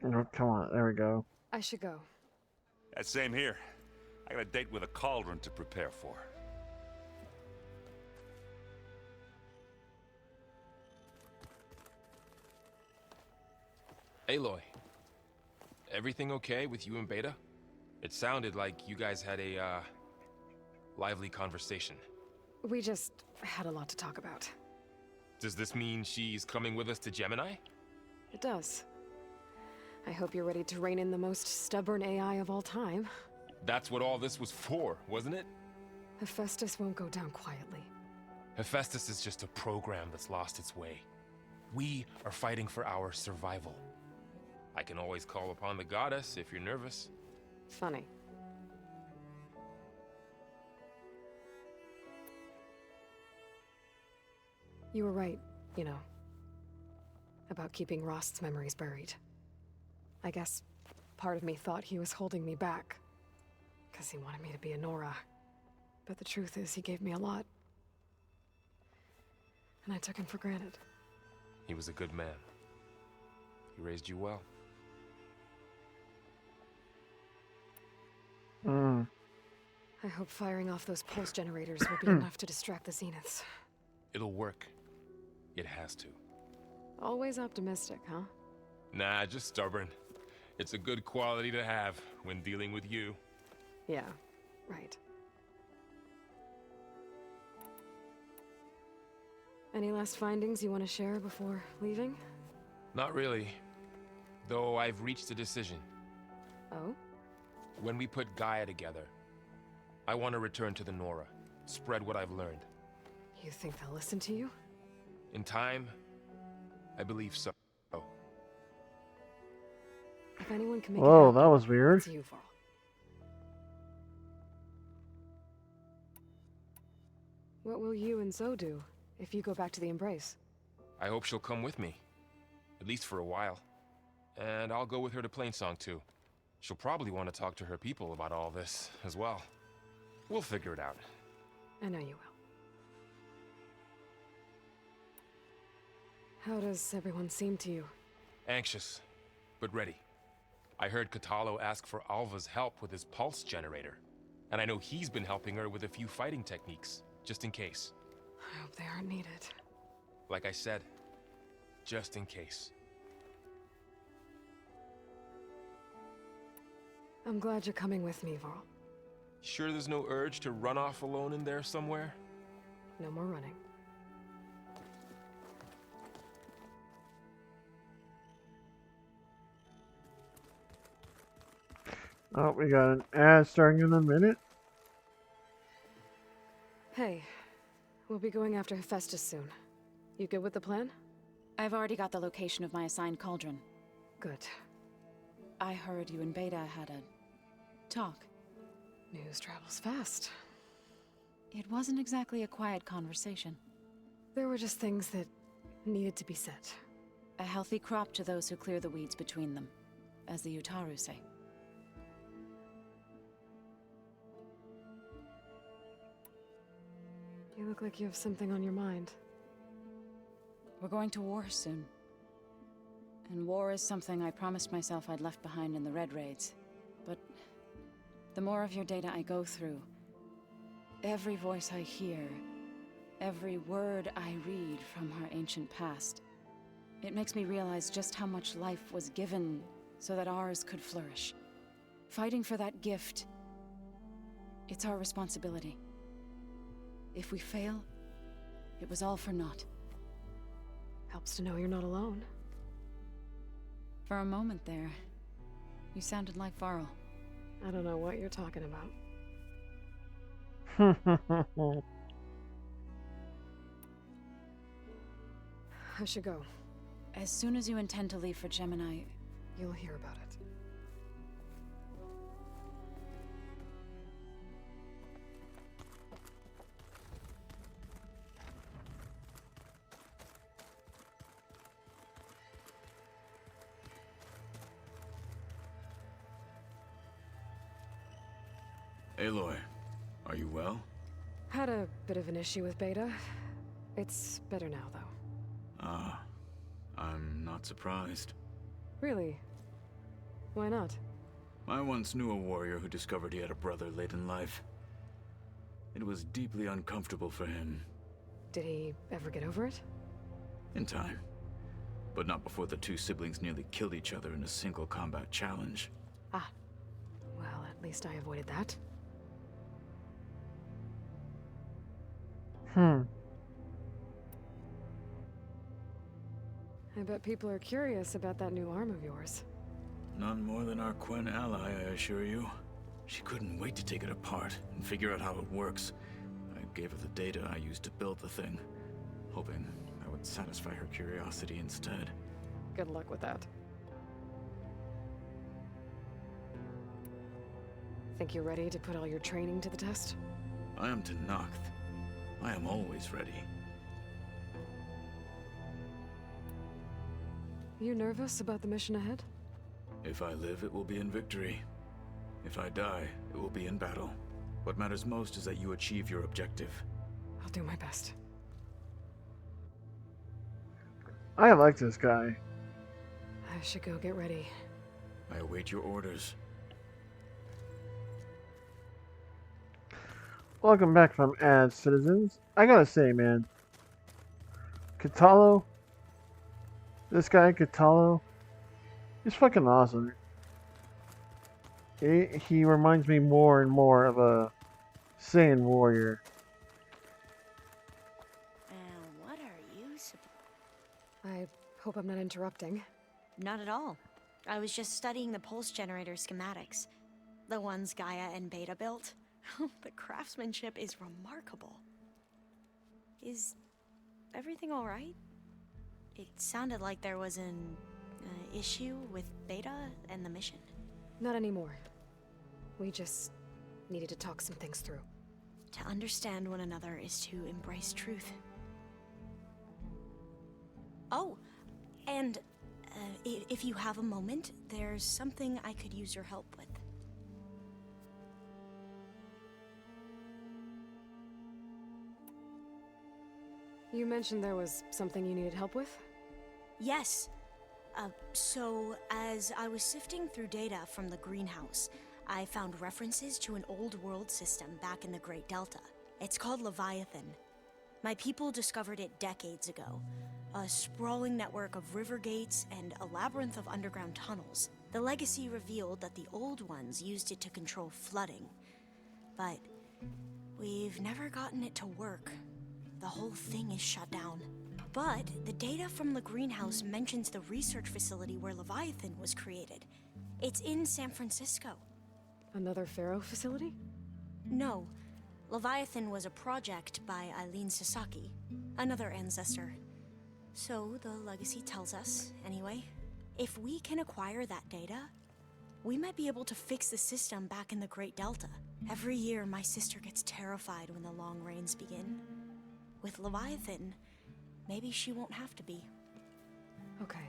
Oh, come on, there we go. I should go. That same here. I got a date with a cauldron to prepare for. Aloy, everything okay with you and Beta? It sounded like you guys had a, lively conversation. We just had a lot to talk about. Does this mean she's coming with us to Gemini? It does. I hope you're ready to rein in the most stubborn AI of all time. That's what all this was for, wasn't it? Hephaestus won't go down quietly. Hephaestus is just a program that's lost its way. We are fighting for our survival. I can always call upon the goddess if you're nervous. Funny. You were right, you know, about keeping Rost's memories buried. I guess part of me thought he was holding me back, because he wanted me to be a Nora. But the truth is, he gave me a lot. And I took him for granted. He was a good man. He raised you well. I hope firing off those pulse generators will be enough to distract the Zeniths. It'll work. It has to. Always optimistic, huh? Nah, just stubborn. It's a good quality to have when dealing with you. Yeah, right. Any last findings you want to share before leaving? Not really. Though I've reached a decision. Oh? When we put Gaia together, I want to return to the Nora. Spread what I've learned. You think they'll listen to you? In time, I believe so. If anyone can make Whoa, it happen, that was weird. it's you, Varl. What will you and Zoe do if you go back to the Embrace? I hope she'll come with me. At least for a while. And I'll go with her to Plainsong too. She'll probably want to talk to her people about all this as well. We'll figure it out. I know you will. How does everyone seem to you? Anxious, but ready. I heard Katalo ask for Alva's help with his pulse generator. And I know he's been helping her with a few fighting techniques, just in case. I hope they aren't needed. Like I said, just in case. I'm glad you're coming with me, Varl. Sure there's no urge to run off alone in there somewhere? No more running. Oh, we got an ad starting in a minute. Hey, we'll be going after Hephaestus soon. You good with the plan? I've already got the location of my assigned cauldron. Good. I heard you and Beta had a talk. News travels fast. It wasn't exactly a quiet conversation. There were just things that needed to be said. A healthy crop to those who clear the weeds between them, as the Utaru say. You look like you have something on your mind. We're going to war soon. And war is something I promised myself I'd left behind in the Red Raids. But the more of your data I go through, every voice I hear, every word I read from our ancient past, it makes me realize just how much life was given so that ours could flourish. Fighting for that gift, it's our responsibility. If we fail, it was all for naught. Helps to know you're not alone. For a moment there, you sounded like Varl. I don't know what you're talking about. I should go. As soon as you intend to leave for Gemini, you'll hear about it. Aloy, Are you well? Had a bit of an issue with Beta. It's better now, though. Ah, I'm not surprised. Really? Why not? I once knew a warrior who discovered he had a brother late in life. It was deeply uncomfortable for him. Did he ever get over it? In time. But not before the two siblings nearly killed each other in a single combat challenge. Ah. Well, at least I avoided that. I bet people are curious about that new arm of yours. None more than our Quen ally, I assure you. She couldn't wait to take it apart and figure out how it works. I gave her the data I used to build the thing, hoping that would satisfy her curiosity instead. Good luck with that. Think you're ready to put all your training to the test? I am to Noct. I am always ready. You nervous about the mission ahead? If I live, it will be in victory. If I die, it will be in battle. What matters most is that you achieve your objective. I'll do my best. I like this guy. I should go get ready. I await your orders. Welcome back from ads, citizens. I gotta say, man, Katalo, this guy Katalo, he's fucking awesome. He reminds me more and more of a Saiyan warrior. What are you I hope I'm not interrupting. Not at all. I was just studying the pulse generator schematics. The ones Gaia and Beta built. The craftsmanship is remarkable. Is everything alright? It sounded like there was an issue with Beta and the mission. Not anymore. We just needed to talk some things through. To understand one another is to embrace truth. Oh, and if you have a moment, there's something I could use your help with. You mentioned there was something you needed help with? Yes. So, as I was sifting through data from the greenhouse, I found references to an old world system back in the Great Delta. It's called Leviathan. My people discovered it decades ago. A sprawling network of river gates and a labyrinth of underground tunnels. The legacy revealed that the old ones used it to control flooding. But we've never gotten it to work. The whole thing is shut down. But the data from the greenhouse mentions the research facility where Leviathan was created. It's in San Francisco. Another Pharaoh facility? No. Leviathan was a project by Eileen Sasaki, another ancestor. So the legacy tells us, anyway. If we can acquire that data, we might be able to fix the system back in the Great Delta. Every year, my sister gets terrified when the long rains begin. With Leviathan, maybe she won't have to be. Okay.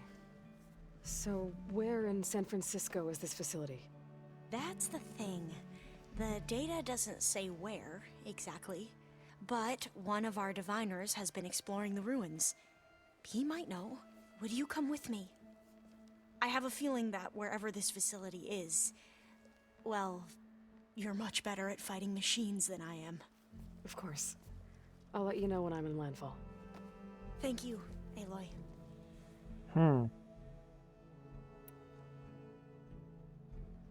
So, where in San Francisco is this facility? That's the thing. The data doesn't say where, exactly. But one of our diviners has been exploring the ruins. He might know. Would you come with me? I have a feeling that wherever this facility is, well, you're much better at fighting machines than I am. Of course. I'll let you know when I'm in landfall. Thank you, Aloy.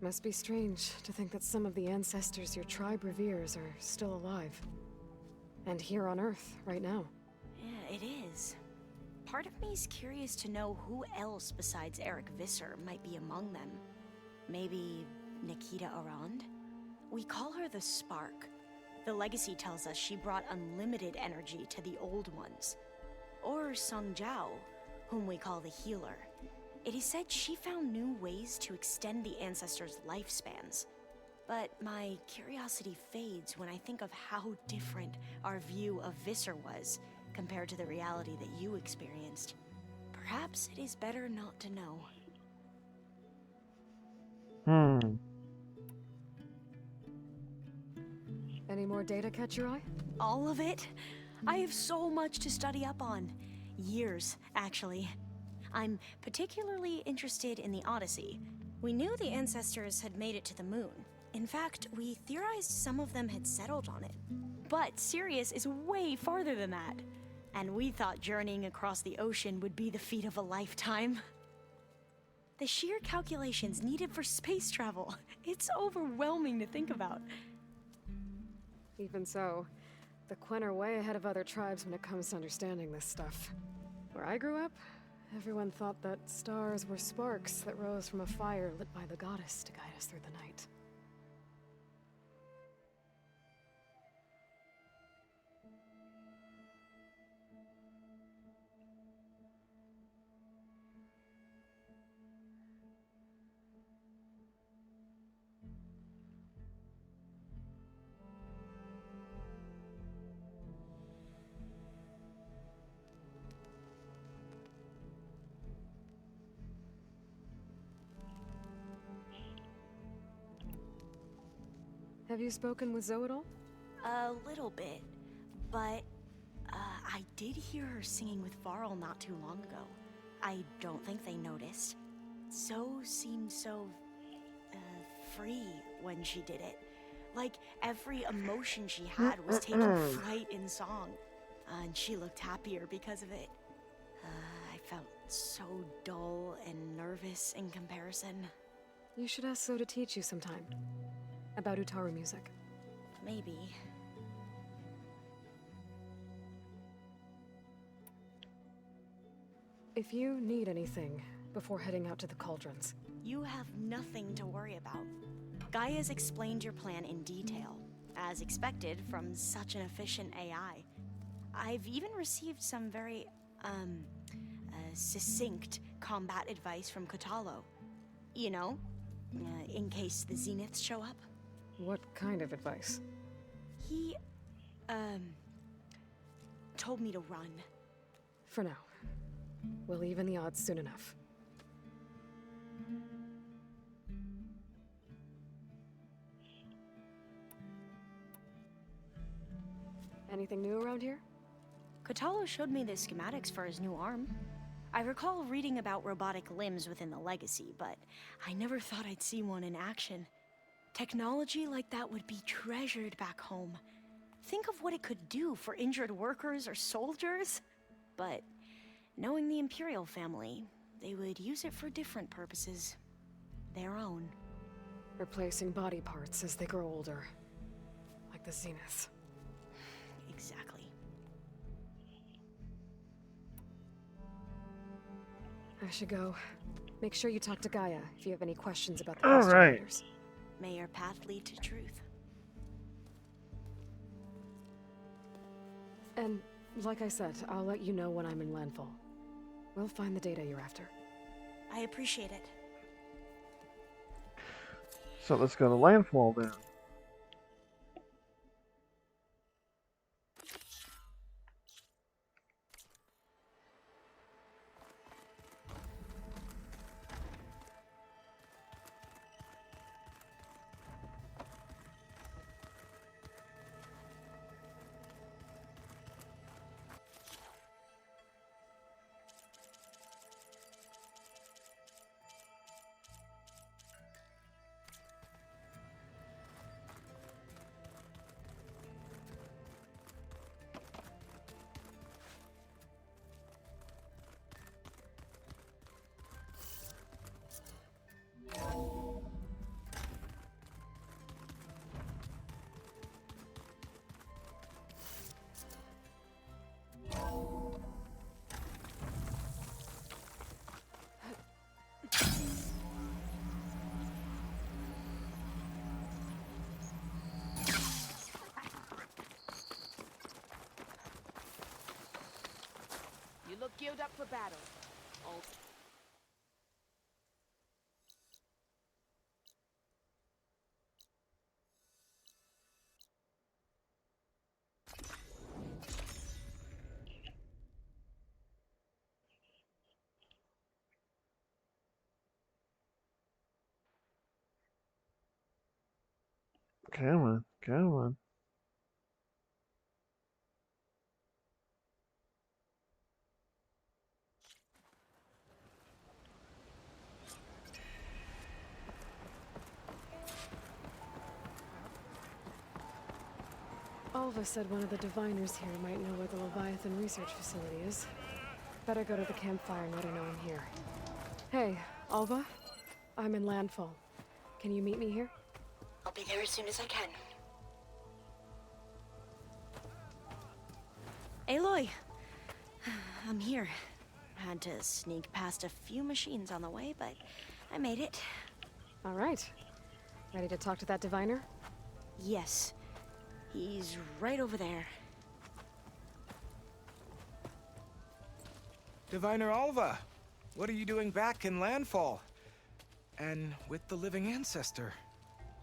Must be strange to think that some of the ancestors your tribe reveres are still alive. And here on Earth, right now. Yeah, it is. Part of me's curious to know who else besides Eric Visser might be among them. Maybe Nikita Arand? We call her the Spark. The legacy tells us she brought unlimited energy to the old ones. Or Sung Jiao, whom we call the Healer. It is said she found new ways to extend the ancestors' lifespans. But my curiosity fades when I think of how different our view of Visser was compared to the reality that you experienced. Perhaps it is better not to know. Any more data catch your eye? All of it? I have so much to study up on. Years, actually. I'm particularly interested in the Odyssey. We knew the ancestors had made it to the moon. In fact, we theorized some of them had settled on it. But Sirius is way farther than that. And we thought journeying across the ocean would be the feat of a lifetime. The sheer calculations needed for space travel, it's overwhelming to think about. Even so, the Quen are way ahead of other tribes when it comes to understanding this stuff. Where I grew up, everyone thought that stars were sparks that rose from a fire lit by the goddess to guide us through the night. Have you spoken with Zoe at all? A little bit, but I did hear her singing with Varl not too long ago. I don't think they noticed. Zoe seemed so free when she did it. Like every emotion she had was taking flight in song. And she looked happier because of it. I felt so dull and nervous in comparison. You should ask Zoe to teach you sometime. About Utaru music. Maybe. If you need anything before heading out to the cauldrons. You have nothing to worry about. Gaia's explained your plan in detail, as expected from such an efficient AI. I've even received some very, succinct combat advice from Kotalo. You know, in case the Zeniths show up. What kind of advice? He, told me to run. For now. We'll even the odds soon enough. Anything new around here? Kotalo showed me the schematics for his new arm. I recall reading about robotic limbs within the Legacy, but I never thought I'd see one in action. Technology like that would be treasured back home. Think of what it could do for injured workers or soldiers. But knowing the Imperial family, they would use it for different purposes. Their own. Replacing body parts as they grow older. Like the Zeniths. Exactly. I should go. Make sure you talk to Gaia if you have any questions about the All right. generators. May your path lead to truth. And, like I said, I'll let you know when I'm in landfall. We'll find the data you're after. I appreciate it. So let's go to landfall then. You look geared up for battle. Oh. Come on, come on. Alva said one of the diviners here might know where the Leviathan research facility is. Better go to the campfire and let her know I'm here. Hey, Alva? I'm in Landfall. Can you meet me here? I'll be there as soon as I can. Aloy! I'm here. Had to sneak past a few machines on the way, but I made it. All right. Ready to talk to that diviner? Yes. He's right over there. Diviner Alva, what are you doing back in Landfall? And with the living ancestor?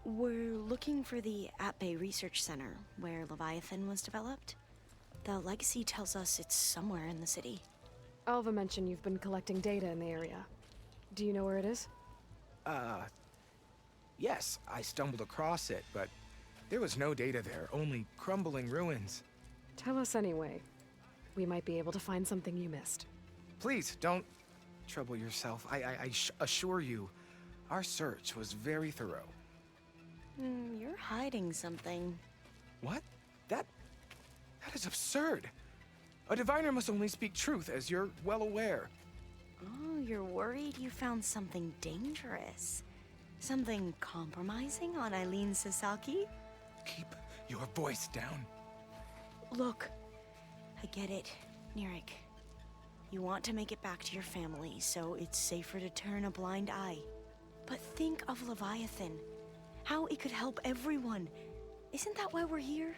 We're looking for the At-Bay Research Center, where Leviathan was developed. The legacy tells us it's somewhere in the city. Alva mentioned you've been collecting data in the area. Do you know where it is? Yes, I stumbled across it, but there was no data there, only crumbling ruins. Tell us anyway. We might be able to find something you missed. Please, don't trouble yourself. I assure you, our search was very thorough. You're hiding something. What? That is absurd. A diviner must only speak truth, as you're well aware. Oh, you're worried you found something dangerous? Something compromising on Eileen Sasaki? Keep your voice down. Look, I get it, Nirik. You want to make it back to your family, so it's safer to turn a blind eye. But think of Leviathan. How it could help everyone. Isn't that why we're here?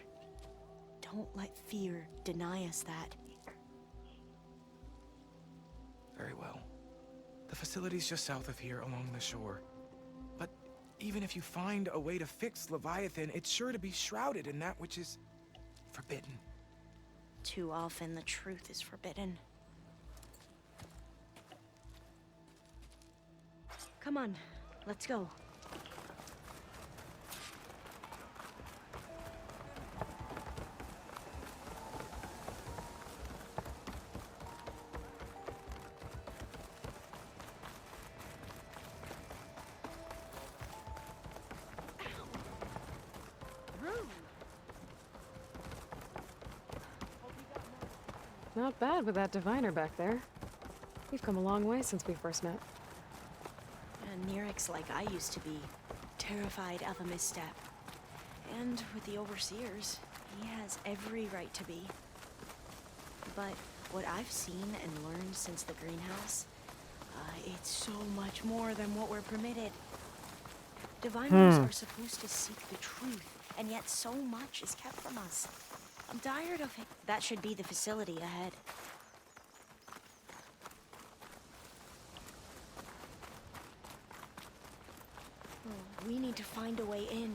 Don't let fear deny us that. Very well. The facility's just south of here, along the shore. But even if you find a way to fix Leviathan, it's sure to be shrouded in that which is forbidden. Too often the truth is forbidden. Come on, let's go. Not bad with that diviner back there. We've come a long way since we first met. And Nirik's like I used to be, terrified of a misstep. And with the overseers, he has every right to be. But what I've seen and learned since the greenhouse, it's so much more than what we're permitted. Diviners are supposed to seek the truth, and yet so much is kept from us. I'm tired of it. That should be the facility ahead. Oh, we need to find a way in.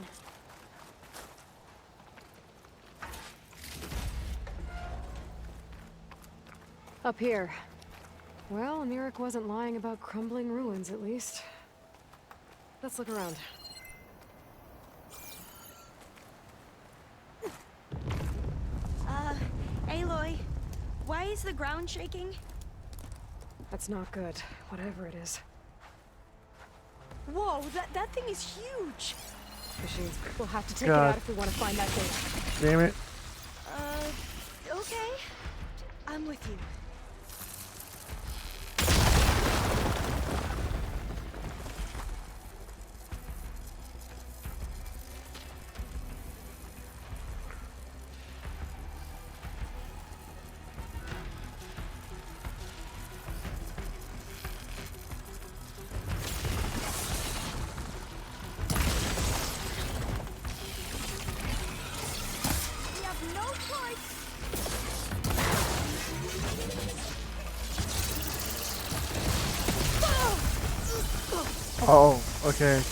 Up here. Well, Nirik wasn't lying about crumbling ruins, at least. Let's look around. Aloy, why is the ground shaking? That's not good, whatever it is. Whoa, that thing is huge! Machines, we'll have to take it out if we want to find that data. Damn it. Okay. I'm with you. Oh, okay.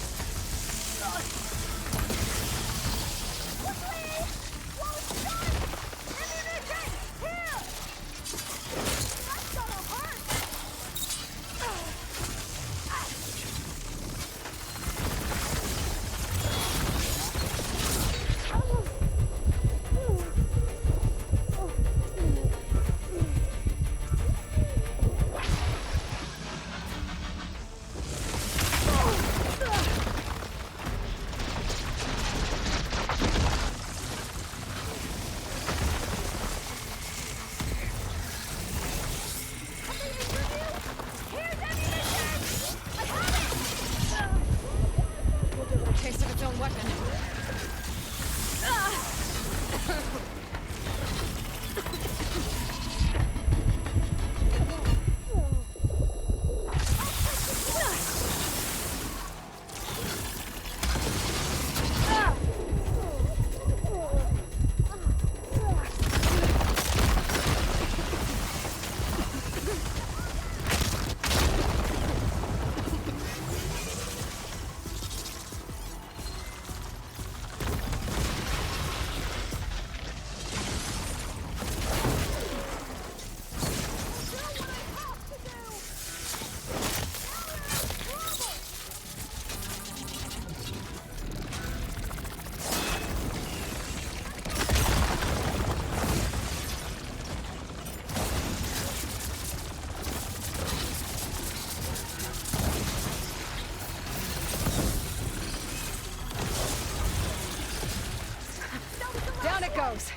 close.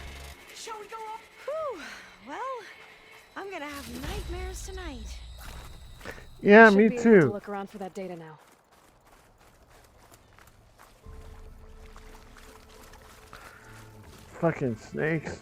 Shall we go up? Whew. Well, I'm gonna have nightmares tonight. Yeah, Should me be able to too. look around for that data now. Fucking snakes.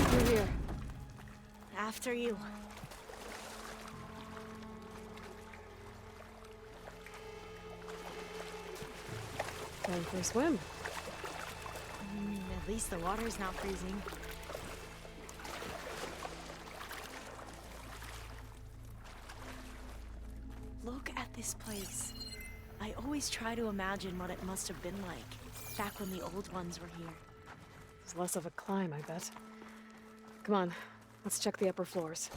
Through here. After you. Time for a swim. At least the water's not freezing. Look at this place. I always try to imagine what it must have been like back when the old ones were here. It's less of a climb, I bet. Come on, let's check the upper floors.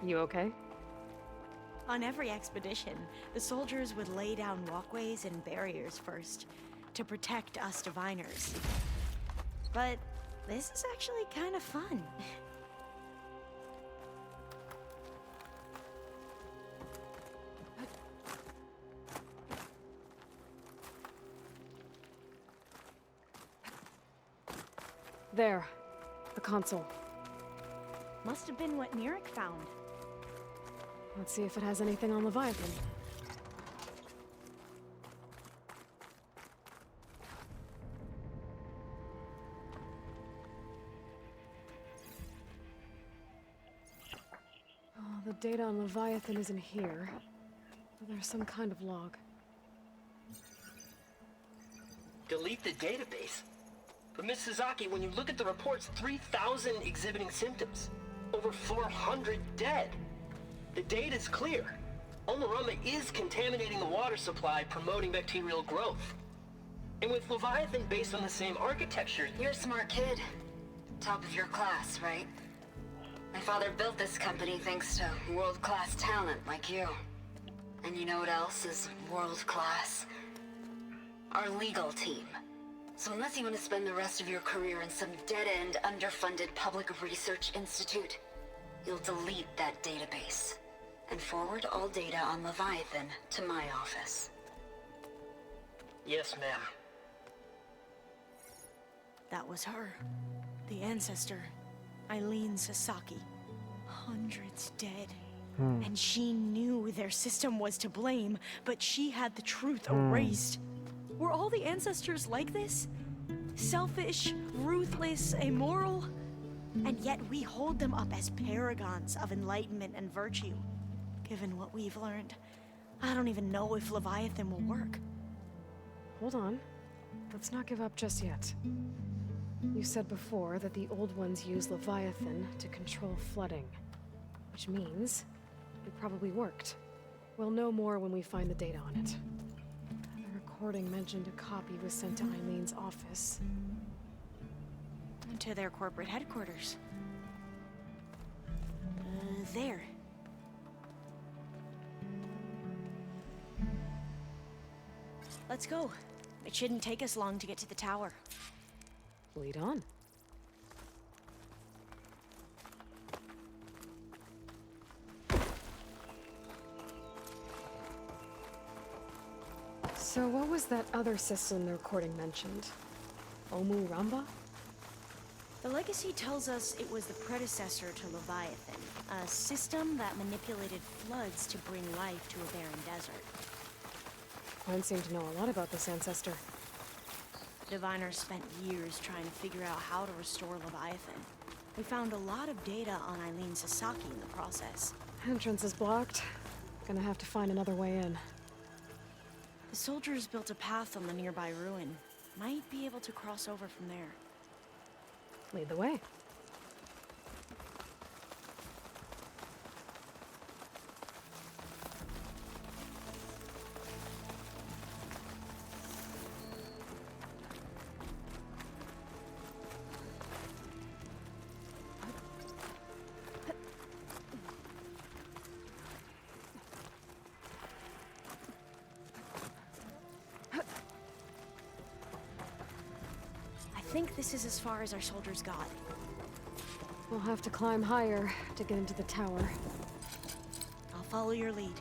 You okay? On every expedition, the soldiers would lay down walkways and barriers first to protect us diviners. But this is actually kind of fun. There. The console. Must have been what Neric found. Let's see if it has anything on Leviathan. Oh, the data on Leviathan isn't here. But there's some kind of log. Delete the database? But Miss Sasaki, when you look at the reports, 3,000 exhibiting symptoms. Over 400 dead. The data's clear. Omarama is contaminating the water supply, promoting bacterial growth. And with Leviathan based on the same architecture... You're a smart kid. Top of your class, right? My father built this company thanks to world-class talent like you. And you know what else is world-class? Our legal team. So unless you want to spend the rest of your career in some dead-end, underfunded public research institute, you'll delete that database and forward all data on Leviathan to my office. Yes, ma'am. That was her. The ancestor, Eileen Sasaki. Hundreds dead. And she knew their system was to blame, but she had the truth erased. Were all the ancestors like this? Selfish, ruthless, immoral? And yet we hold them up as paragons of enlightenment and virtue. Given what we've learned, I don't even know if Leviathan will work. Hold on. Let's not give up just yet. You said before that the old ones use Leviathan to control flooding. Which means it probably worked. We'll know more when we find the data on it. The recording mentioned a copy was sent to Eileen's office. To their corporate headquarters. There. Let's go. It shouldn't take us long to get to the tower. Lead on. So what was that other system the recording mentioned? Omu Ramba? The legacy tells us it was the predecessor to Leviathan, a system that manipulated floods to bring life to a barren desert. One seemed to know a lot about this ancestor. Diviners spent years trying to figure out how to restore Leviathan. We found a lot of data on Eileen Sasaki in the process. Entrance is blocked. Gonna have to find another way in. The soldiers built a path on the nearby ruin. Might be able to cross over from there. Lead the way. I think this is as far as our soldiers got. We'll have to climb higher to get into the tower. I'll follow your lead.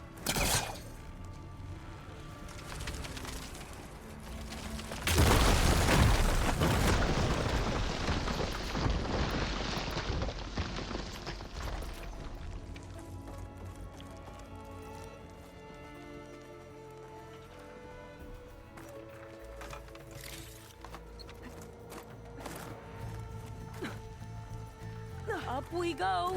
Up we go.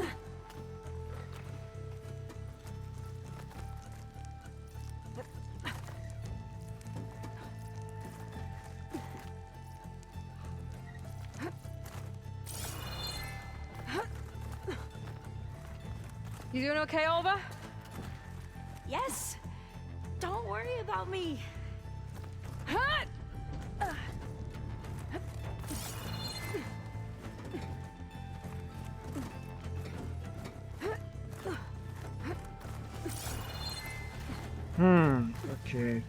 You doing okay, Olva? Yes. Don't worry about me. Okay.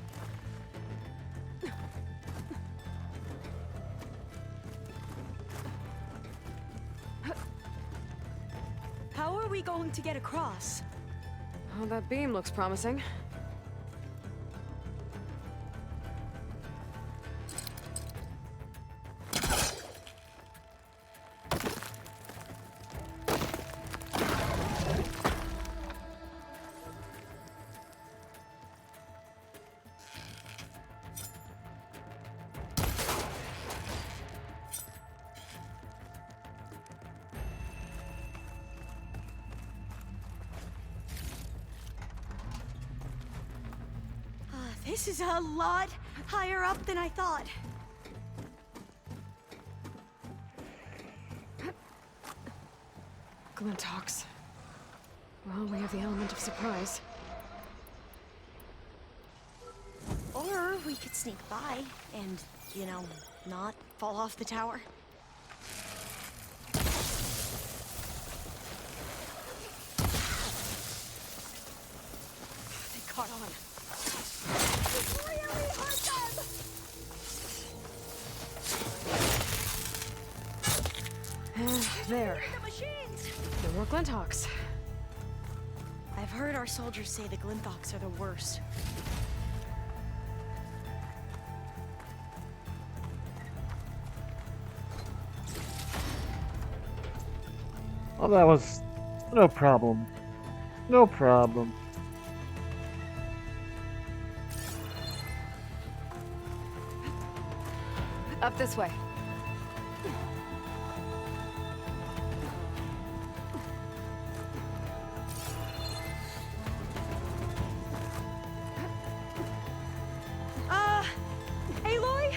How are we going to get across? Oh, that beam looks promising. This is a lot higher up than I thought. Glintox. Well, we have the element of surprise. Or we could sneak by and, you know, not fall off the tower. They caught on. Really hurt them! There. The machines! No more Glintox. I've heard our soldiers say the Glinthox are the worst. Oh, that was no problem. No problem. Up this way. Aloy?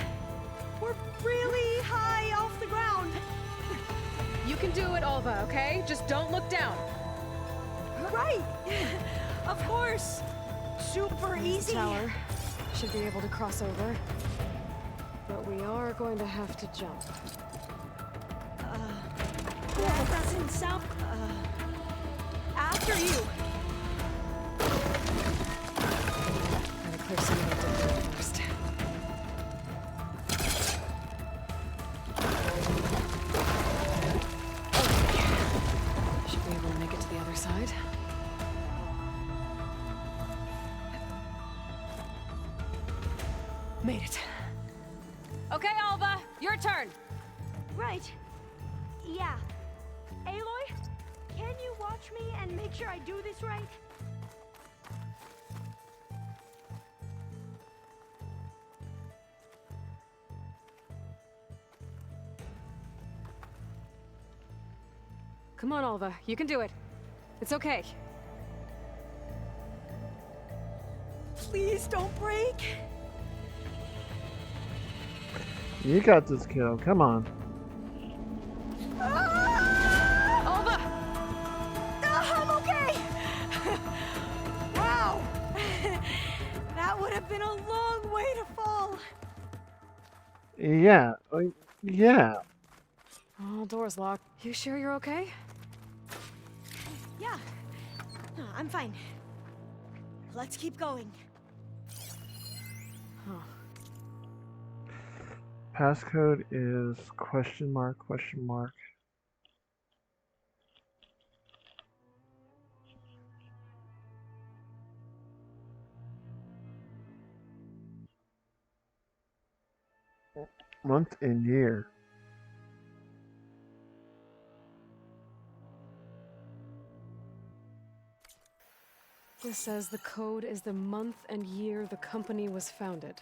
We're really high off the ground. You can do it, Olva, okay? Just don't look down. Right! Of course! Super easy. Tower. Should be able to cross over. But we are going to have to jump. That doesn't sound... after you! Gotta clear some of the debris first. Okay. Should be able to make it to the other side. Made it. Okay, Alva, your turn. Right. Yeah. Aloy, can you watch me and make sure I do this right? Come on, Alva. You can do it. It's okay. Please don't break. You got this, kiddo. Come on. Alva! I'm okay. Wow. That would have been a long way to fall. Yeah. Yeah. Oh, door's locked. You sure you're okay? Yeah. No, I'm fine. Let's keep going. Huh. Passcode is question mark, question mark. Month and year. This says the code is the month and year the company was founded.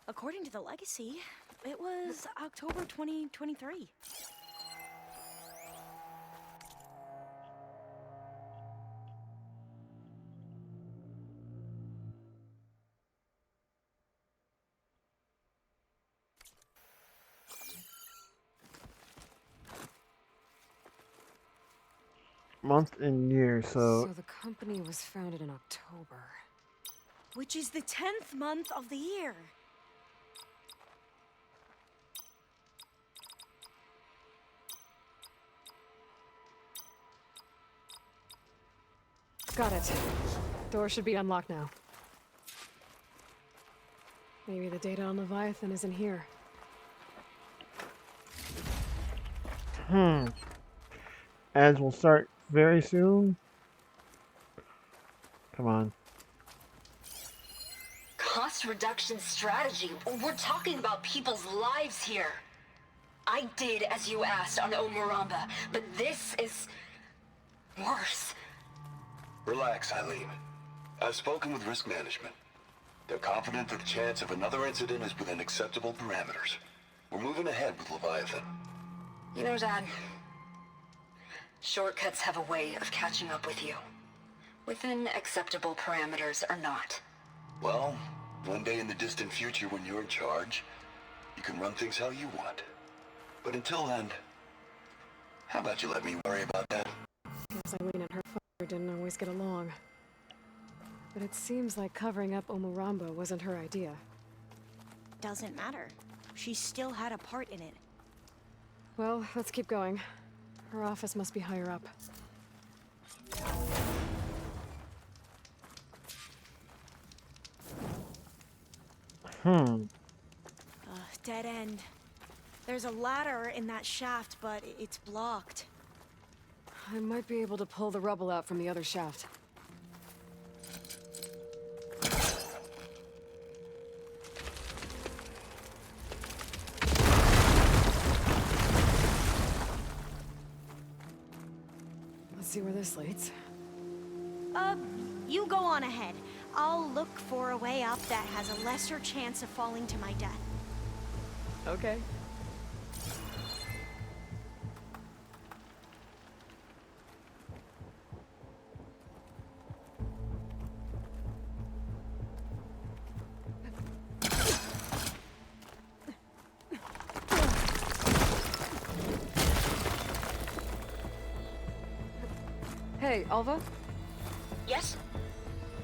According to the legacy, it was October 2023. Month and year, So the company was founded in October. Which is the 10th month of the year. Got it. Door should be unlocked now. Maybe the data on Leviathan isn't here. Ads will start very soon. Come on. Cost reduction strategy. We're talking about people's lives here. I did as you asked on Omuramba, but this is worse. Relax, Eileen. I've spoken with risk management. They're confident that the chance of another incident is within acceptable parameters. We're moving ahead with Leviathan. You know, Dad, shortcuts have a way of catching up with you. Within acceptable parameters or not. Well, one day in the distant future when you're in charge, you can run things how you want. But until then, how about you let me worry about that? Guess Eileen and her father didn't always get along. But it seems like covering up Omuramba wasn't her idea. Doesn't matter. She still had a part in it. Well, let's keep going. Her office must be higher up. Dead end. There's a ladder in that shaft, but it's blocked. I might be able to pull the rubble out from the other shaft. Let's see where this leads. You go on ahead. I'll look for a way up that has a lesser chance of falling to my death. Okay. Hey, Alva? Yes?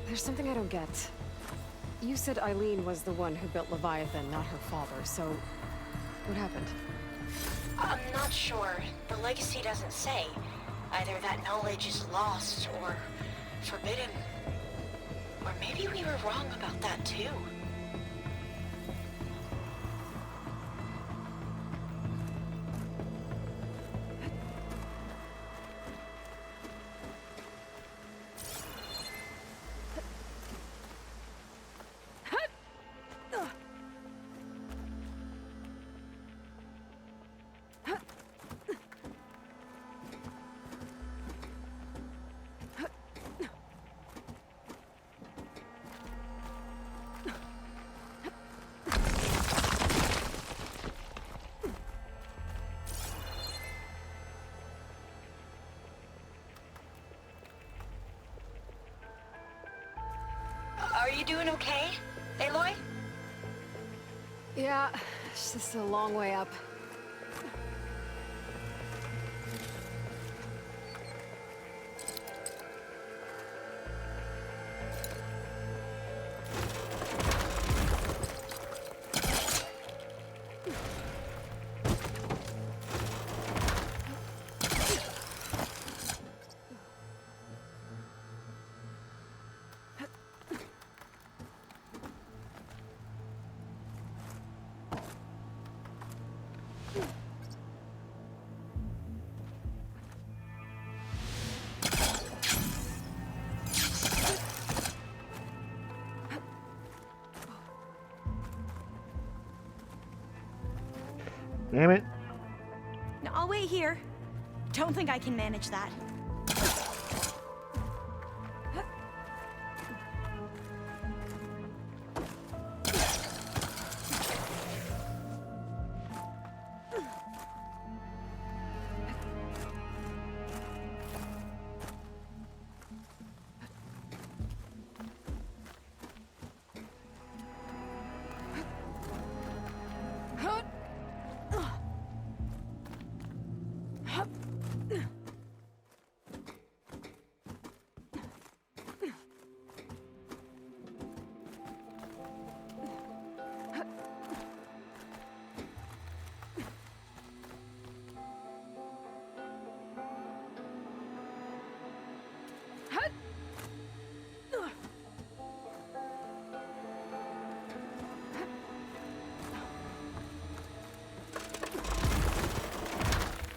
There's something I don't get. You said Eileen was the one who built Leviathan, not her father, so... what happened? I'm not sure. The legacy doesn't say. Either that knowledge is lost or forbidden. Or maybe we were wrong about that too. doing okay, Aloy? Yeah, it's just a long way up. Damn it. No, I'll wait here. Don't think I can manage that.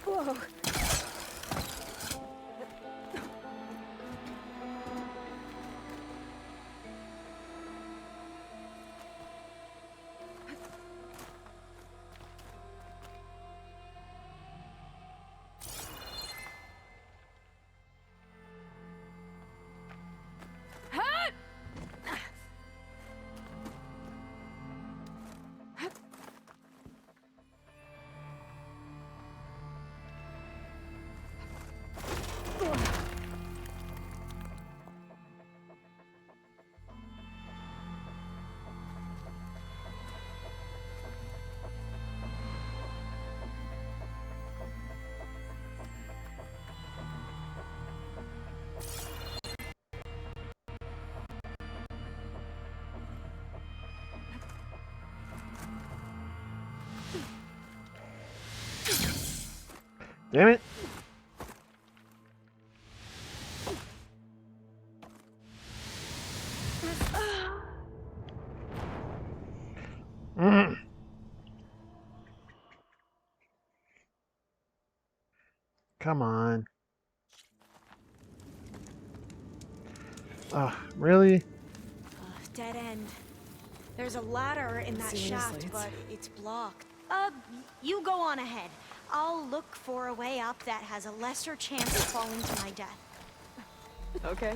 Whoa. Damn it. Mm. Come on. Really? Dead end. There's a ladder in that Seriously, shaft, but it's blocked. You go on ahead. I'll look for a way up that has a lesser chance of falling to my death. Okay.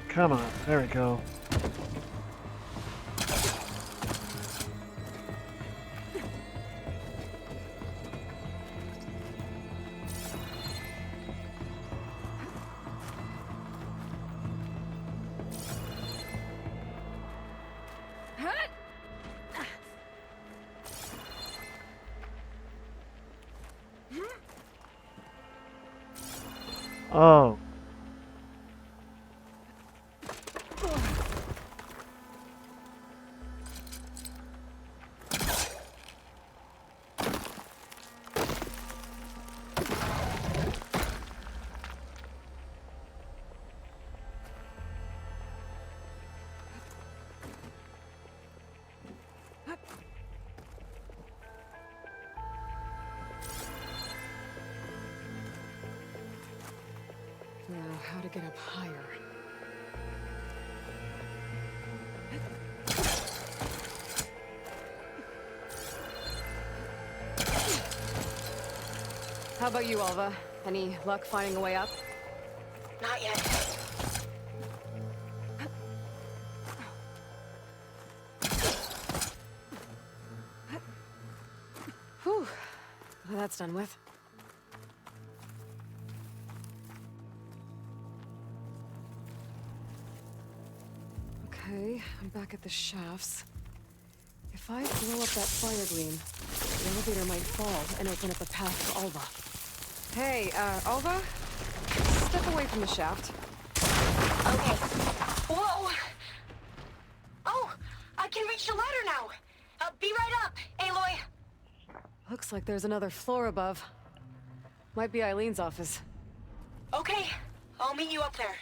Come on. There we go. Oh. Now, how to get up higher? How about you, Alva? Any luck finding a way up? Not yet. Whew. Well, that's done with. Okay, I'm back at the shafts. If I blow up that fire gleam, the elevator might fall and open up a path for Alva. Hey, Alva? Step away from the shaft. Okay. Whoa! Oh, I can reach the ladder now. Be right up, Aloy. Looks like there's another floor above. Might be Eileen's office. Okay, I'll meet you up there.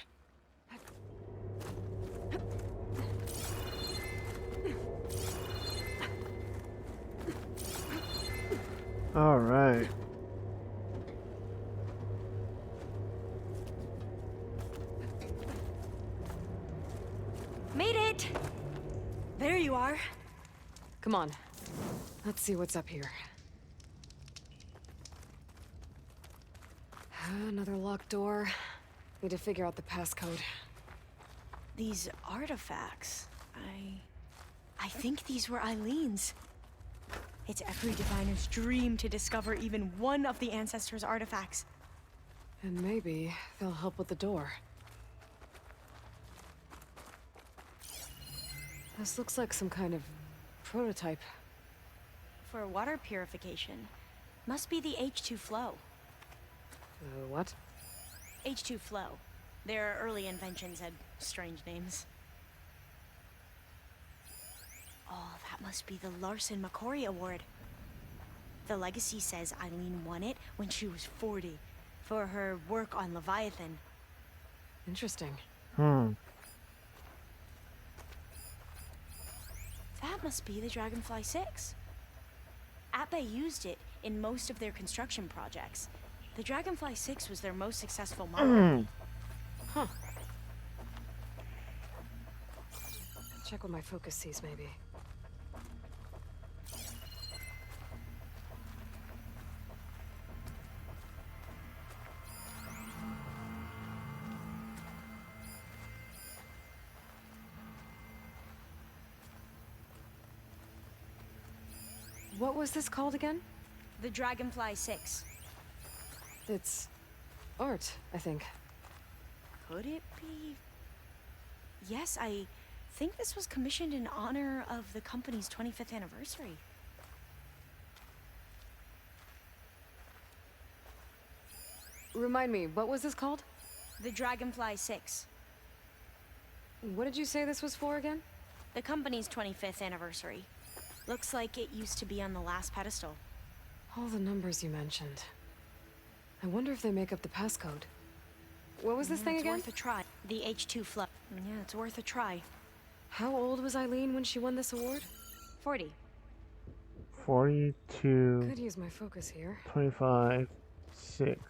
All right. Made it! There you are. Come on. Let's see what's up here. Another locked door. Need to figure out the passcode. These artifacts, I think these were Eileen's. It's every diviner's dream to discover even one of the ancestors' artifacts. And maybe they'll help with the door. This looks like some kind of prototype. For water purification, must be the H2 flow. What? H2 flow. Their early inventions had strange names. Oh, that must be the Larson McCory Award. The legacy says Eileen won it when she was 40 for her work on Leviathan. Interesting. That must be the Dragonfly 6. Ape used it in most of their construction projects. The Dragonfly 6 was their most successful model. Huh. Check what my focus sees, maybe. What was this called again? The Dragonfly 6. It's art, I think. Could it be? Yes, I think this was commissioned in honor of the company's 25th anniversary. Remind me, what was this called? The Dragonfly 6. What did you say this was for again? The company's 25th anniversary. Looks like it used to be on the last pedestal. All the numbers you mentioned. I wonder if they make up the passcode. What was this thing again? It's worth a try. The H2 flow. Yeah, it's worth a try. How old was Eileen when she won this award? 40. 42. Could use my focus here. 25. 6.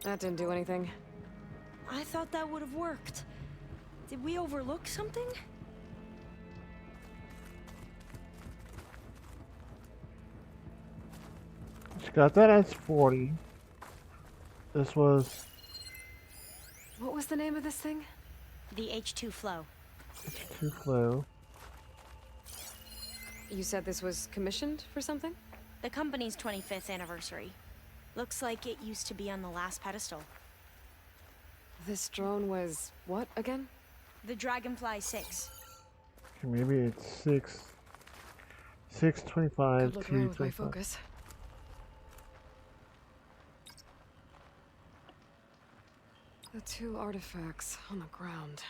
That didn't do anything. I thought that would have worked. Did we overlook something? She got that as 40. This was What was the name of this thing? The H2 flow. too slow. You said this was commissioned for something? The company's 25th anniversary. Looks like it used to be on the last pedestal. This drone was what again? The Dragonfly 6. Okay, maybe it's 6. 625 Good look to around with my 25. focus. The two artifacts on the ground.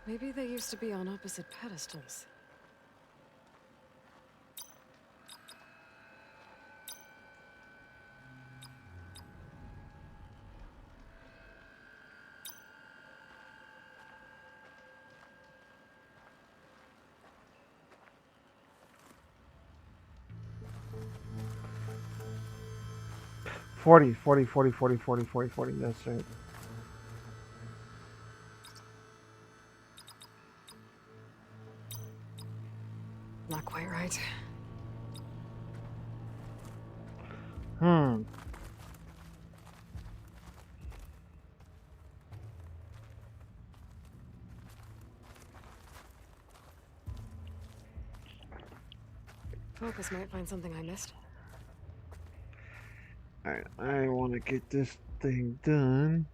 Maybe they used to be on opposite pedestals. Forty, 40, 40, 40, 40, 40, 40. That's it. Not quite right. Hmm. Focus might find something I missed. Alright, I want to get this thing done.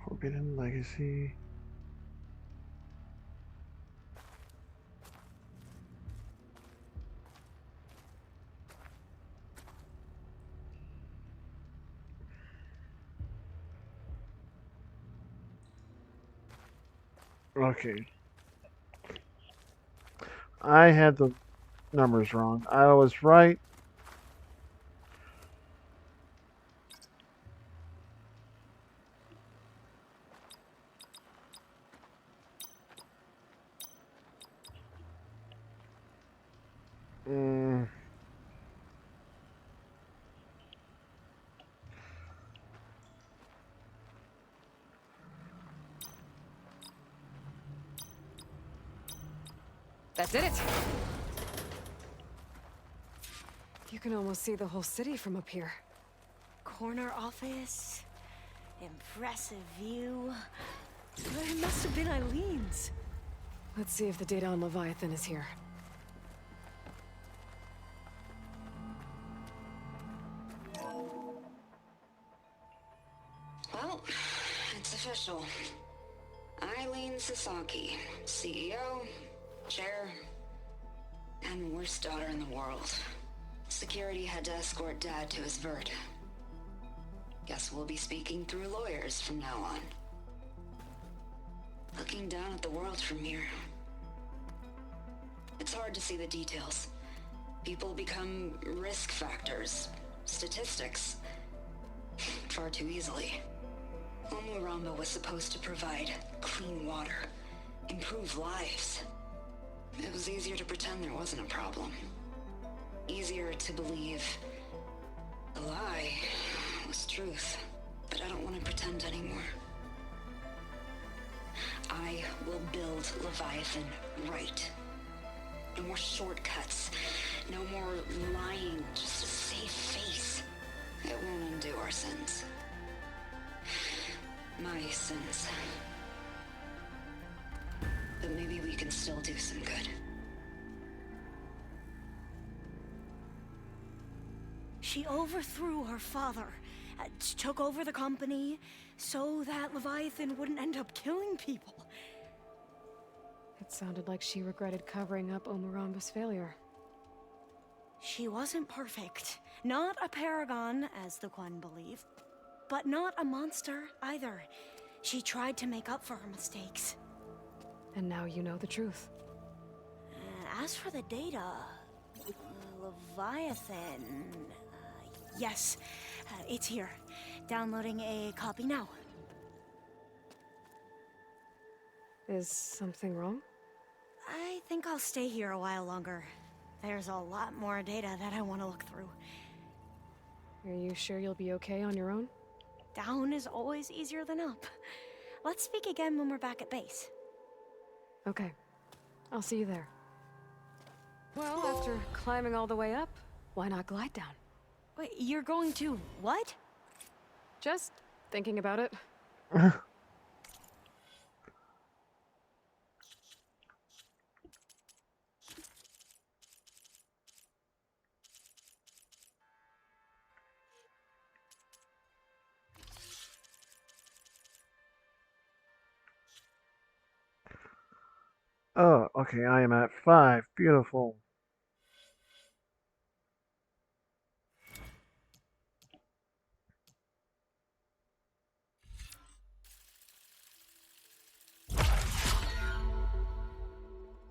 Forbidden Legacy. Okay. I had the numbers wrong. I was right. Mm. That did it! You can almost see the whole city from up here. Corner office. Impressive view. It must have been Eileen's. Let's see if the data on Leviathan is here. Well, it's official. Eileen Sasaki, CEO, chair, and worst daughter in the world. Security had to escort Dad to his vert. Guess we'll be speaking through lawyers from now on. Looking down at the world from here. It's hard to see the details. People become risk factors, statistics, far too easily. Omuramba was supposed to provide clean water, improve lives. It was easier to pretend there wasn't a problem. Easier to believe the lie was truth. But I don't want to pretend anymore. I will build Leviathan right. No more shortcuts. No more lying just to save face. It won't undo our sins. My sins. But maybe we can still do some good. She overthrew her father, took over the company, so that Leviathan wouldn't end up killing people. It sounded like she regretted covering up Omuramba's failure. She wasn't perfect. Not a paragon, as the Quan believe. But not a monster, either. She tried to make up for her mistakes. And now you know the truth. As for the data... Leviathan... yes, it's here. Downloading a copy now. Is something wrong? I think I'll stay here a while longer. There's a lot more data that I want to look through. Are you sure you'll be okay on your own? Down is always easier than up. Let's speak again when we're back at base. Okay. I'll see you there. Well, after climbing all the way up, why not glide down? Wait, you're going to what? Just thinking about it. Oh, okay, I am at 5. Beautiful.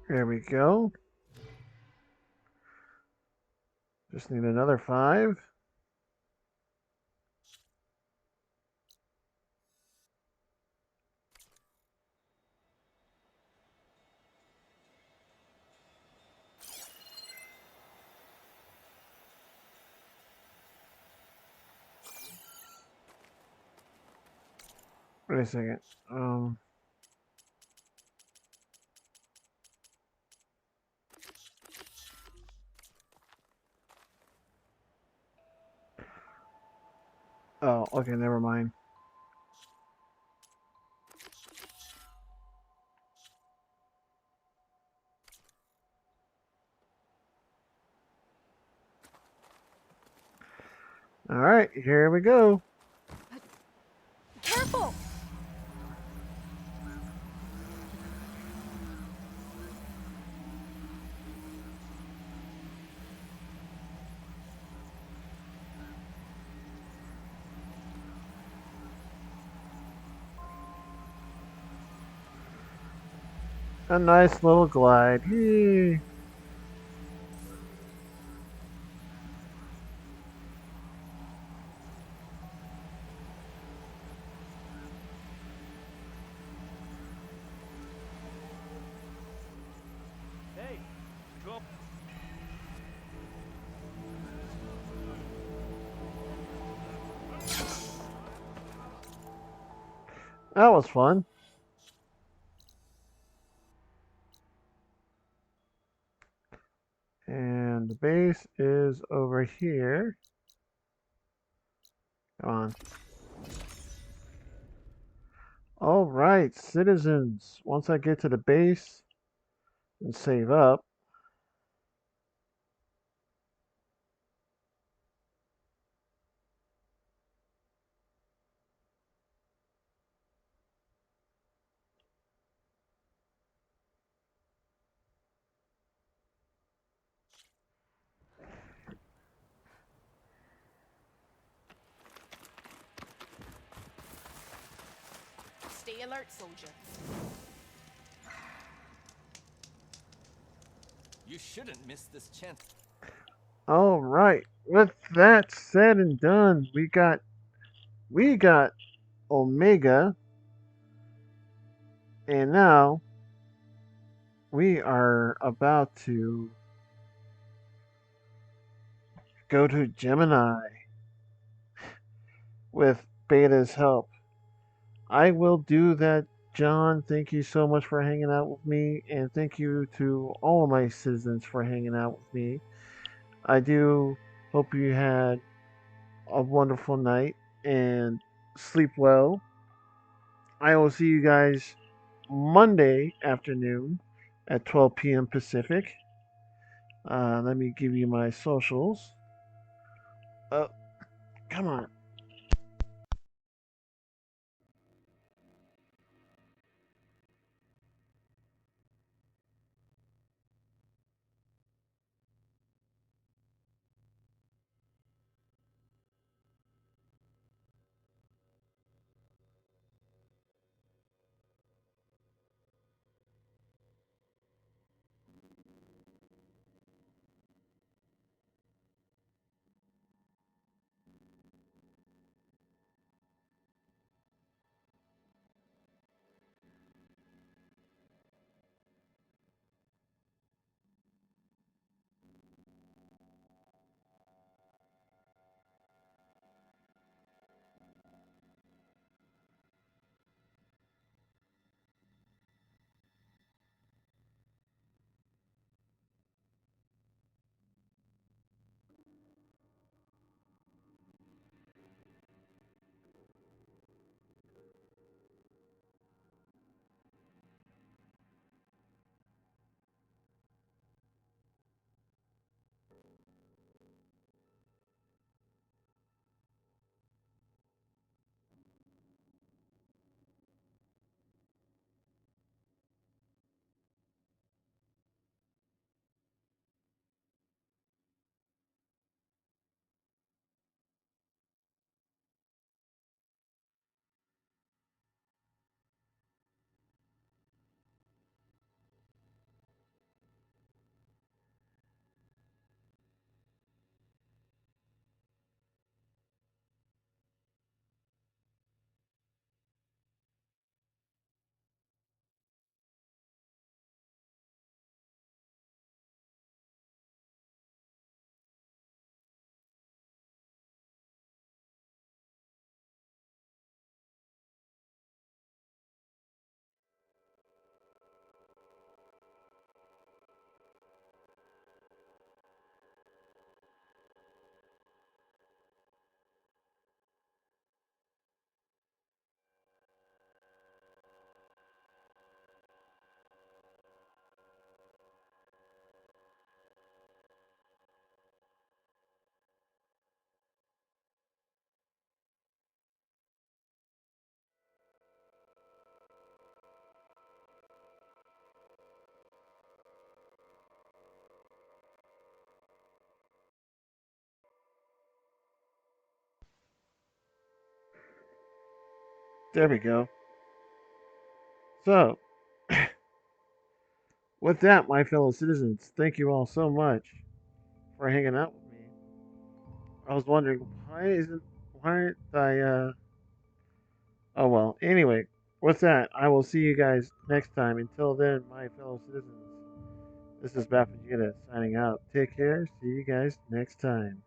There we go. Just need another 5. Wait a second. Oh, okay, never mind. Alright, here we go. Careful! A nice little glide. Yay. Hey, drop. That was fun. And the base is over here. Come on. Alright, citizens. Once I get to the base and save up, Stay alert, soldier. You shouldn't miss this chance. alright. With that said and done, we got Omega, and now we are about to go to Gemini with Beta's help. I will do that, John. Thank you so much for hanging out with me, and thank you to all of my citizens for hanging out with me. I do hope you had a wonderful night and sleep well. I will see you guys Monday afternoon at 12 p.m. Pacific. Let me give you my socials. Oh, come on. There we go. So, with that, my fellow citizens, thank you all so much for hanging out with me. I was wondering why aren't I oh well. Anyway, with that, I will see you guys next time. Until then, my fellow citizens, this is Bafajita signing out. Take care. See you guys next time.